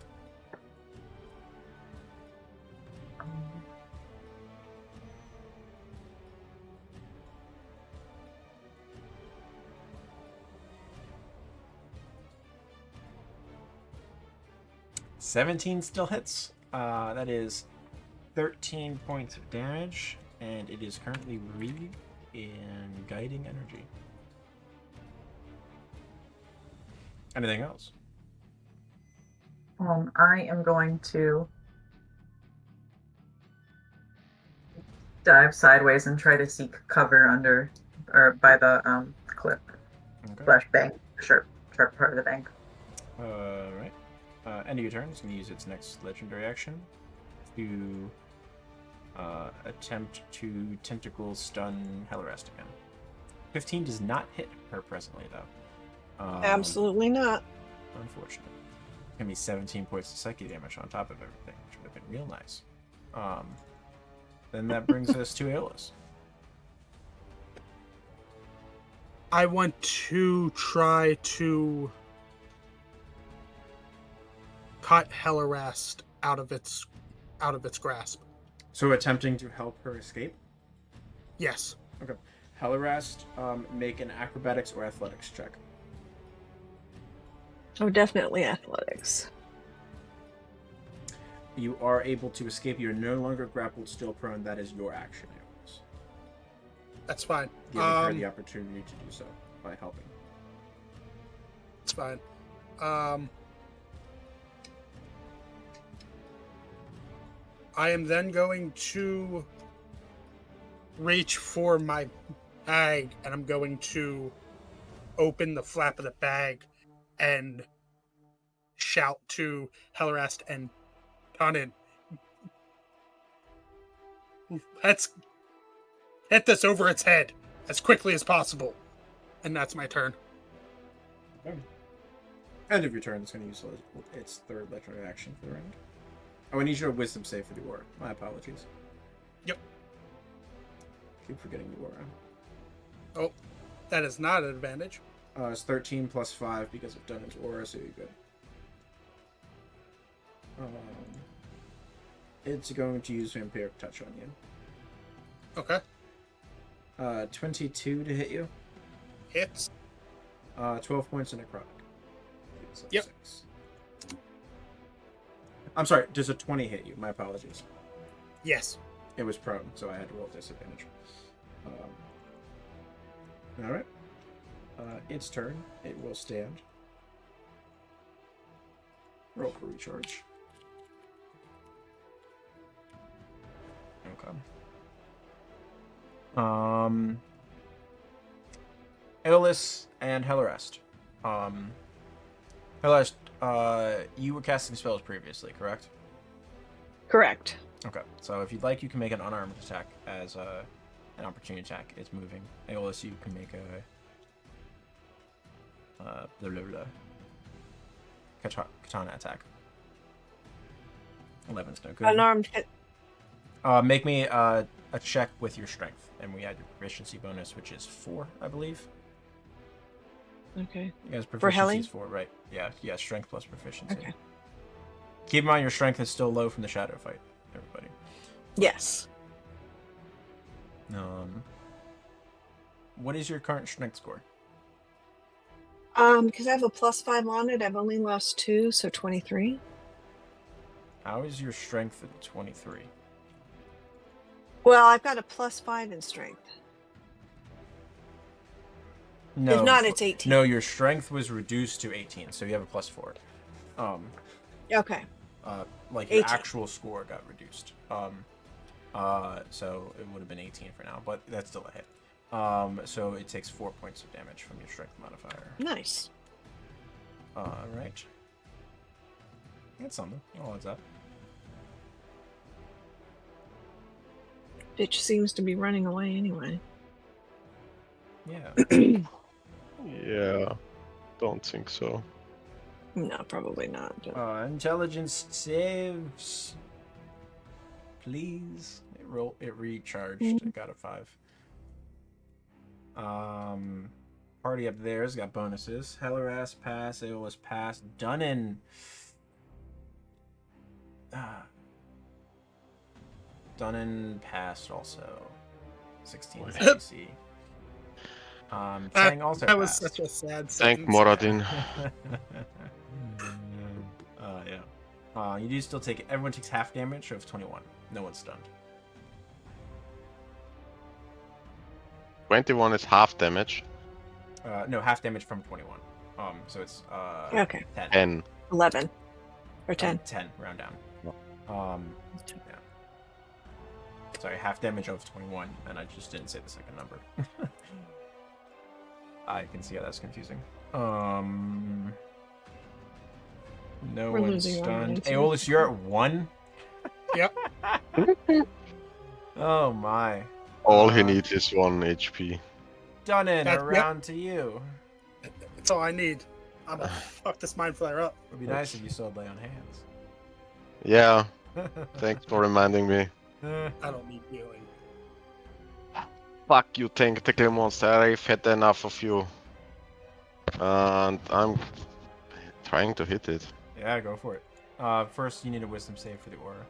17 still hits. That is 13 points of damage, and it is currently wreathed in guiding energy. Anything else? I am going to dive sideways and try to seek cover under or by the cliff Okay. / bank, sharp part of the bank. Right. End of your turn. It's going to use its next legendary action to attempt to tentacle stun Hellarest again. 15 does not hit her presently, though. Absolutely not. Unfortunate. It's going to be 17 points of psychic damage on top of everything, which would have been real nice. Then that brings us to Aeolus. I want to try to cut Hellarest out of its grasp. So attempting to help her escape? Yes. Okay. Hellarest, make an acrobatics or athletics check. Oh, definitely athletics. You are able to escape. You're no longer grappled, still prone. That is your action. That's fine. Giving her the opportunity to do so by helping. It's fine. I am then going to reach for my bag, and I'm going to open the flap of the bag and shout to Hellarest and Conan, let's hit this over its head as quickly as possible. And that's my turn. Okay. End of your turn. It's going to use its third legendary action for the round. Oh, I need your wisdom save for the aura. My apologies. Yep. Keep forgetting the aura. Oh, that is not an advantage. It's 13 plus 5 because of Dunnan's aura, so you're good. It's going to use Vampiric Touch on you. Okay. 22 to hit you. Hits. 12 points of necrotic. Yep. 6. I'm sorry, does a 20 hit you? My apologies. Yes. It was prone, so I had to roll disadvantage. Alright. Its turn. It will stand. Roll for recharge. Okay. Aeolus and Hellarest. Hellarest, you were casting spells previously, correct? Correct. Okay, so if you'd like, you can make an unarmed attack as an opportunity attack. It's moving. Aeolus, you can make a katana attack. 11's no good. Unarmed hit. Make me a check with your strength, and we add your proficiency bonus, which is 4, I believe. Okay. You guys, For proficiency Helly? is 4, right? Yeah, strength plus proficiency. Okay. Keep in mind your strength is still low from the shadow fight, everybody. Yes. What is your current strength score? Because I have a +5 on it, I've only lost 2, so 23. How is your strength at 23? Well, I've got a +5 in strength. No. If not, it's 18. No, your strength was reduced to 18, so you have a +4. Okay. Like your 18. actual score got reduced. So it would have been 18 for now, but that's still a hit. So it takes 4 points of damage from your strength modifier. Nice. Right. That's something. All adds up. Bitch seems to be running away anyway. Yeah. Yeah, don't think so. No, probably not. But... Intelligence saves. Please. It recharged. It got a 5. Party up there's got bonuses. Hellarest pass. Aeolus pass. Dunnan. Dunnan passed also. 16 AC. Chang also That was passed. such a sad Thank sentence. Moradin. Yeah. You do still take. Everyone takes half damage of 21. No one's stunned. 21 is half damage. No, half damage from 21. So it's Okay. 10. 10. 11. Or 10. 10, round down. Yeah. Sorry, half damage of 21, and I just didn't say the second number. I can see how that's confusing. No We're one's losing one stunned. answer. Aeolus, you're at 1? Yep. Oh my. All he needs is 1 HP. Dunnan, Yep. around to you. That's all I need. I'm gonna fuck this mind flare up. It would be nice if you saw lay on hands. Yeah, thanks for reminding me. I don't need healing. Fuck you, tentacle monster. I've had enough of you. And I'm trying to hit it. Yeah, go for it. First, you need a wisdom save for the aura.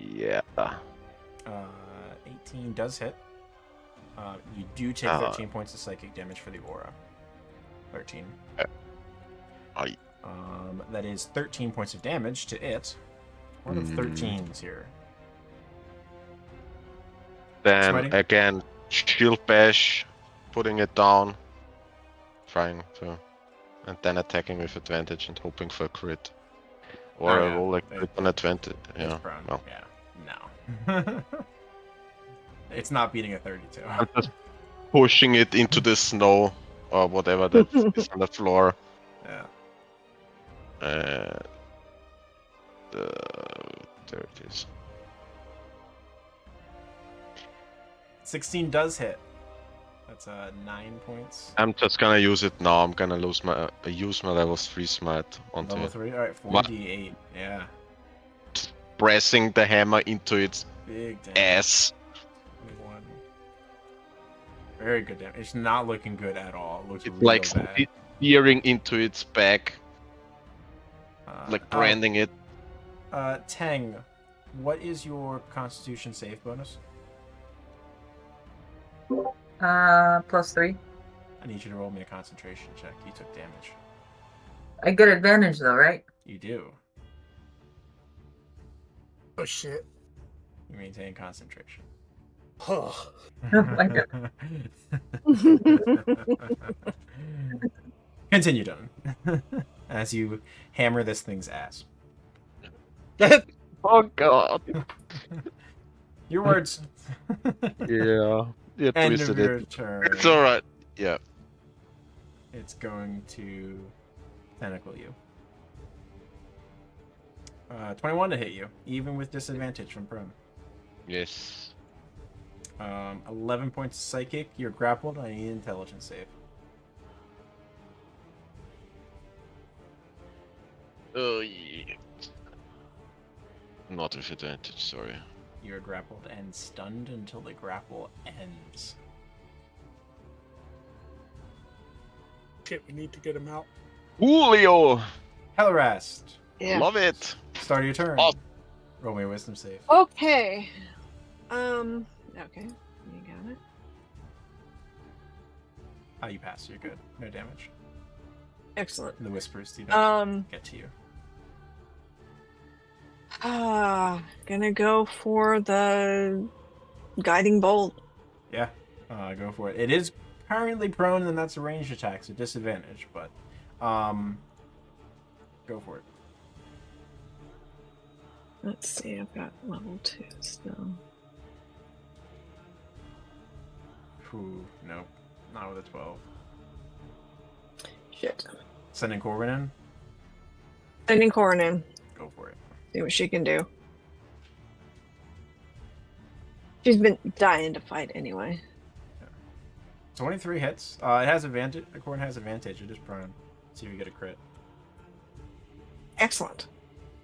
Yeah. 18 does hit. You do take 13 points of psychic damage for the aura. 13. That is 13 points of damage to it. One of 13s here. Then Smiting? again, shield bash, putting it down, trying to, and then attacking with advantage and hoping for a crit. Or Oh, I yeah. roll like crit on advantage. It's Yeah. prone. No. Yeah. No. It's not beating a 32. I'm just pushing it into the snow or whatever that is on the floor. Yeah. There it is. 16 does hit. That's 9 points. I'm just gonna use it now. I'm gonna use my level 3 smite onto Level it. 3? Alright, 4d8. Yeah. Pressing the hammer into its Big damage. ass. 21. Very good damage. It's not looking good at all. It looks It's real like bad. steering into its back, like branding it. Tang, what is your Constitution save bonus? +3. I need you to roll me a concentration check. You took damage. I get advantage though, right? You do. Oh shit. You maintain concentration. Oh. My God. Continue, Don. As you hammer this thing's ass. Oh god. Your words. Yeah. You End twisted of your it. turn. It's alright. Yeah. It's going to tentacle you. 21 to hit you, even with disadvantage from prone. Yes. 11 points of psychic. You're grappled. I need an intelligence save. Oh yeah. Not with advantage, sorry. You're grappled and stunned until the grapple ends. Shit, we need to get him out. Julio! Hellrast. Yeah. Love it! Start of your turn. Awesome. Roll me a wisdom save. Okay. Okay. You got it. Oh, you pass. You're good. No damage. Excellent. The whispers do not get to you. Gonna go for the guiding bolt. Yeah. Go for it. It is currently prone, and that's a ranged attack, so disadvantage, but go for it. Let's see, I've got level 2 still. Ooh, nope. Not with a 12. Shit. Sending Corbin in? Sending Corin in. Go for it. See what she can do. She's been dying to fight anyway. 23 hits. It has advantage. Corbin has advantage. It is prone. See if you get a crit. Excellent.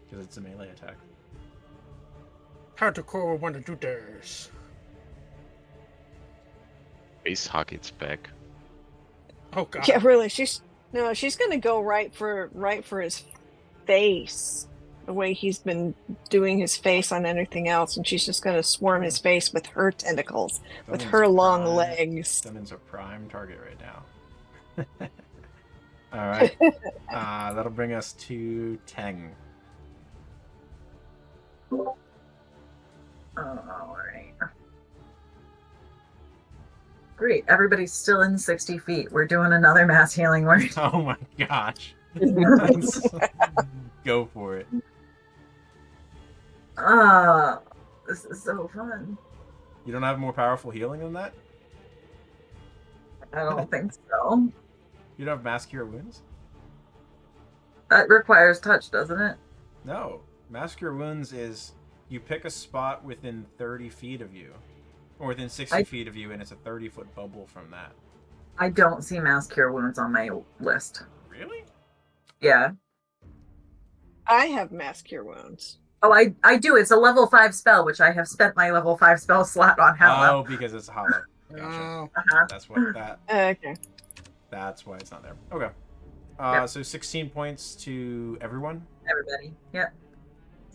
Because it's a melee attack. How to core want to do this? Face hug its back. Oh god. Yeah, really. She's gonna go right for his face. The way he's been doing his face on anything else, and she's just gonna swarm his face with her tentacles, with Dunan's her long prime- legs. Dunan's a prime target right now. Alright. That'll bring us to Teng. Alright. Great. Everybody's still in 60 feet. We're doing another mass healing word. Oh my gosh. Go for it. This is so fun. You don't have more powerful healing than that? I don't think so. You don't have Mass Cure Wounds? That requires touch, doesn't it? No. Mass Cure Wounds is you pick a spot within 30 feet of you. Or within 60 feet of you, and it's a 30-foot bubble from that. I don't see mass cure wounds on my list. Really? Yeah. I have mass cure wounds. Oh, I do. It's a level 5 spell, which I have spent my level 5 spell slot on Hallow. Oh, because it's hollow. Gotcha. Oh, Uh-huh. That's what that. Okay. That's why it's not there. Okay. Yep. So 16 points to everyone. Everybody. Yep.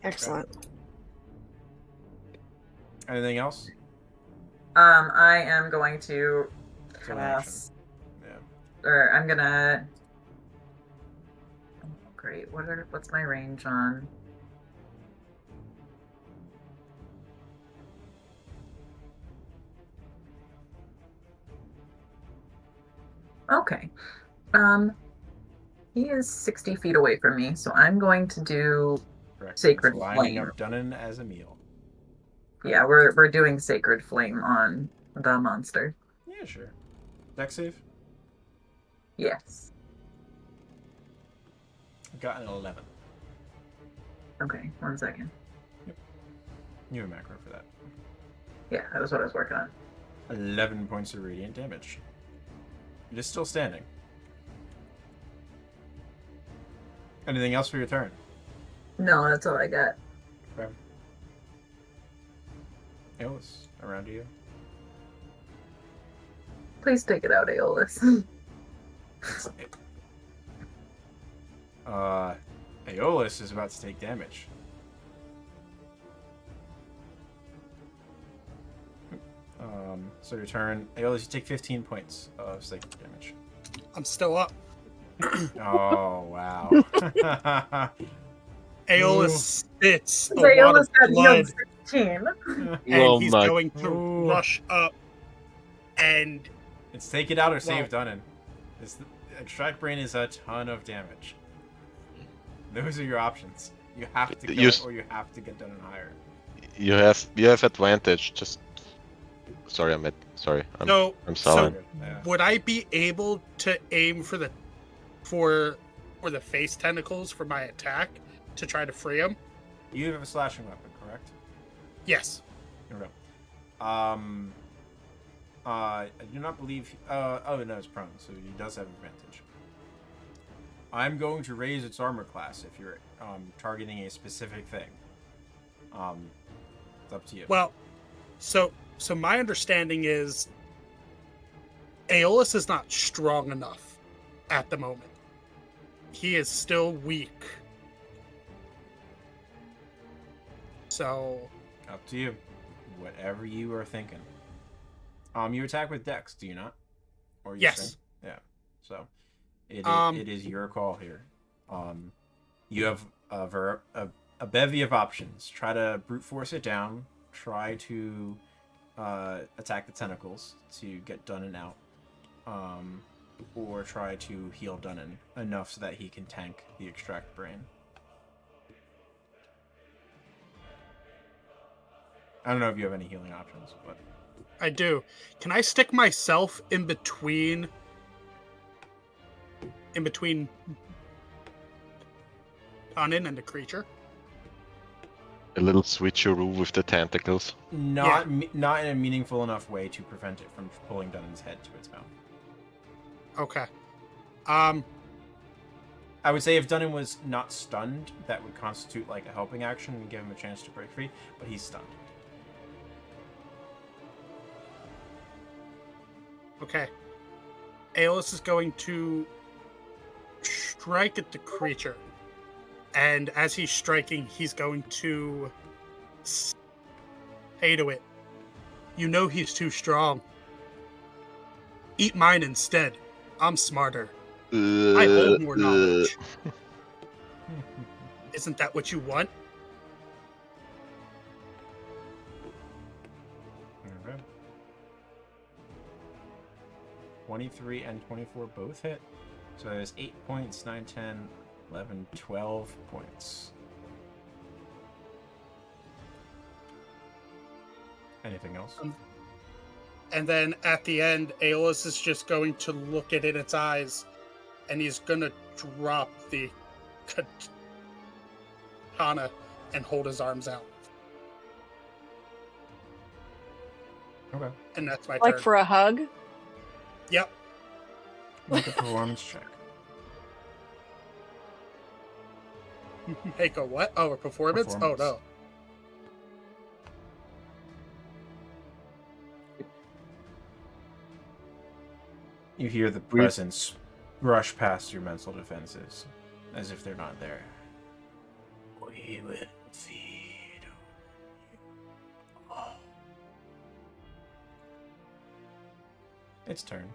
Excellent. Anything else? I am going to It's an action. cast, Yeah. or I'm gonna. Oh, great. What's my range on? Okay. He is 60 feet away from me, so I'm going to do Correct. Sacred It's lining Flame. up Dunnan as a meal. Yeah, we're doing Sacred Flame on the monster. Yeah, sure. Dex save. Yes. Got an 11. Okay, 1 second. You have a macro for that. Yeah, that was what I was working on. 11 points of radiant damage. It is still standing. Anything else for your turn? No, that's all I got. Okay. Aeolus, around to you. Please take it out, Aeolus. Aeolus is about to take damage. So your turn. Aeolus, you take 15 points of sacred damage. I'm still up. Oh, wow. Aeolus spits a Aeolus lot of got blood, healed 16. and Oh he's my- going to Ooh. rush up and It's take it out or save Wow. Dunnan. Extract Brain is a ton of damage. Those are your options. You have to kill You it s- or you have to get Dunnan higher. You have advantage. Just sorry, I'm so sorry. Yeah. would I be able to aim for the face tentacles for my attack to try to free him? You have a slashing weapon, correct? Yes. Okay. I do not believe. Oh no, it's prone, so he does have advantage. I'm going to raise its armor class if you're targeting a specific thing. It's up to you. Well, so my understanding is Aeolus is not strong enough at the moment. He is still weak. So Up to you. Whatever you are thinking. You attack with Dex, do you not? Or you Yes. strength? Yeah. So it is your call here. You have a bevy of options. Try to brute force it down. Try to attack the tentacles to get Dunnan out. Or try to heal Dunnan enough so that he can tank the extract brain. I don't know if you have any healing options, but I do. Can I stick myself in between Dunnan and the creature? A little switcheroo with the tentacles. not in a meaningful enough way to prevent it from pulling Dunnan's head to its mouth. Okay. I would say if Dunnan was not stunned, that would constitute like a helping action and give him a chance to break free, but he's stunned. Okay. Aeolus is going to strike at the creature. And as he's striking, he's going to say to it, "You know he's too strong. Eat mine instead. I'm smarter. I hold more knowledge. Isn't that what you want?" Okay. 23 and 24 both hit. So there's 8 points, 9, 10, 11, 12 points. Anything else? And then at the end, Aeolus is just going to look it in its eyes, and he's going to drop the katana and hold his arms out. Okay. And that's my Like turn. for a hug? Yep. Make a performance check. Make a what? Oh, a performance? Performance. Oh, no. You hear the presence rush past your mental defenses, as if they're not there. We will feed you. Oh. Its turn.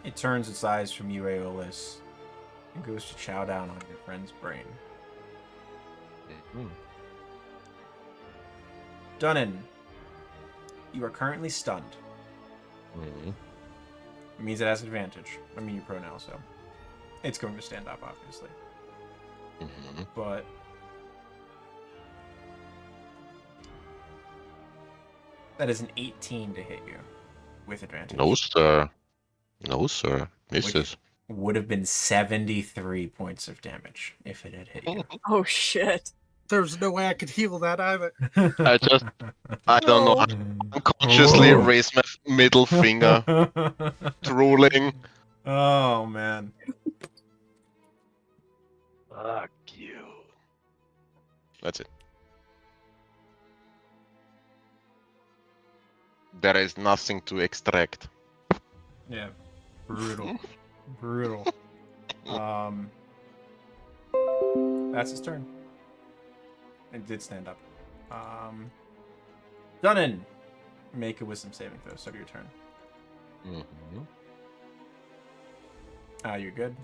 It turns its eyes from you, Aeolus, and goes to chow down on your friend's brain. Dunnan, you are currently stunned. Mhm. It means it has advantage. I mean, you're pro now, so it's going to stand up, obviously. Mhm. But that is an 18 to hit you with advantage. No, sir. No, sir. Misses. Would have been 73 points of damage if it had hit you. Oh shit. There's no way I could heal that either. I don't know. No. I unconsciously raised my middle finger, drooling. Oh, man. Fuck you. That's it. There is nothing to extract. Yeah. Brutal. Brutal. That's his turn. It did stand up. Dunnan! Make a wisdom saving throw. Start of your turn. Mhm. You're good.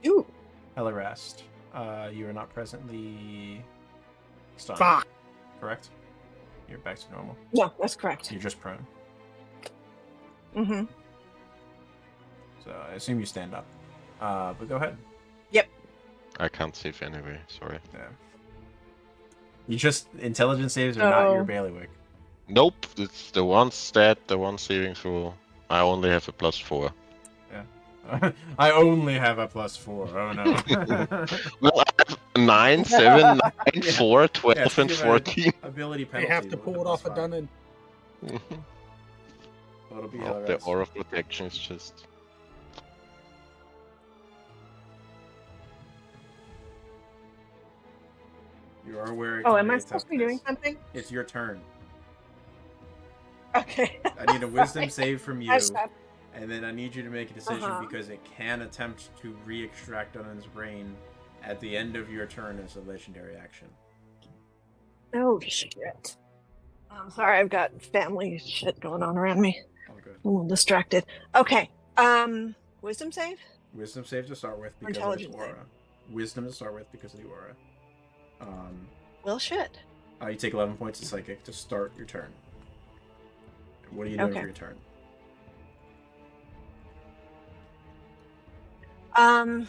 Ooh. Hellerast. You are not presently stunned. Fuck. Correct? You're back to normal. No, that's correct. You're just prone. Mm-hmm. So I assume you stand up. But go ahead. I can't save anyway, sorry. Yeah. You just intelligence saves are not your Oh. bailiwick. Nope, it's the one stat, the one saving throw. I only have a +4. I only have a +4. Oh no. Well, I have 9, 7, 9, Yeah. 4, 12, Yeah, and think of a 14. Ability They penalty. have to with pull the it off a +5. Dunnan. So it'll be Oh, the Hellerast. aura of protection is just... You are aware. it Oh, can am be I a tough supposed to be doing miss. something? It's your turn. Okay. I need a wisdom save from you, I stopped. and then I need you to make a decision Uh-huh. because it can attempt to re-extract Dunnan's brain at the end of your turn as a legendary action. Oh shit. I'm sorry, I've got family shit going on around me. All good. I'm a little distracted. Okay. Wisdom save? Wisdom save to start with because of its Intelligence aura. Wisdom to start with because of the aura. Well, shit. You take 11 points of psychic to start your turn. What are you doing Okay. for your turn? God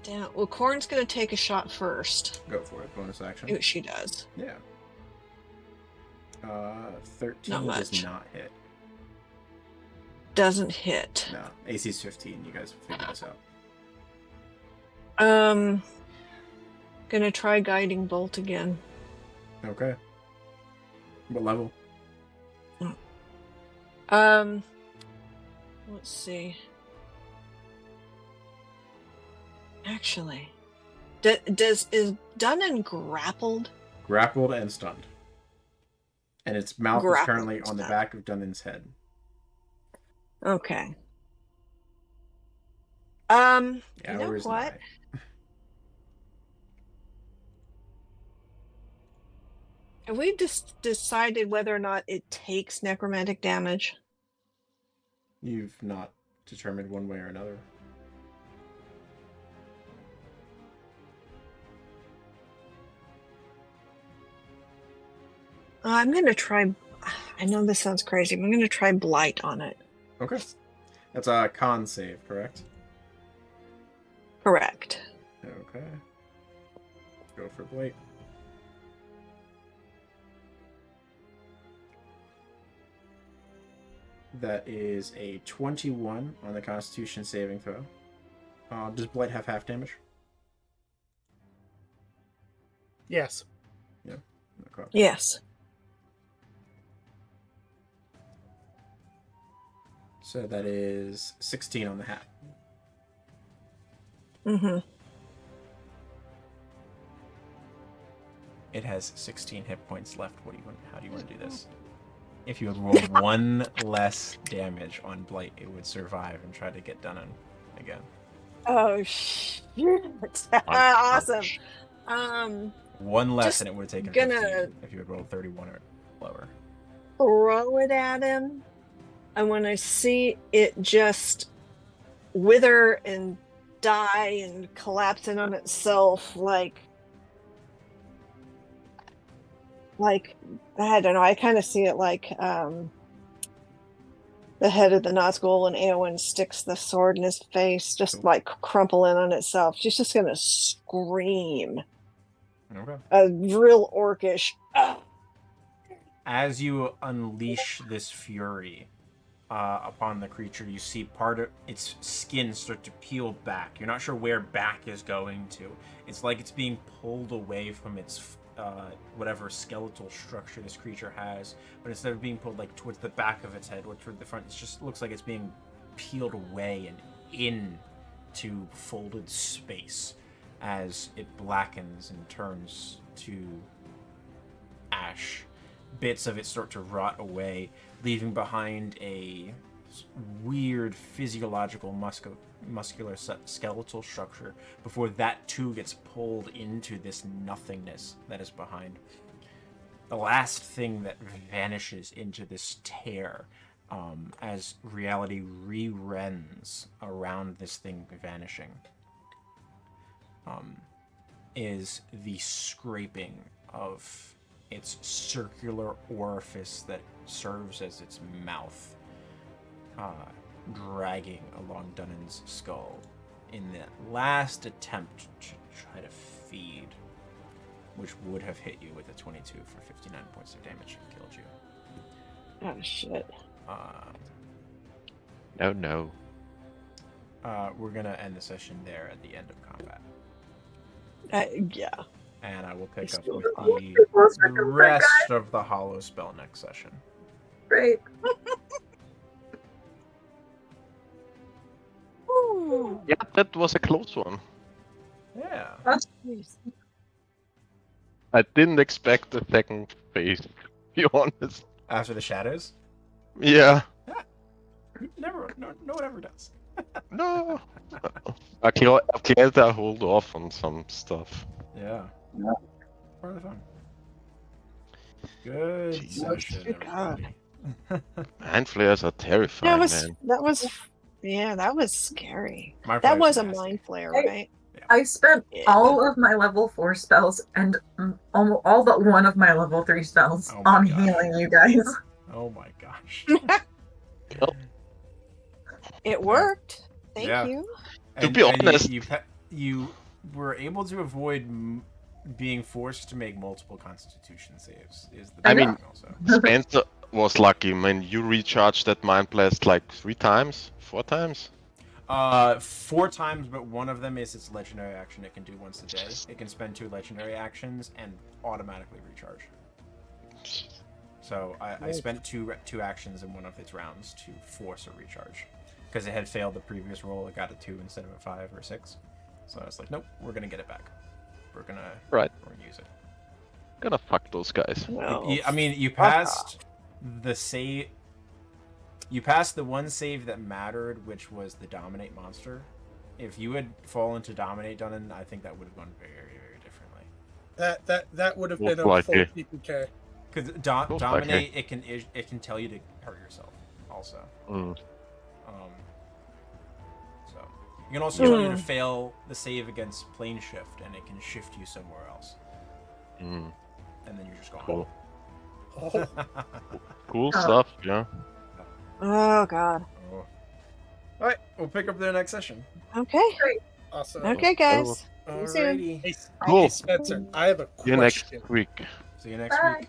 damn. Well, Corn's gonna take a shot first. Go for it. Bonus action. See what she does. Yeah. 13 Not does much. not hit. Doesn't hit. No. AC's 15. You guys figure this out. Gonna try guiding bolt again. Okay. What level? Let's see. Actually, is Dunnan grappled? Grappled and stunned. And its mouth is Grappled currently and on the stunned. back of Dunnan's head. Okay. The You know hour is what? nigh. Have we just decided whether or not it takes necromantic damage? You've not determined one way or another. I'm gonna try. I know this sounds crazy, but I'm gonna try blight on it. Okay. That's a con save, correct? Correct. Okay. Go for Blake. That is a 21 on the Constitution saving throw. Does Blight have half damage? Yes. Okay. Yes. So that is 16 on the hat. Mm-hmm. It has 16 hit points left. How do you want to do this? If you had rolled one less damage on Blight, it would survive and try to get done again. Oh shit! Awesome. One less Just and it would have taken gonna 15 if you had rolled 31 or lower. throw it at him, and when I see it just wither and die and collapse in on itself, like I don't know. I kind of see it like the head of the Nazgul when Eowyn sticks the sword in his face, just like crumpling on itself. She's just gonna scream. Okay. A real orcish. "Ah!" As you unleash this fury upon the creature, you see part of its skin start to peel back. You're not sure where back is going to. It's like it's being pulled away from its whatever skeletal structure this creature has, but instead of being pulled like towards the back of its head or toward the front, it just looks like it's being peeled away and into folded space as it blackens and turns to ash. Bits of it start to rot away, leaving behind a weird physiological muscular skeletal structure before that too gets pulled into this nothingness that is behind. The last thing that vanishes into this tear as reality re-rends around this thing vanishing is the scraping of its circular orifice that serves as its mouth, dragging along Dunnan's skull in the last attempt to try to feed, which would have hit you with a 22 for 59 points of damage and killed you. Oh shit. No. We're gonna end the session there at the end of combat. Yeah. And I will pick up Still with alive. the rest of the Hollow spell next session. Great. Ooh. Yeah, that was a close one. Yeah. Jeez. I didn't expect the second phase, to be honest. After the shadows? Yeah. Never. No one ever does. No. I'm glad I hold off on some stuff. Yeah. Part of the fun. Good Jesus. session, Good God. everybody. Mind flares are terrifying, man. That was scary. My That players was are a nasty. mind flare, Hey. right? I spent Yeah. all of my level 4 spells and almost all but one of my level 3 spells Oh my on gosh. healing you guys. Oh my gosh. It worked. Thank Yeah. you. To be honest- you were able to avoid being forced to make multiple Constitution saves. Is the I big mean- thing also. Spencer was lucky. Man, you recharged that mind blast like 3 times? 4 times? 4 times, but one of them is its legendary action it can do once a day. It can spend 2 legendary actions and automatically recharge. So I spent two actions in one of its rounds to force a recharge. Because it had failed the previous roll, it got a 2 instead of a 5 or 6. So I was like, nope, we're gonna get it back. We're gonna use it. Gonna fuck those guys. No. You passed the save. You passed the one save that mattered, which was the Dominate monster. If you had fallen to Dominate Dunnan, I think that would have gone very, very differently. That would have Most been a full likely. PPK. Because Most Dominate, it can tell you to hurt yourself, also. So you can also tell you to fail the save against plane shift, and it can shift you somewhere else. And then you're just gone. Cool. Oh, Cool stuff, yeah. Oh God. All right, we'll pick up there next session. Okay. awesome. Okay, guys. See you soon. Alrighty. Hey, Cool. hey, Spencer, I have a See you next question. week. See you next Bye. week.